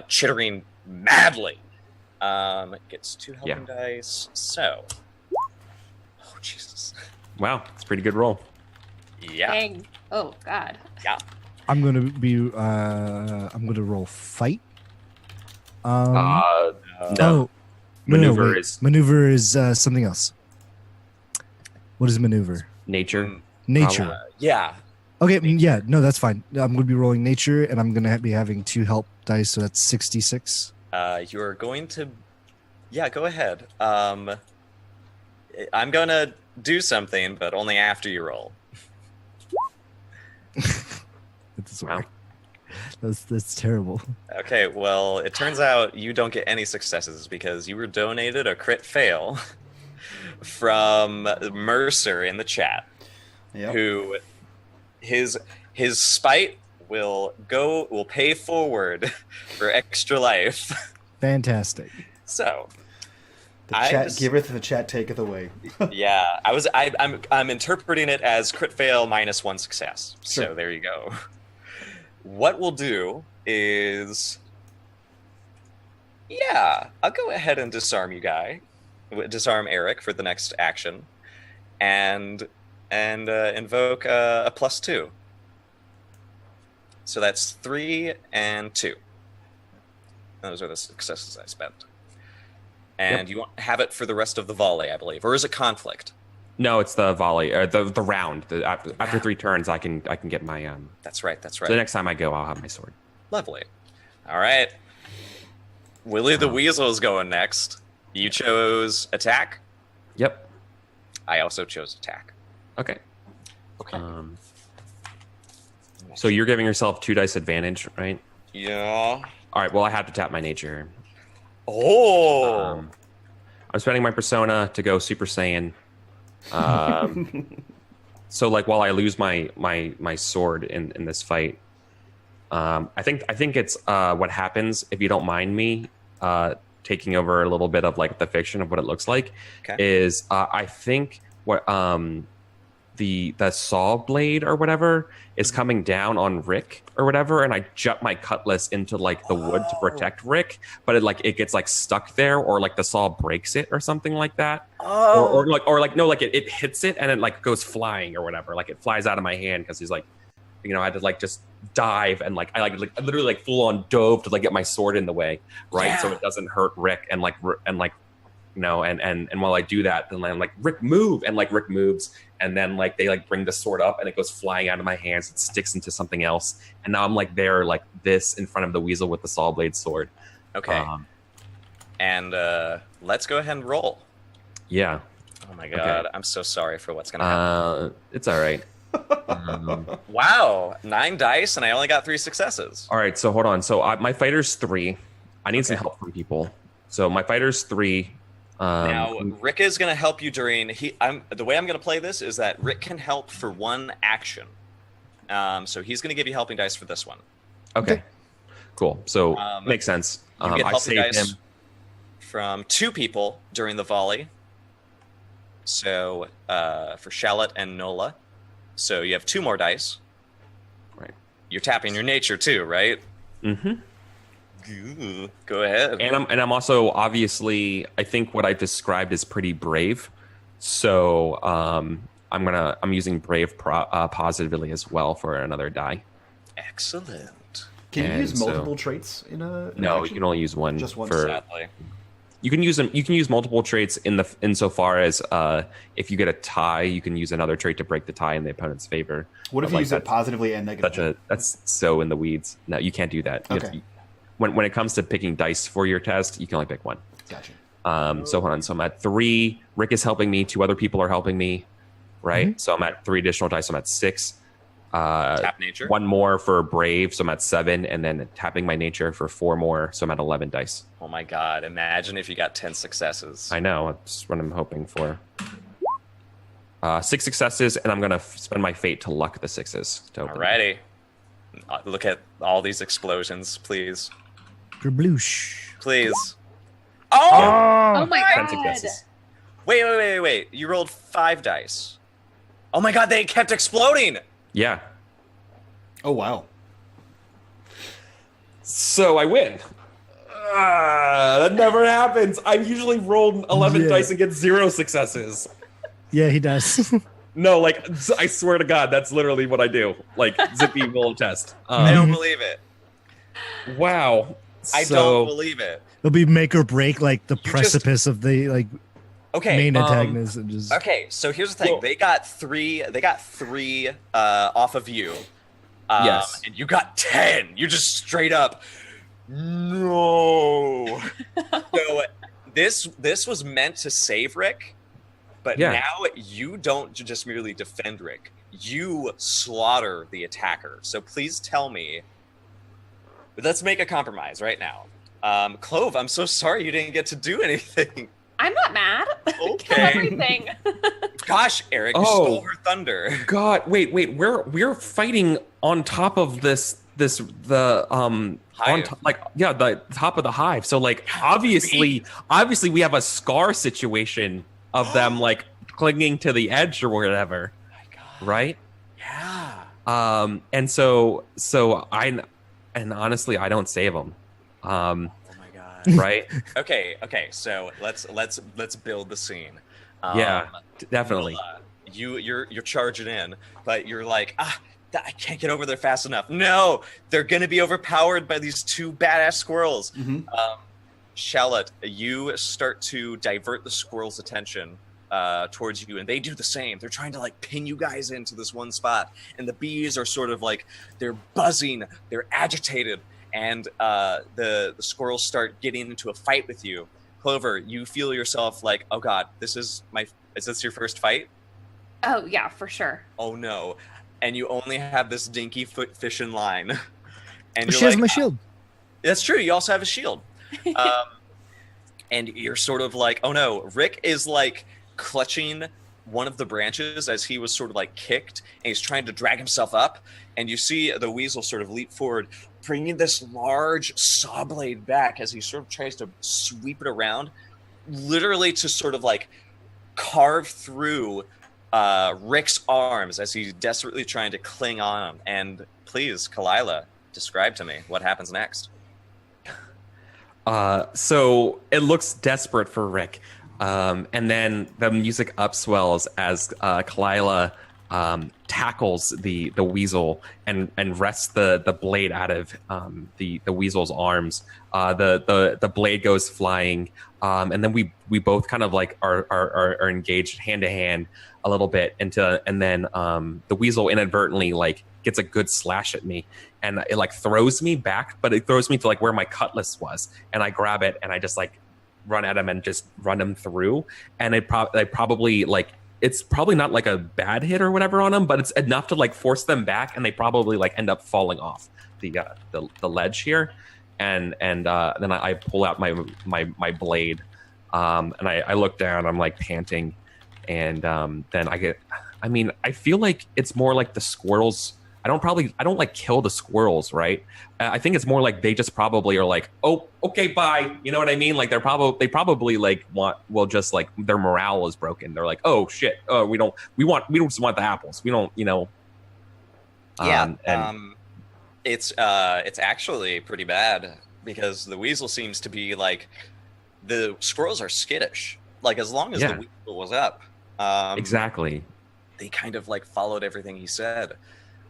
chittering madly. Gets 2 helping dice. So, oh Jesus! Wow, it's a pretty good roll. Yeah. Dang. Oh God. Yeah. I'm gonna roll fight. No. Oh, Maneuver wait. is maneuver is something else. What is maneuver? nature. Nature. Yeah. Okay, yeah, no, that's fine. I'm going to be rolling nature, and I'm going to be having 2 help dice, so that's 66. You're going to, go ahead. I'm going to do something, but only after you roll. That's work. That's terrible. Okay, well, it turns out you don't get any successes because you were donated a crit fail from Mercer in the chat, who his spite will pay forward for extra life. Fantastic. So the chat giveth, the chat taketh away. Yeah, I'm interpreting it as crit fail minus 1 success. Sure. So there you go. What we'll do is, I'll go ahead and disarm Eric for the next action, and invoke a +2. So that's 3 and 2. Those are the successes I spent. And you won't have it for the rest of the volley, I believe, or is it conflict? No, it's the volley or the round. After 3 turns, I can get my That's right. So the next time I go, I'll have my sword. Lovely. All right. Willie the Weasel is going next. You chose attack? Yep. I also chose attack. Okay. Okay. So you're giving yourself 2 dice advantage, right? Yeah. All right. Well, I have to tap my nature. Oh. I'm spending my persona to go Super Saiyan. So like while I lose my sword in this fight, I think it's what happens, if you don't mind me taking over a little bit of like the fiction of what it looks like, is I think what the saw blade or whatever is coming down on Rick or whatever, and I jut my cutlass into like the wood to protect Rick, but it gets like stuck there, or like the saw breaks it or something like that. It hits it and it like goes flying or whatever, like it flies out of my hand because he's like, I had to like just dive and like I literally like full on dove to like get my sword in the way, right? So it doesn't hurt Rick and while I do that, then I'm like, Rick, move, and like Rick moves, and then like they like bring the sword up and it goes flying out of my hands. It sticks into something else, and now I'm like there like this in front of the weasel with the saw blade sword. Okay. And let's go ahead and roll. Yeah. Oh my god, okay. I'm so sorry for what's gonna happen. It's all right. Wow, 9 dice, and I only got 3 successes. All right, so hold on. So my fighter's 3. I need some help from people. So my fighter's 3. Now Rick is going to help you during. The way I'm going to play this is that Rick can help for 1 action. So he's going to give you helping dice for this one. Okay. Cool. So makes sense. You get I helping saved dice him from 2 people during the volley. So for Shallot and Nola. So you have 2 more dice. Right. You're tapping your nature too, right? Mm-hmm. Go ahead. And I'm also obviously, I think what I described is pretty brave. So I'm using brave positively as well for another die. Excellent. Can you use multiple traits in a? No, you can only use one. Just one. Sadly. You can use them. You can use multiple traits insofar as if you get a tie, you can use another trait to break the tie in the opponent's favor. What if you use it positively and negatively? That's so in the weeds. No, you can't do that. Okay. When it comes to picking dice for your test, you can only pick one. Gotcha. So hold on. So I'm at 3. Rick is helping me. 2 other people are helping me. Right. Mm-hmm. So I'm at 3 additional dice. So I'm at 6. Tap nature. 1 more for brave. So I'm at 7, and then tapping my nature for 4 more. So I'm at 11 dice. Oh my god! Imagine if you got 10 successes. I know. That's what I'm hoping for. 6 successes, and I'm gonna spend my fate to luck the 6s. Alrighty. Look at all these explosions, please. Kerbloosh. Please. Oh my 10 god. successes. Wait. You rolled 5 dice. Oh my god, they kept exploding. Yeah. Oh wow. So I win. That never happens. I usually roll 11 dice and get 0 successes. Yeah, he does. No, like, I swear to God, that's literally what I do. Like, Zippy will attest. I don't believe it. Wow. I don't believe it. It'll be make or break, like the You precipice of the Okay. main antagonist. And just Okay, so here's the thing. Well- They got three off of you. Yes. And you got 10. You just straight up no. So this was meant to save Rick, but Yeah. now you don't just merely defend Rick. You slaughter the attacker. So please tell me. Let's make a compromise right now. Clove, I'm so sorry you didn't get to do anything. I'm not mad. Kill Okay. everything. Gosh, Eric, you Oh. stole her thunder. God, wait, we're fighting on top of the on Hive. the top of the hive. So like obviously we have a scar situation of them like clinging to the edge or whatever. Oh my God. Right? Yeah. And honestly I don't save them. Oh my God. Right? Okay. So let's build the scene. Yeah, definitely. You're charging in, but you're like, I can't get over there fast enough. No, they're gonna be overpowered by these 2 badass squirrels. Shallot, you start to divert the squirrels' attention towards you, and they do the same. They're trying to like pin you guys into this one spot, and the bees are sort of like they're buzzing, they're agitated, and the squirrels start getting into a fight with you. Clover, you feel yourself like, oh God, is this your first fight? Oh yeah, for sure. Oh no. And you only have this dinky foot fishing line. And she you're has like, my shield. That's true. You also have a shield. And you're sort of like, oh no, Rick is like clutching one of the branches as he was sort of like kicked, and he's trying to drag himself up. And you see the weasel sort of leap forward, bringing this large saw blade back as he sort of tries to sweep it around, literally to sort of like carve through Rick's arms as he's desperately trying to cling on. And please, Kalila, describe to me what happens next. So it looks desperate for Rick. And then the music upswells as Kalila tackles the weasel and wrests the blade out of the weasel's arms. The blade goes flying, and then we both kind of like are engaged hand to hand a little bit and then the weasel inadvertently like gets a good slash at me, and it like throws me back, but it throws me to like where my cutlass was, and I grab it and I just like run at him and just run him through, and probably like it's probably not like a bad hit or whatever on them, but it's enough to like force them back, and they probably like end up falling off the ledge here, and then I pull out my blade, and I look down, I'm like panting, and then I feel like it's more like the squirrels. I don't like kill the squirrels, right? I think it's more like they just probably are like, oh, okay, bye. You know what I mean? Like they probably like will just like their morale is broken. They're like, oh shit, we don't just want the apples. We don't, you know. It's actually pretty bad because the weasel seems to be like, the squirrels are skittish. Like as long as the weasel was up, exactly, they kind of like followed everything he said.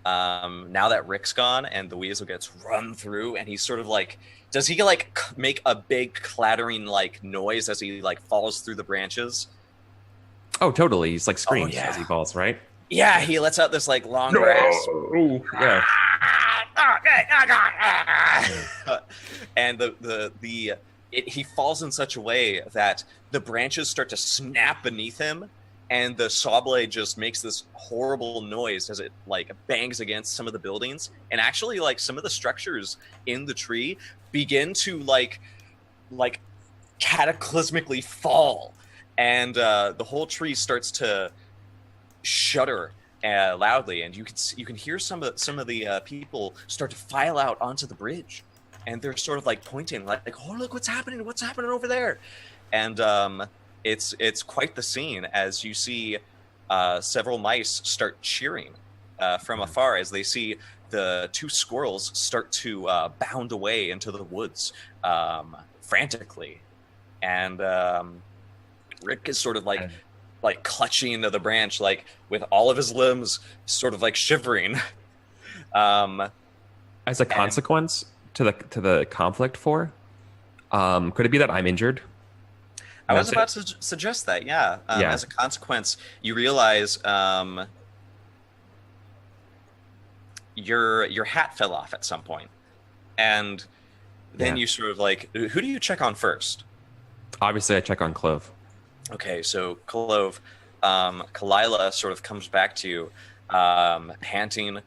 Now that Rick's gone and the weasel gets run through, and he's sort of like, does he like make a big clattering like noise as he like falls through the branches? Oh, totally. He's like screams as he falls, right? Yeah, he lets out this like long grasp. Yeah. And he falls in such a way that the branches start to snap beneath him, and the saw blade just makes this horrible noise as it like bangs against some of the buildings, and actually like some of the structures in the tree begin to like cataclysmically fall, and the whole tree starts to shudder loudly, and you can hear some of the people start to file out onto the bridge. and they're sort of like pointing, like, "Oh, look what's happening! What's happening over there?" And it's quite the scene as you see several mice start cheering from afar as they see the two squirrels start to bound away into the woods frantically, and Rick is sort of like clutching into the branch, like with all of his limbs sort of like shivering. As a consequence to the conflict, could it be that I'm injured? I was about to suggest that, yeah. As a consequence, you realize your hat fell off at some point, and then you sort of like, who do you check on first? Obviously, I check on Clove. Okay, so Clove, Kalila sort of comes back to you, panting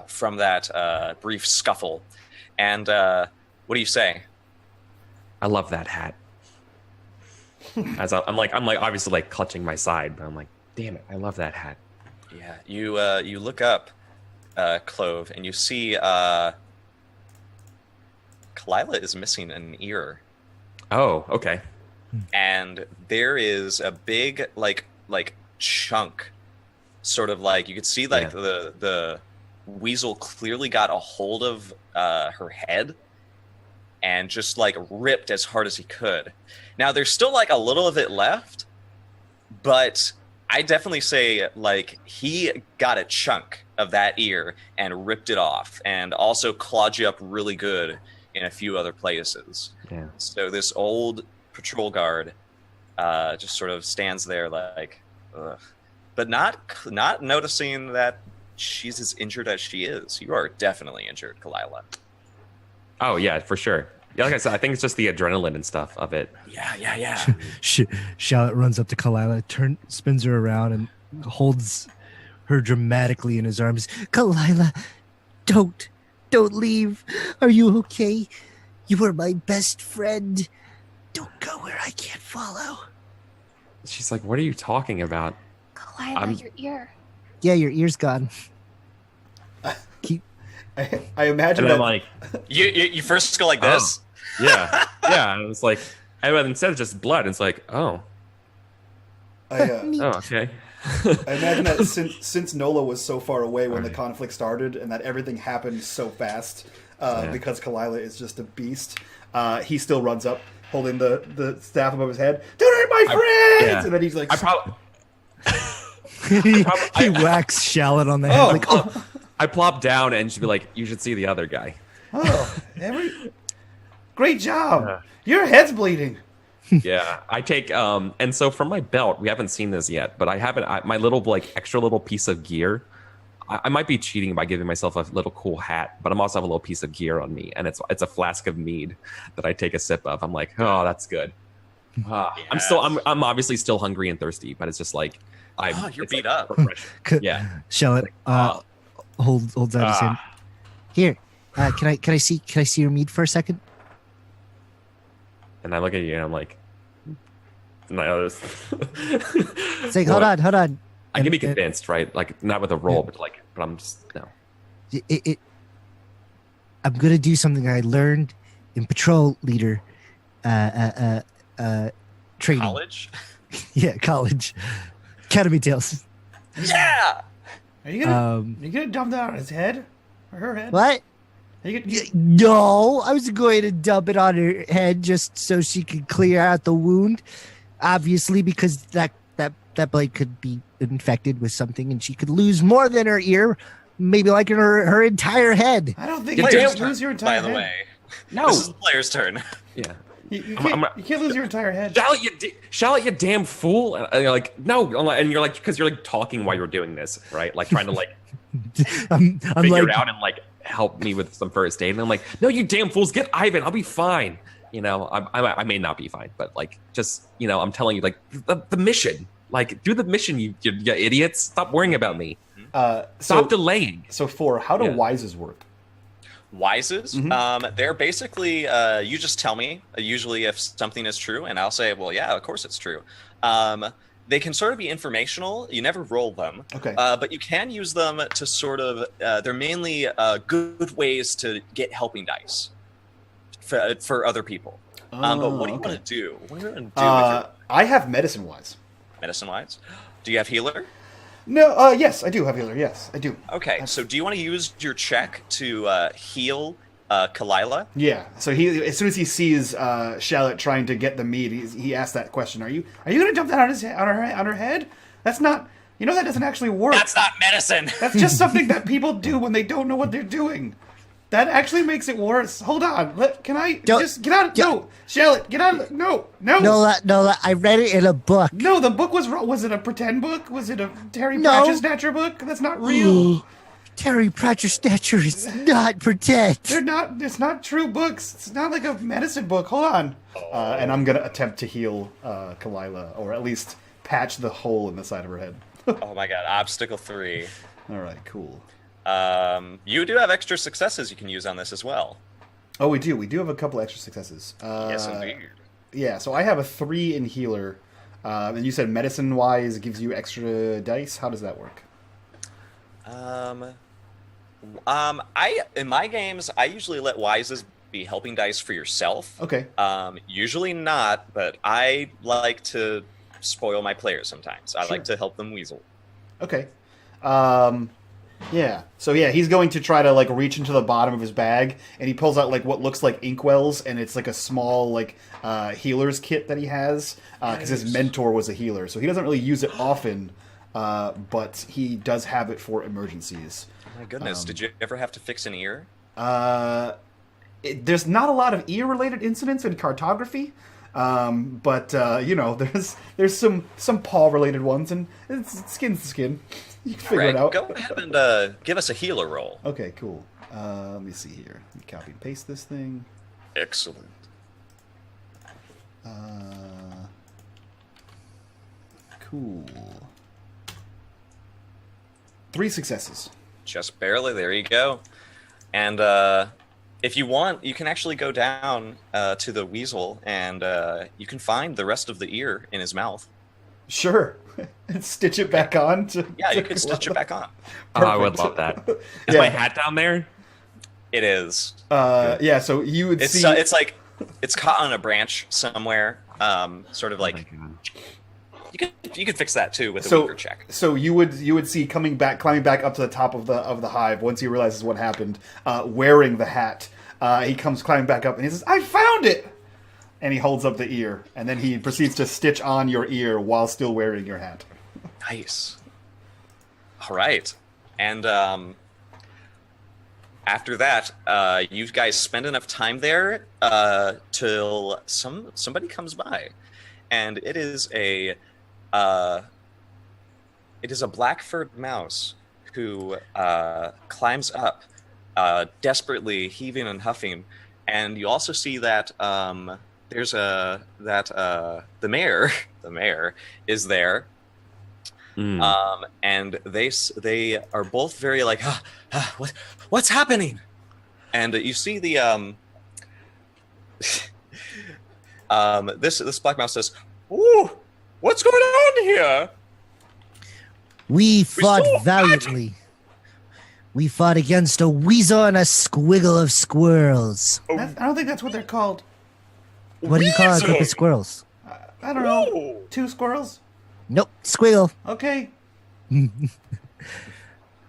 from that brief scuffle, and what do you say? I love that hat. As I'm like obviously like clutching my side, but I'm like, damn it, I love that hat. Yeah, you look up, Clove, and you see Kalila is missing an ear. Oh, okay. And there is a big like chunk, sort of like you could see like the weasel clearly got a hold of her head and just like ripped as hard as he could. Now there's still like a little of it left, but I definitely say like he got a chunk of that ear and ripped it off, and also clawed you up really good in a few other places. Yeah. So this old patrol guard just sort of stands there like, ugh. But not noticing that she's as injured as she is. You are definitely injured, Kalila. Oh yeah, for sure. Yeah, like I said, I think it's just the adrenaline and stuff of it. Yeah. Charlotte runs up to Kalila, spins her around, and holds her dramatically in his arms. Kalila, don't leave. Are you okay? You are my best friend. Don't go where I can't follow. She's like, what are you talking about? Kalila, your ear. Yeah, your ear's gone. I imagine and that. I'm like, you first go like this. Yeah. And it was like, and instead of just blood, it's like, oh, okay. I imagine that since Nola was so far away when the conflict started, and that everything happened so fast, because Kalila is just a beast, he still runs up, holding the staff above his head. Don't hurt my friends! And then he's like, he whacks Charlotte on the head. Like, oh. I plop down and she'd be like, you should see the other guy. Oh, great job. Your head's bleeding. Yeah, I take and so from my belt, we haven't seen this yet, but I haven't my little like extra little piece of gear. I might be cheating by giving myself a little cool hat, but I'm also have a little piece of gear on me, and it's a flask of mead that I take a sip of. I'm like, oh, that's good. I'm obviously still hungry and thirsty, but it's just like you're beat up. Yeah, Charlotte holds out his hand. Here, can I see your mead for a second? And I look at you and I'm like, It's like, hold on. I can be convinced, right? Like not with a roll, but I'm just no. I'm gonna do something I learned in patrol leader training. College? Yeah, college. Academy Tales. Yeah. Are you gonna dump that on his head or her head? What? No, I was going to dump it on her head just so she could clear out the wound. Obviously, because that blade could be infected with something, and she could lose more than her ear, maybe like her entire head. I don't think you can lose your entire head. By the way, no, this is the player's turn. Yeah, you can't lose your entire head. Charlotte, you damn fool! And you're like, no, and you're like, because you're like talking while you're doing this, right? Like trying to like I'm figure like, it out and like help me with some first aid. And I'm like, no, you damn fools, get Ivan. I'll be fine. You know, I may not be fine, but like, just, you know, I'm telling you, like, the mission, like, do the mission, you idiots. Stop worrying about me. Stop delaying. So how do wises work? Wises? They're basically, you just tell me, usually if something is true, and I'll say, well, yeah, of course it's true. They can sort of be informational. You never roll them. Okay. But you can use them to sort of, they're mainly good ways to get helping dice. for other people. But what do you want to do? What do you want to do with your I have medicine wise. medicine wise? Do you have healer? No, yes, I do have healer. Yes, I do. Okay, so do you want to use your check to heal Kalila? Yeah. So he, as soon as he sees Shallot trying to get the meat, he asks that question: Are you going to dump that on her head? That's not. You know that doesn't actually work. That's not medicine. That's just something that people do when they don't know what they're doing. That actually makes it worse. Hold on. Can I just get out? No, Shallot, get out. No. No, I read it in a book. No, the book was wrong. Was it a pretend book? Was it a Terry Pratchett Snatcher book? That's not real. Terry Pratchett Snatcher is not pretend. They're not. It's not true books. It's not like a medicine book. Hold on. And I'm gonna attempt to heal Kalila, or at least patch the hole in the side of her head. Oh my god, obstacle 3. All right, cool. You do have extra successes you can use on this as well. Oh, we do. We do have a couple extra successes. Yes, indeed. Yeah, so I have a 3 in healer. And you said medicine-wise gives you extra dice. How does that work? In my games, I usually let wises be helping dice for yourself. Okay. Usually not, but I like to spoil my players sometimes. I like to help them weasel. Okay. Yeah. So yeah, he's going to try to like reach into the bottom of his bag, and he pulls out like what looks like inkwells, and it's like a small like healer's kit that he has because his mentor was a healer, so he doesn't really use it often, but he does have it for emergencies. Oh my goodness! Did you ever have to fix an ear? There's not a lot of ear-related incidents in cartography. But you know, there's some paw-related ones, and it's skin's skin. You can figure it out. Go ahead and give us a healer roll. Okay, cool. Let me see here. Let me copy and paste this thing. Excellent. Cool. 3 successes. Just barely. There you go. And if you want, you can actually go down to the weasel, and you can find the rest of the ear in his mouth. Sure. And stitch it back on. You can stitch it back on. Oh, I would love that. Is my hat down there? It is. Yeah, so you would see... It's like, it's caught on a branch somewhere, sort of like... You could fix that too with a weaver check. So you would see climbing back up to the top of the hive once he realizes what happened, wearing the hat. He comes climbing back up and he says, "I found it!" And he holds up the ear, and then he proceeds to stitch on your ear while still wearing your hat. Nice. All right, and after that, you guys spend enough time there till somebody comes by, and it is a black-furred mouse who climbs up, desperately heaving and huffing, and you also see that there's the mayor is there, and they are both very like, what's happening? And you see the this black mouse says, "Ooh, what's going on here?" We fought valiantly. We fought against a weasel and a squiggle of squirrels. I don't think that's what they're called. What do you call a group of squirrels? I don't know. 2 squirrels? Nope, squiggle. Okay.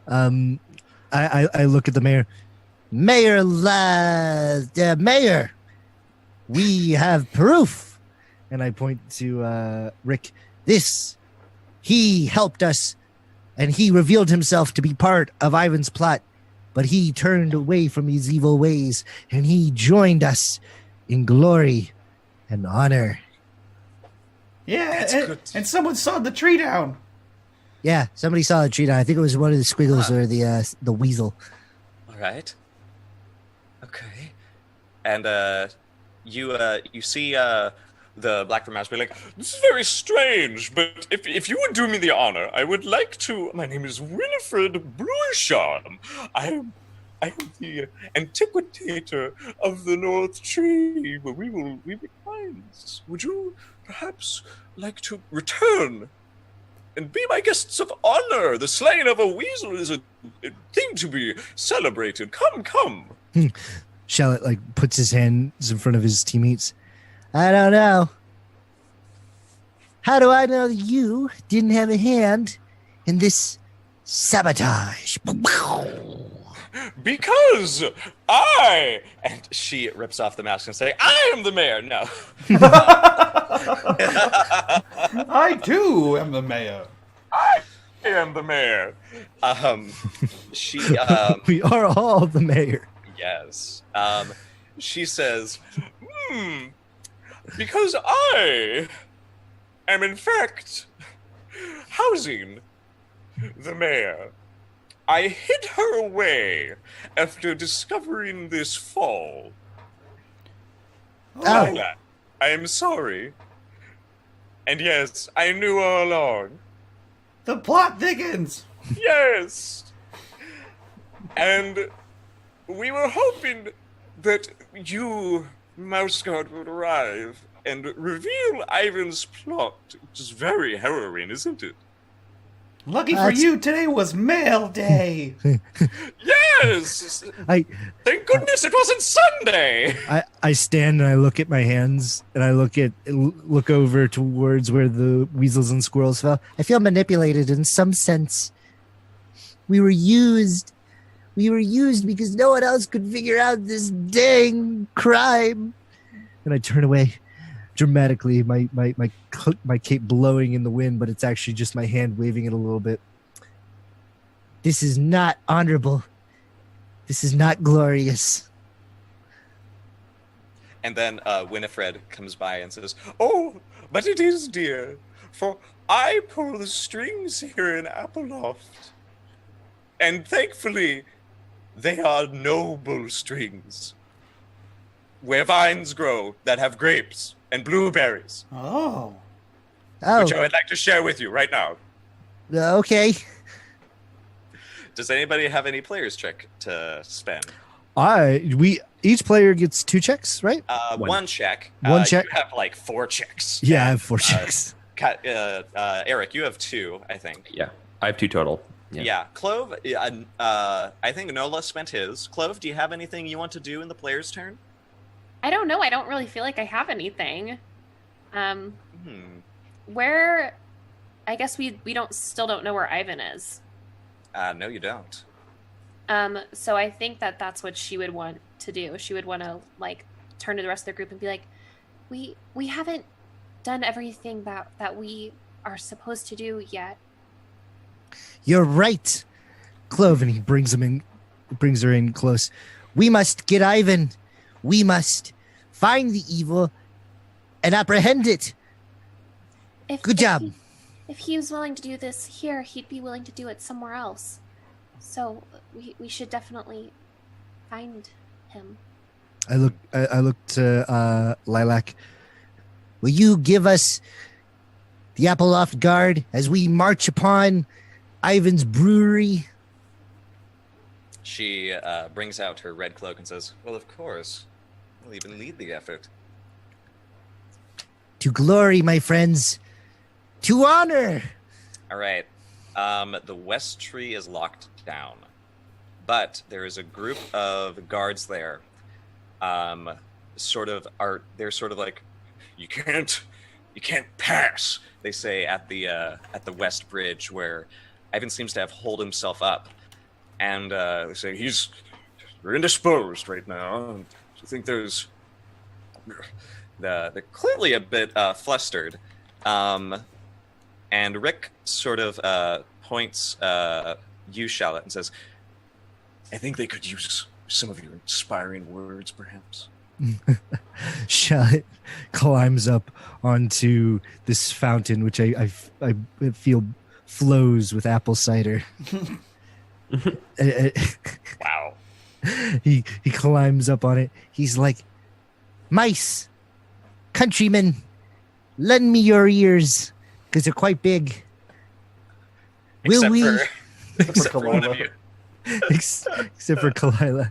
I look at the mayor. Mayor, we have proof. And I point to Rick. He helped us, and he revealed himself to be part of Ivan's plot, but he turned away from his evil ways, and he joined us in glory and honor. Yeah, and someone sawed the tree down. Yeah, somebody saw the tree down. I think it was one of the squiggles or the weasel. All right. Okay. And you see the Black Mouse be like, "This is very strange, but if you would do me the honor, I would like to. My name is Winifred Bluesham. I am the antiquitator of the North Tree, where we will finds. Would you perhaps like to return and be my guests of honor? The slaying of a weasel is a thing to be celebrated. Come." Shallot like puts his hands in front of his teammates. I don't know. How do I know that you didn't have a hand in this sabotage? Because and she rips off the mask and say, I am the mayor. No. I too am the mayor. I am the mayor. She We are all the mayor. yes. She says, because I am in fact housing the mayor. I hid her away after discovering this fall. Oh. I am sorry. And yes, I knew all along. The plot thickens. Yes. And we were hoping that you, Mouse Guard, would arrive and reveal Ivan's plot, which is very harrowing, isn't it? Lucky for you, today was mail day. Yes! Thank goodness it wasn't Sunday! I stand and I look at my hands and I look over towards where the weasels and squirrels fell. I feel manipulated in some sense. We were used. We were used because no one else could figure out this dang crime. And I turn away dramatically, my cape blowing in the wind, but it's actually just my hand waving it a little bit. This is not honorable. This is not glorious. And then Winifred comes by and says, oh, but it is, dear, for I pull the strings here in Appleloft. And thankfully, they are noble strings, where vines grow that have grapes and blueberries. Oh. Which I would like to share with you right now. Okay. Does anybody have any player's trick to spend? Each player gets 2 checks, right? One check. One check. You have like 4 checks. Yeah, I have 4 checks. Eric, you have 2, I think. Yeah, I have 2 total. Yeah. Clove, I think Nola spent his. Clove, do you have anything you want to do in the player's turn? I don't know. I don't really feel like I have anything. Where? I guess we still don't know where Ivan is. No, you don't. So I think that's what she would want to do. She would want to like turn to the rest of the group and be like, we haven't done everything that we are supposed to do yet. You're right, Clove, and he brings her in close. We must get Ivan. We must find the evil and apprehend it. Good job. If he was willing to do this here, he'd be willing to do it somewhere else. So we should definitely find him. I look to Lilac. Will you give us the Appleloft Guard as we march upon Ivan's brewery? She brings out her red cloak and says, well, of course. We'll even lead the effort. To glory, my friends. To honor. All right. The west tree is locked down, but there is a group of guards there. They're sort of like, you can't pass. They say at the west bridge where Ivan seems to have holed himself up, and they say we're indisposed right now. I think they're clearly a bit flustered. And Rick sort of points you, Shallot, and says, I think they could use some of your inspiring words, perhaps. Shallot climbs up onto this fountain, which I feel flows with apple cider. Wow. He climbs up on it. He's like, mice, countrymen, lend me your ears, because they're quite big. Except for one of you. Except for Kalila.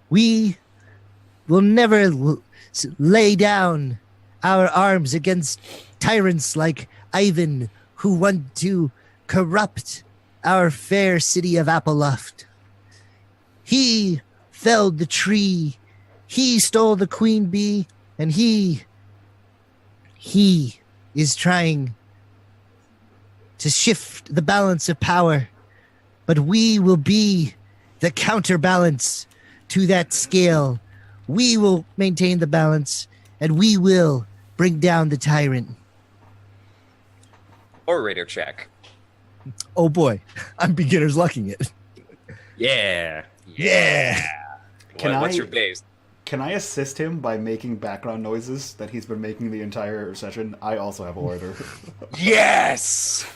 We will never lay down our arms against tyrants like Ivan, who want to corrupt our fair city of Appleloft. He felled the tree. He stole the queen bee, and he is trying to shift the balance of power. But we will be the counterbalance to that scale. We will maintain the balance, and we will bring down the tyrant. Orator check. Oh boy, I'm beginner's lucking it. Yeah. Yeah. What's your base? Can I assist him by making background noises that he's been making the entire session? I also have Orator. Yes.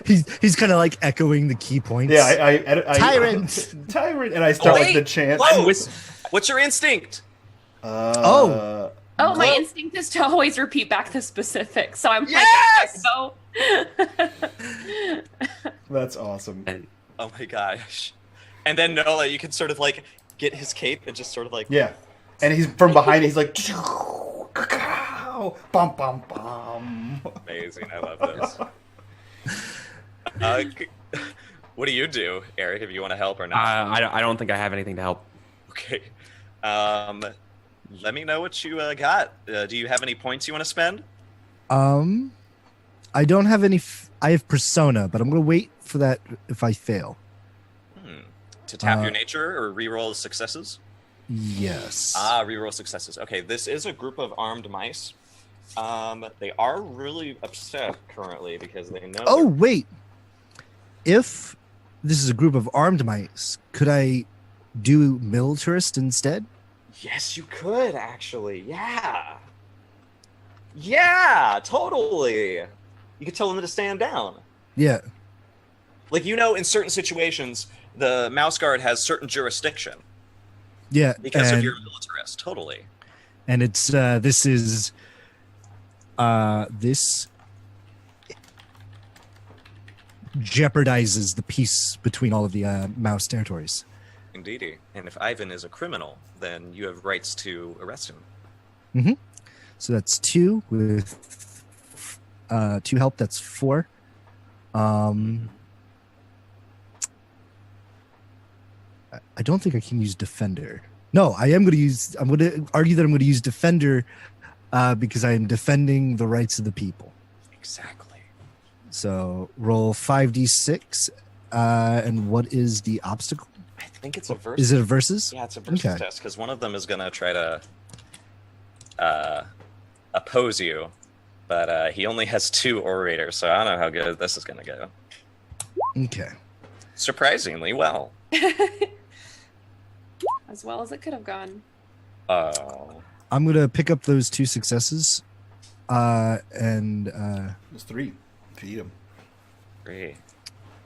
He's kind of like echoing the key points. Yeah, I Tyrant! Tyrant! And I start like the chant. Whoa. What's your instinct? Oh, my instinct is to always repeat back the specifics. So I'm like, go. That's awesome. Oh my gosh. And then Nola, you can sort of like get his cape and just sort of like Yeah. And he's from behind, he's like, cacao, bum, bum, bum. amazing. I love this. What do you do, Eric, if you want to help or not? I don't think I have anything to help. Okay. Let me know what you got. Do you have any points you want to spend? I don't have any. I have persona, but I'm gonna wait for that if I fail. To tap your nature or reroll the successes? Yes. Reroll successes. Okay, this is a group of armed mice. They are really upset currently because they know. Oh wait. If this is a group of armed mice, could I do militarist instead? Yes, you could actually. Yeah. Yeah, totally. You could tell them to stand down. Yeah. Like, you know, in certain situations, the mouse guard has certain jurisdiction Yeah. because of your militarist. Totally. And it's this jeopardizes the peace between all of the mouse territories. Indeedy. And if Ivan is a criminal, then you have rights to arrest him. Mm-hmm. So that's 2 with 2 help. That's 4. I don't think I can use defender. No, I am going to use. I'm going to argue that I'm going to use defender because I am defending the rights of the people. Exactly. So roll 5d6. And what is the obstacle? I think it's a versus. Is it a versus? Yeah, it's a versus test because one of them is going to try to oppose you, but he only has 2 orators, so I don't know how good this is going to go. Okay. Surprisingly well. As well as it could have gone. Oh. I'm going to pick up those 2 successes. And There's 3. Feed him. 3.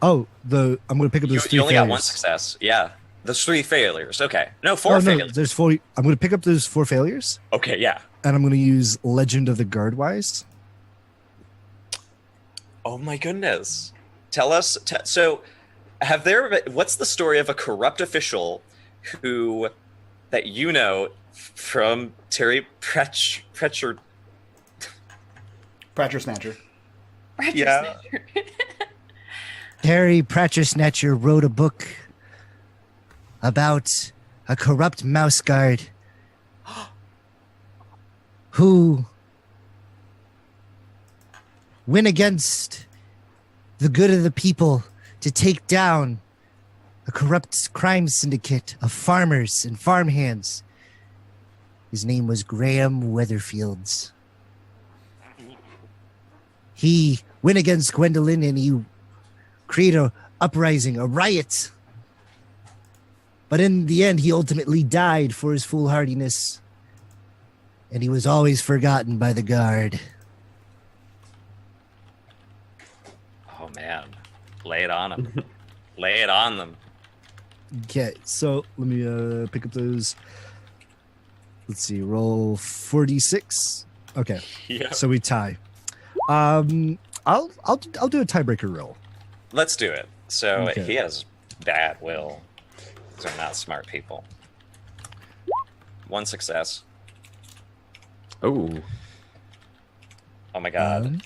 I'm going to pick up those 3 You only failures. got 1 success. Yeah. There's 3 failures. Okay. No, 4 failures. There's 4. I'm going to pick up those 4 failures. Okay, yeah. And I'm going to use Legend of the Guardwise. Oh my goodness. Tell us. So, what's the story of a corrupt official that you know from Terry Pratcher? Pratcher Snatcher. Yeah. Terry Pratcher Snatcher wrote a book about a corrupt mouse guard who went against the good of the people to take down a corrupt crime syndicate of farmers and farmhands. His name was Graham Weatherfields. He went against Gwendolyn and he created an uprising, a riot. But in the end, he ultimately died for his foolhardiness. And he was always forgotten by the guard. Oh man. Lay it on them. Lay it on them. Okay, so let me pick up those. Let's see, roll 46. Okay, Yeah. so we tie. I'll do a tiebreaker roll. Let's do it. So Okay. he has bad will. These are not smart people. 1 success. Oh. Oh my god.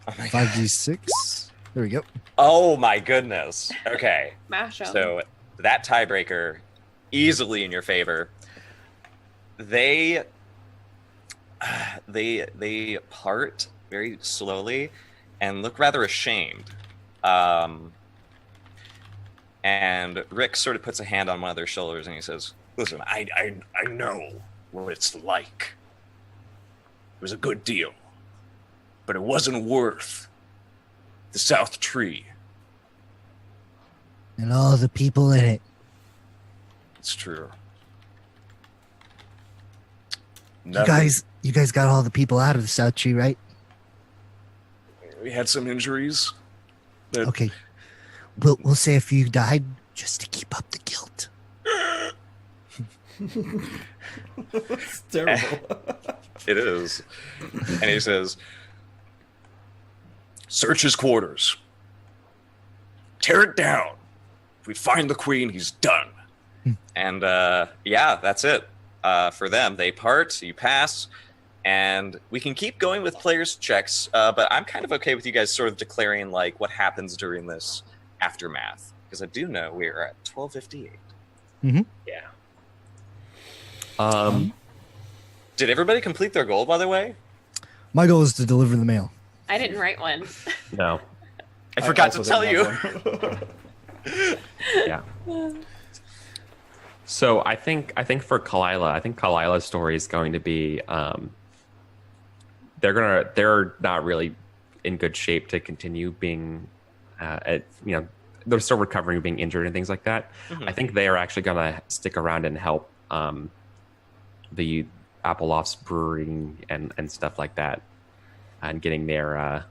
Oh my god. 5d6. There we go. Oh my goodness. Okay. Mash 'em. So that tiebreaker easily in your favor. They part very slowly and look rather ashamed. And Rick sort of puts a hand on one of their shoulders and he says, Listen, I know what it's like. It was a good deal, but it wasn't worth the South Tree. And all the people in it. It's true. You guys got all the people out of the South Tree, right? We had some injuries. That Okay. We'll say a few died just to keep up the guilt. It's terrible. it is. And he says, search his quarters. Tear it down. If we find the queen, he's done. And yeah, that's it. For them, they part, you pass, and we can keep going with players' checks, but I'm kind of okay with you guys sort of declaring like what happens during this aftermath, because I do know we're at 12:58. Mhm. Yeah. Did everybody complete their goal, by the way? My goal is to deliver the mail. I didn't write one. No. I forgot to also tell didn't you. have one. Yeah. So I think for Kalila's story is going to be they're not really in good shape to continue being they're still recovering, being injured and things like that. Mhm. I think they are actually going to stick around and help the Appelofts brewing and stuff like that, and getting their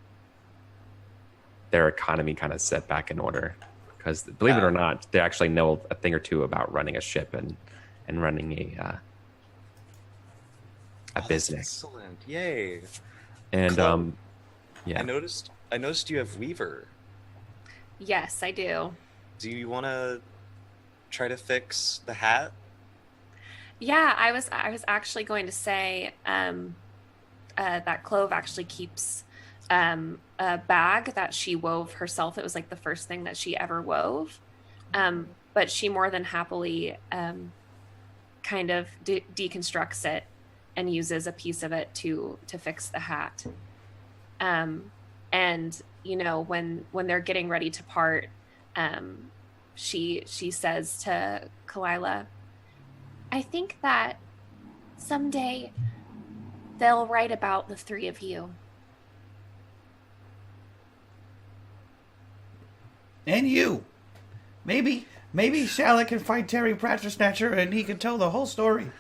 economy kind of set back in order. Because believe it or not, they actually know a thing or two about running a ship and running a business. Excellent! Yay! And Chloe, yeah, I noticed you have Weaver. Yes, I do. Do you want to try to fix the hat? Yeah, I was actually going to say that Clove actually keeps a bag that she wove herself. It was like the first thing that she ever wove, but she more than happily kind of deconstructs it and uses a piece of it to fix the hat. And you know, when they're getting ready to part, she says to Kalila, I think that someday they'll write about the three of you. And you. Maybe Shallock can fight Terry Pratcher and he can tell the whole story.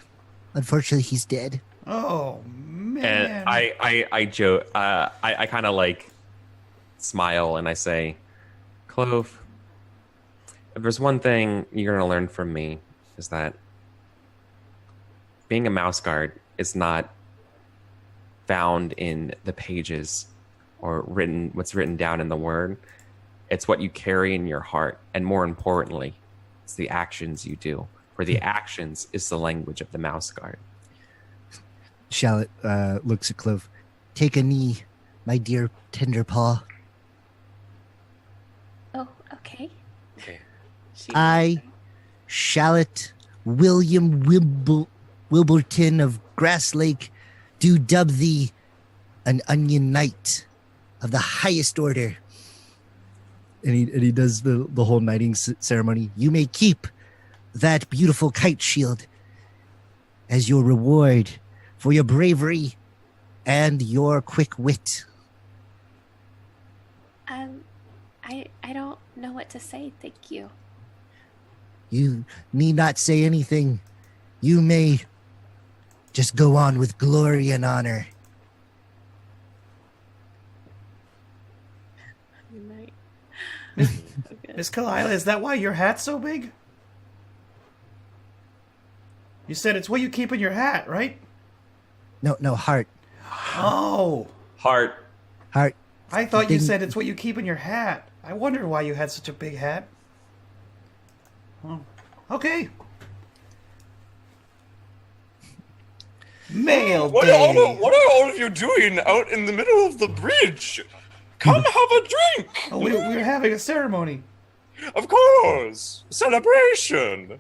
Unfortunately, he's dead. Oh man. and I joke. I kind of like smile and I say, Clove, if there's one thing you're gonna learn from me, is that being a mouse guard is not found in the pages or what's written down in the word. It's what you carry in your heart, and more importantly, it's the actions you do. For the actions is the language of the mouse guard. Shallot looks at Clove. Take a knee, my dear tender paw. Oh, okay. Okay. I, Shallot William Wilburton of Grass Lake, do dub thee an onion knight of the highest order. And he does the whole knighting ceremony. You may keep that beautiful kite shield as your reward for your bravery and your quick wit. I don't know what to say. Thank you. You need not say anything. You may just go on with glory and honor. Miss Kalila, is that why your hat's so big? You said it's what you keep in your hat, right? No, heart. Oh. Heart. Heart. I thought you Ding. said it's what you keep in your hat. I wondered why you had such a big hat. Oh. Okay. Mail What day. are all of you doing out in the middle of the bridge? Come have a drink. Oh, we're having a ceremony. Of course, celebration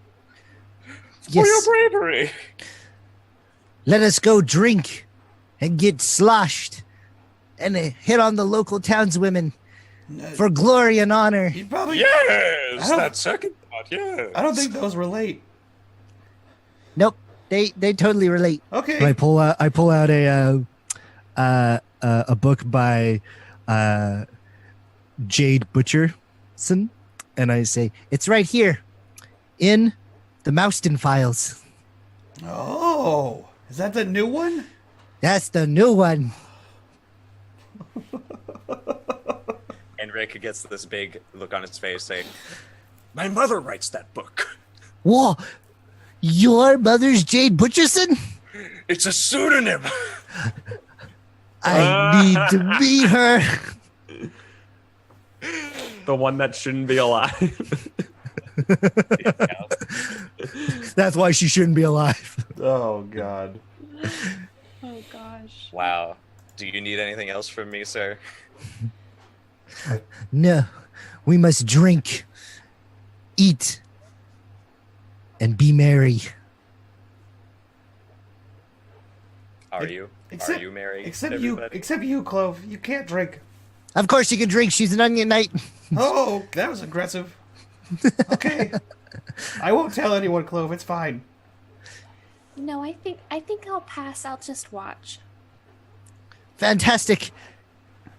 for your Yes. bravery. Let us go drink and get sloshed and hit on the local townswomen for glory and honor. You probably. Yes, I don't- that second thought. Yes. I don't think those relate. Nope, they totally relate. Okay. And I pull out a book by Jade Butcherson, and I say, it's right here in the Mouston files. Oh, is that the new one? That's the new one. And Rick gets this big look on his face, saying, My mother writes that book. Whoa, your mother's Jade Butcherson? It's a pseudonym. I need to meet her. The one that shouldn't be alive. That's why she shouldn't be alive. Oh God. Oh gosh. "Wow, do you need anything else from me, sir?" No, we must drink, eat, and be merry. Are you? Except- Are you married? Except everybody? you, Clove. You can't drink. Of course you can drink. She's an onion knight. Oh, that was aggressive. Okay. I won't tell anyone, Clove. It's fine. No, I think I'll pass. I'll just watch. Fantastic.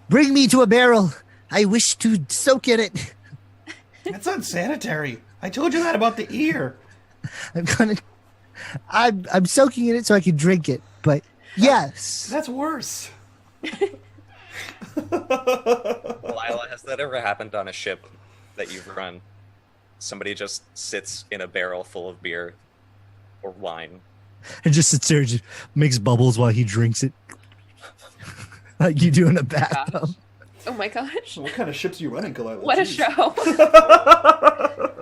Bring me to a barrel. I wish to soak in it. That's unsanitary. I told you that about the ear. I'm soaking in it so I can drink it. But yes. That's worse. Lila, has that ever happened on a ship that you've run? Somebody just sits in a barrel full of beer or wine. And just sits there and just makes bubbles while he drinks it. Like you do in a bathtub. Oh my gosh. What kind of ships are you running, Kalila? What a show.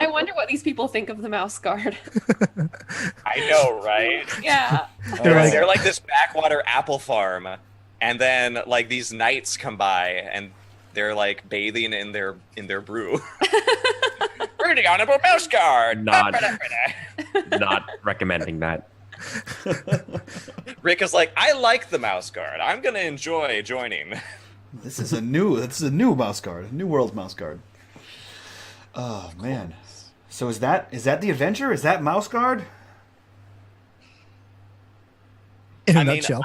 I wonder what these people think of the Mouse Guard. I know, right? Yeah. They're like this backwater apple farm, and then like these knights come by and they're like bathing in their brew. We're the honorable Mouse Guard. Not recommending that. Rick is like, I like the Mouse Guard. I'm gonna enjoy joining. This is a new mouse guard, a new world mouse guard. Oh man. So is that the adventure? Is that Mouse Guard? In a I mean, nutshell.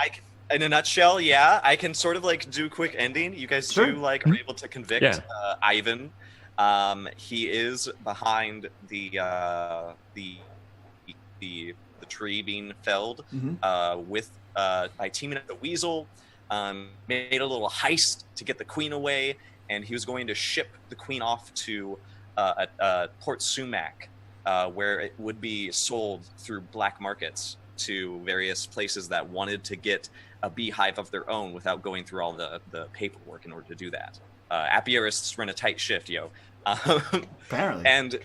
in a nutshell, yeah. I can sort of like do a quick ending. You guys Sure. do like are able to convict Yeah. Ivan. He is behind the tree being felled with by teaming up the weasel. Made a little heist to get the queen away, and he was going to ship the queen off to Port Sumac, where it would be sold through black markets to various places that wanted to get a beehive of their own without going through all the paperwork in order to do that. Apiarists run a tight shift, yo. Apparently. And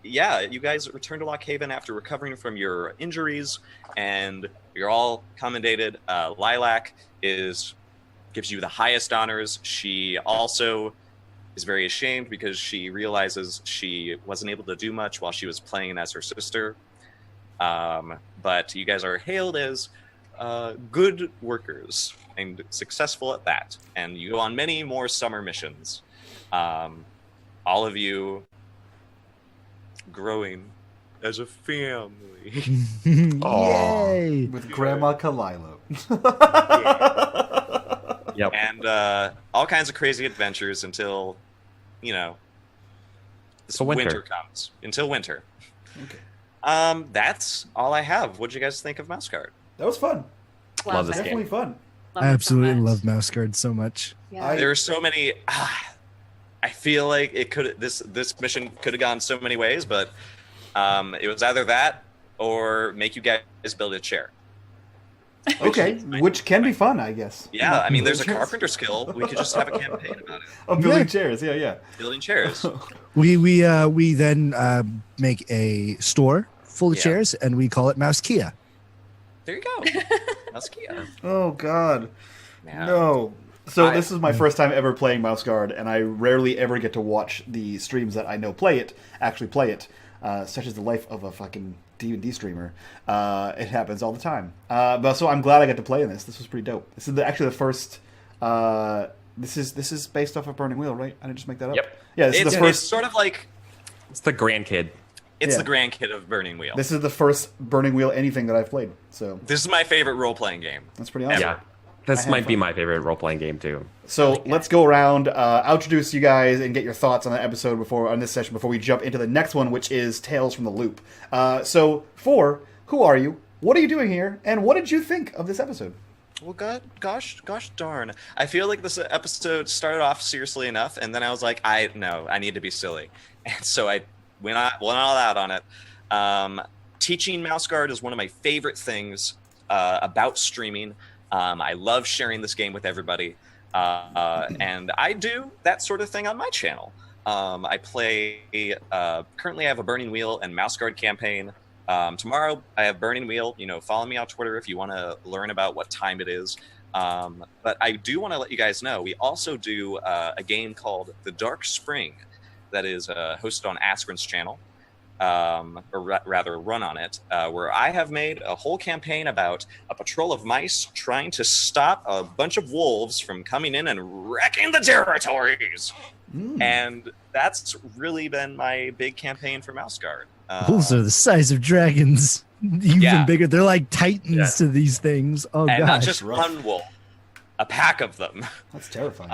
yeah, you guys return to Lock Haven after recovering from your injuries, and you're all commendated. Lilac gives you the highest honors. She also is very ashamed because she realizes she wasn't able to do much while she was playing as her sister. But you guys are hailed as good workers and successful at that. And you go on many more summer missions. All of you growing as a family. Yay. With Grandma Kalilo. Yep. And all kinds of crazy adventures until, So winter comes. Until winter. Okay. That's all I have. What'd you guys think of Mouse Guard? That was fun. Love this Definitely game. fun. I absolutely love Mouse Guard so much. Yeah. There are so many. I feel like it could. This mission could have gone so many ways, but it was either that or make you guys build a chair. Okay, which can be fun, I guess. Yeah, I mean, there's a Building chairs. carpenter skill. We could just have a campaign about it. Oh, building Yeah. chairs. Yeah. Building chairs. We then make a store full of Yeah. chairs and we call it Mouse Kia. There you go. Mouse Kia. Oh God. Yeah. No. So this is my first time ever playing Mouse Guard, and I rarely ever get to watch the streams that I know actually play it, such as the life of a fucking D&D streamer. It happens all the time. But so I'm glad I got to play in this. This was pretty dope. This is actually the first. This is based off of Burning Wheel, right? I didn't just make that up. Yep. Yeah, this is the first. It's sort of like It's the grandkid. the grandkid of Burning Wheel. This is the first Burning Wheel anything that I've played. So This is my favorite role-playing game. that's pretty awesome. Yeah. This might be my favorite role-playing game too. So let's go around, introduce you guys, and get your thoughts on the episode on this session before we jump into the next one, which is Tales from the Loop. So, who are you? What are you doing here? And what did you think of this episode? Well, gosh darn. I feel like this episode started off seriously enough, and then I was like, I need to be silly. And so I went all out on it. Teaching Mouse Guard is one of my favorite things about streaming. I love sharing this game with everybody. And I do that sort of thing on my channel. I play, currently I have a Burning Wheel and Mouse Guard campaign. Tomorrow I have Burning Wheel. Follow me on Twitter if you want to learn about what time it is. But I do want to let you guys know, we also do a game called The Dark Spring that is hosted on Askren's channel. Or rather run on it, where I have made a whole campaign about a patrol of mice trying to stop a bunch of wolves from coming in and wrecking the territories. And that's really been my big campaign for Mouse Guard. Wolves are the size of dragons, even bigger. They're like titans to these things. Oh, and gosh. not just one wolf, a pack of them. That's terrifying.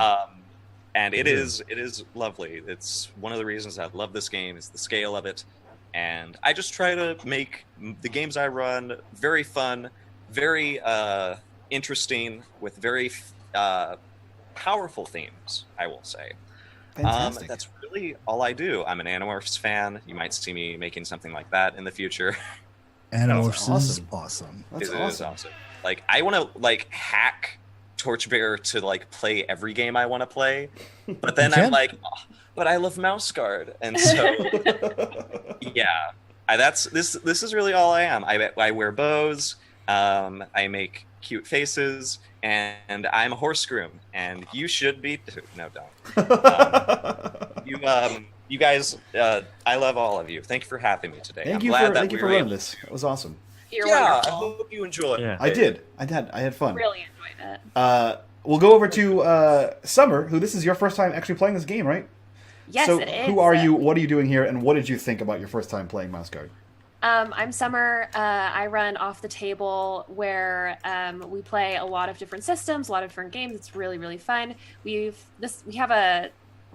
And it is lovely. It's one of the reasons I love this game is the scale of it. And I just try to make the games I run very fun, very interesting, with very powerful themes, I will say. Fantastic. That's really all I do. I'm an Animorphs fan. You might see me making something like that in the future. Animorphs That's is awesome. That's It awesome. is awesome. Like, I want to hack Torchbearer to play every game I want to play, but then I'm like, oh, but I love Mouse Guard, and so this is really all I am. I wear bows, I make cute faces, and I'm a horse groom, and you should be no, don't. You guys, I love all of you. Thank you for having me today. Thank I'm you glad for running this. It was awesome. You're I wonderful. hope you enjoyed. Yeah. I did. I had fun. Really enjoyed it. We'll go over to Summer, who this is your first time actually playing this game, right? Yes, so it is. who are you? What are you doing here? And what did you think about your first time playing Mouse Guard? I'm Summer. I run Off the Table, where we play a lot of different systems, a lot of different games. It's really, really fun. We have a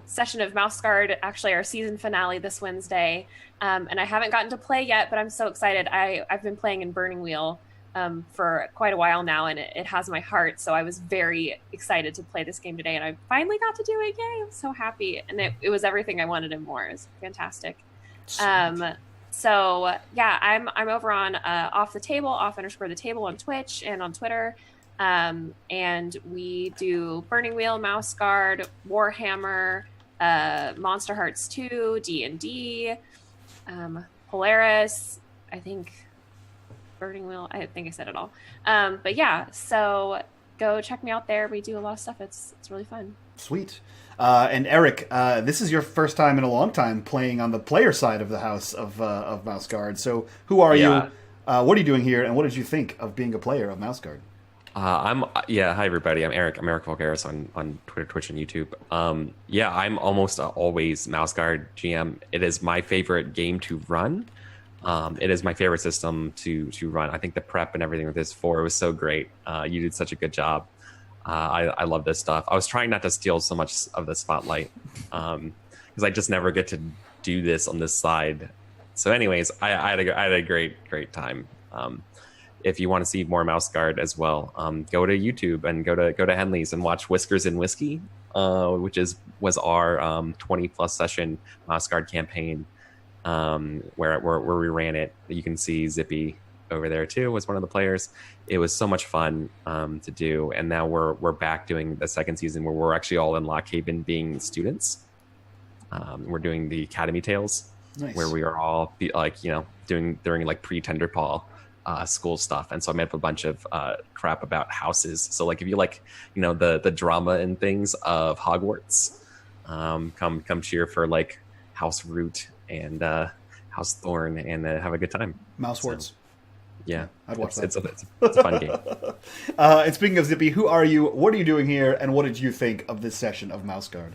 session of Mouse Guard, actually our season finale this Wednesday, and I haven't gotten to play yet, but I'm so excited. I've been playing in Burning Wheel for quite a while now, and it has my heart, so I was very excited to play this game today, and I finally got to do it. Yay, I'm so happy. And it was everything I wanted and more. It was fantastic. So yeah, I'm over on Off the Table, off_the table on Twitch and on Twitter. And we do Burning Wheel, Mouse Guard, Warhammer, Monster Hearts 2, D&D, Polaris, I think Burning Wheel, I think I said it all. But yeah, so go check me out there. We do a lot of stuff. It's really fun. Sweet. And Eric, this is your first time in a long time playing on the player side of the house of Mouse Guard. So who are you? What are you doing here? And what did you think of being a player of Mouse Guard? Hi everybody. I'm Eric. I'm Eric Vulgaris on Twitter, Twitch, and YouTube. I'm almost always Mouse Guard GM. It is my favorite game to run. It is my favorite system to run. I think the prep and everything with this 4 was so great. You did such a good job. I love this stuff. I was trying not to steal so much of the spotlight because I just never get to do this on this side. So anyways, I had a great time. If you want to see more Mouse Guard as well, go to YouTube and go to Henley's and watch Whiskers and Whiskey, which was our 20+ session Mouse Guard campaign, where we ran it. You can see Zippy over there too, was one of the players. It was so much fun to do, and now we're back doing the second season where we're actually all in Lockhaven being students. We're doing the Academy Tales, Nice. where we are all during pre-Tender Paul. school stuff, and so I made up a bunch of crap about houses. So like if you like, you know, the drama and things of Hogwarts, come cheer for like House Root and House Thorn and have a good time. Mouseworts. So, yeah, I'd watch that. It's a fun game. And speaking of Zippy, who are you? What are you doing here? And what did you think of this session of Mouse Guard?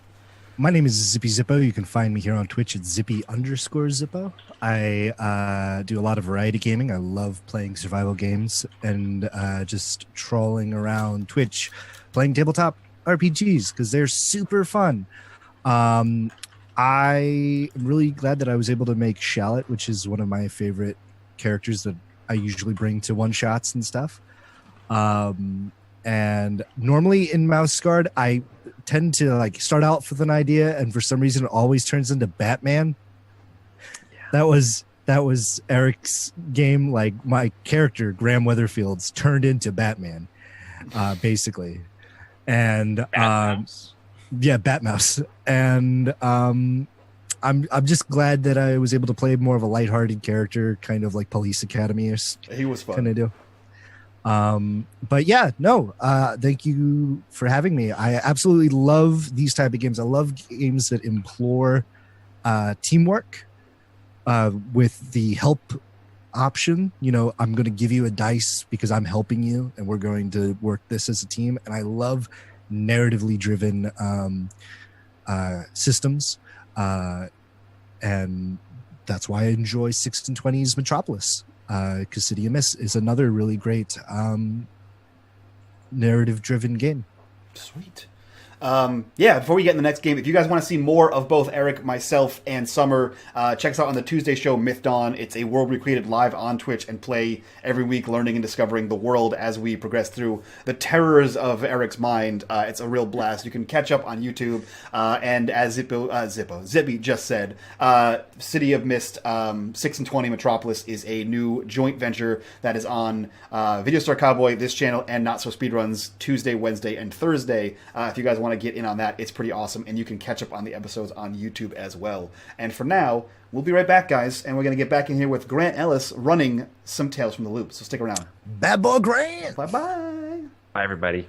My name is Zippy Zippo. You can find me here on Twitch at Zippy_Zippo. I do a lot of variety gaming. I love playing survival games and just trolling around Twitch, playing tabletop RPGs because they're super fun. I am really glad that I was able to make Shallot, which is one of my favorite characters that I usually bring to one-shots and stuff. And normally in Mouse Guard, I tend to like start out with an idea, and for some reason, it always turns into Batman. Yeah. That was Eric's game. Like my character, Graham Weatherfields, turned into Batman, basically. And Batmouse. Yeah, Batmouse. And I'm just glad that I was able to play more of a lighthearted character, kind of like Police Academy. He was fun. Kind of do. But yeah, no, thank you for having me. I absolutely love these type of games. I love games that implore teamwork with the help option. You know, I'm going to give you a dice because I'm helping you and we're going to work this as a team. And I love narratively driven systems. And that's why I enjoy 6 and 20's Metropolis. Because City of Mist is another really great narrative-driven game. Sweet. Yeah, before we get in the next game, if you guys want to see more of both Eric, myself, and Summer, check us out on the Tuesday show, Myth Dawn. It's a world we created live on Twitch and play every week, learning and discovering the world as we progress through the terrors of Eric's mind. It's a real blast. You can catch up on YouTube. And as Zippy just said, City of Mist 6 and 20 Metropolis is a new joint venture that is on Video Store Cowboy, this channel, and Not So Speedruns Tuesday, Wednesday, and Thursday. If you guys want to get in on that, it's pretty awesome, and you can catch up on the episodes on YouTube as well. And for now, we'll be right back, guys, and we're going to get back in here with Grant Ellis running some Tales from the Loop, so stick around. Bad boy Grant! Bye-bye! Bye, everybody.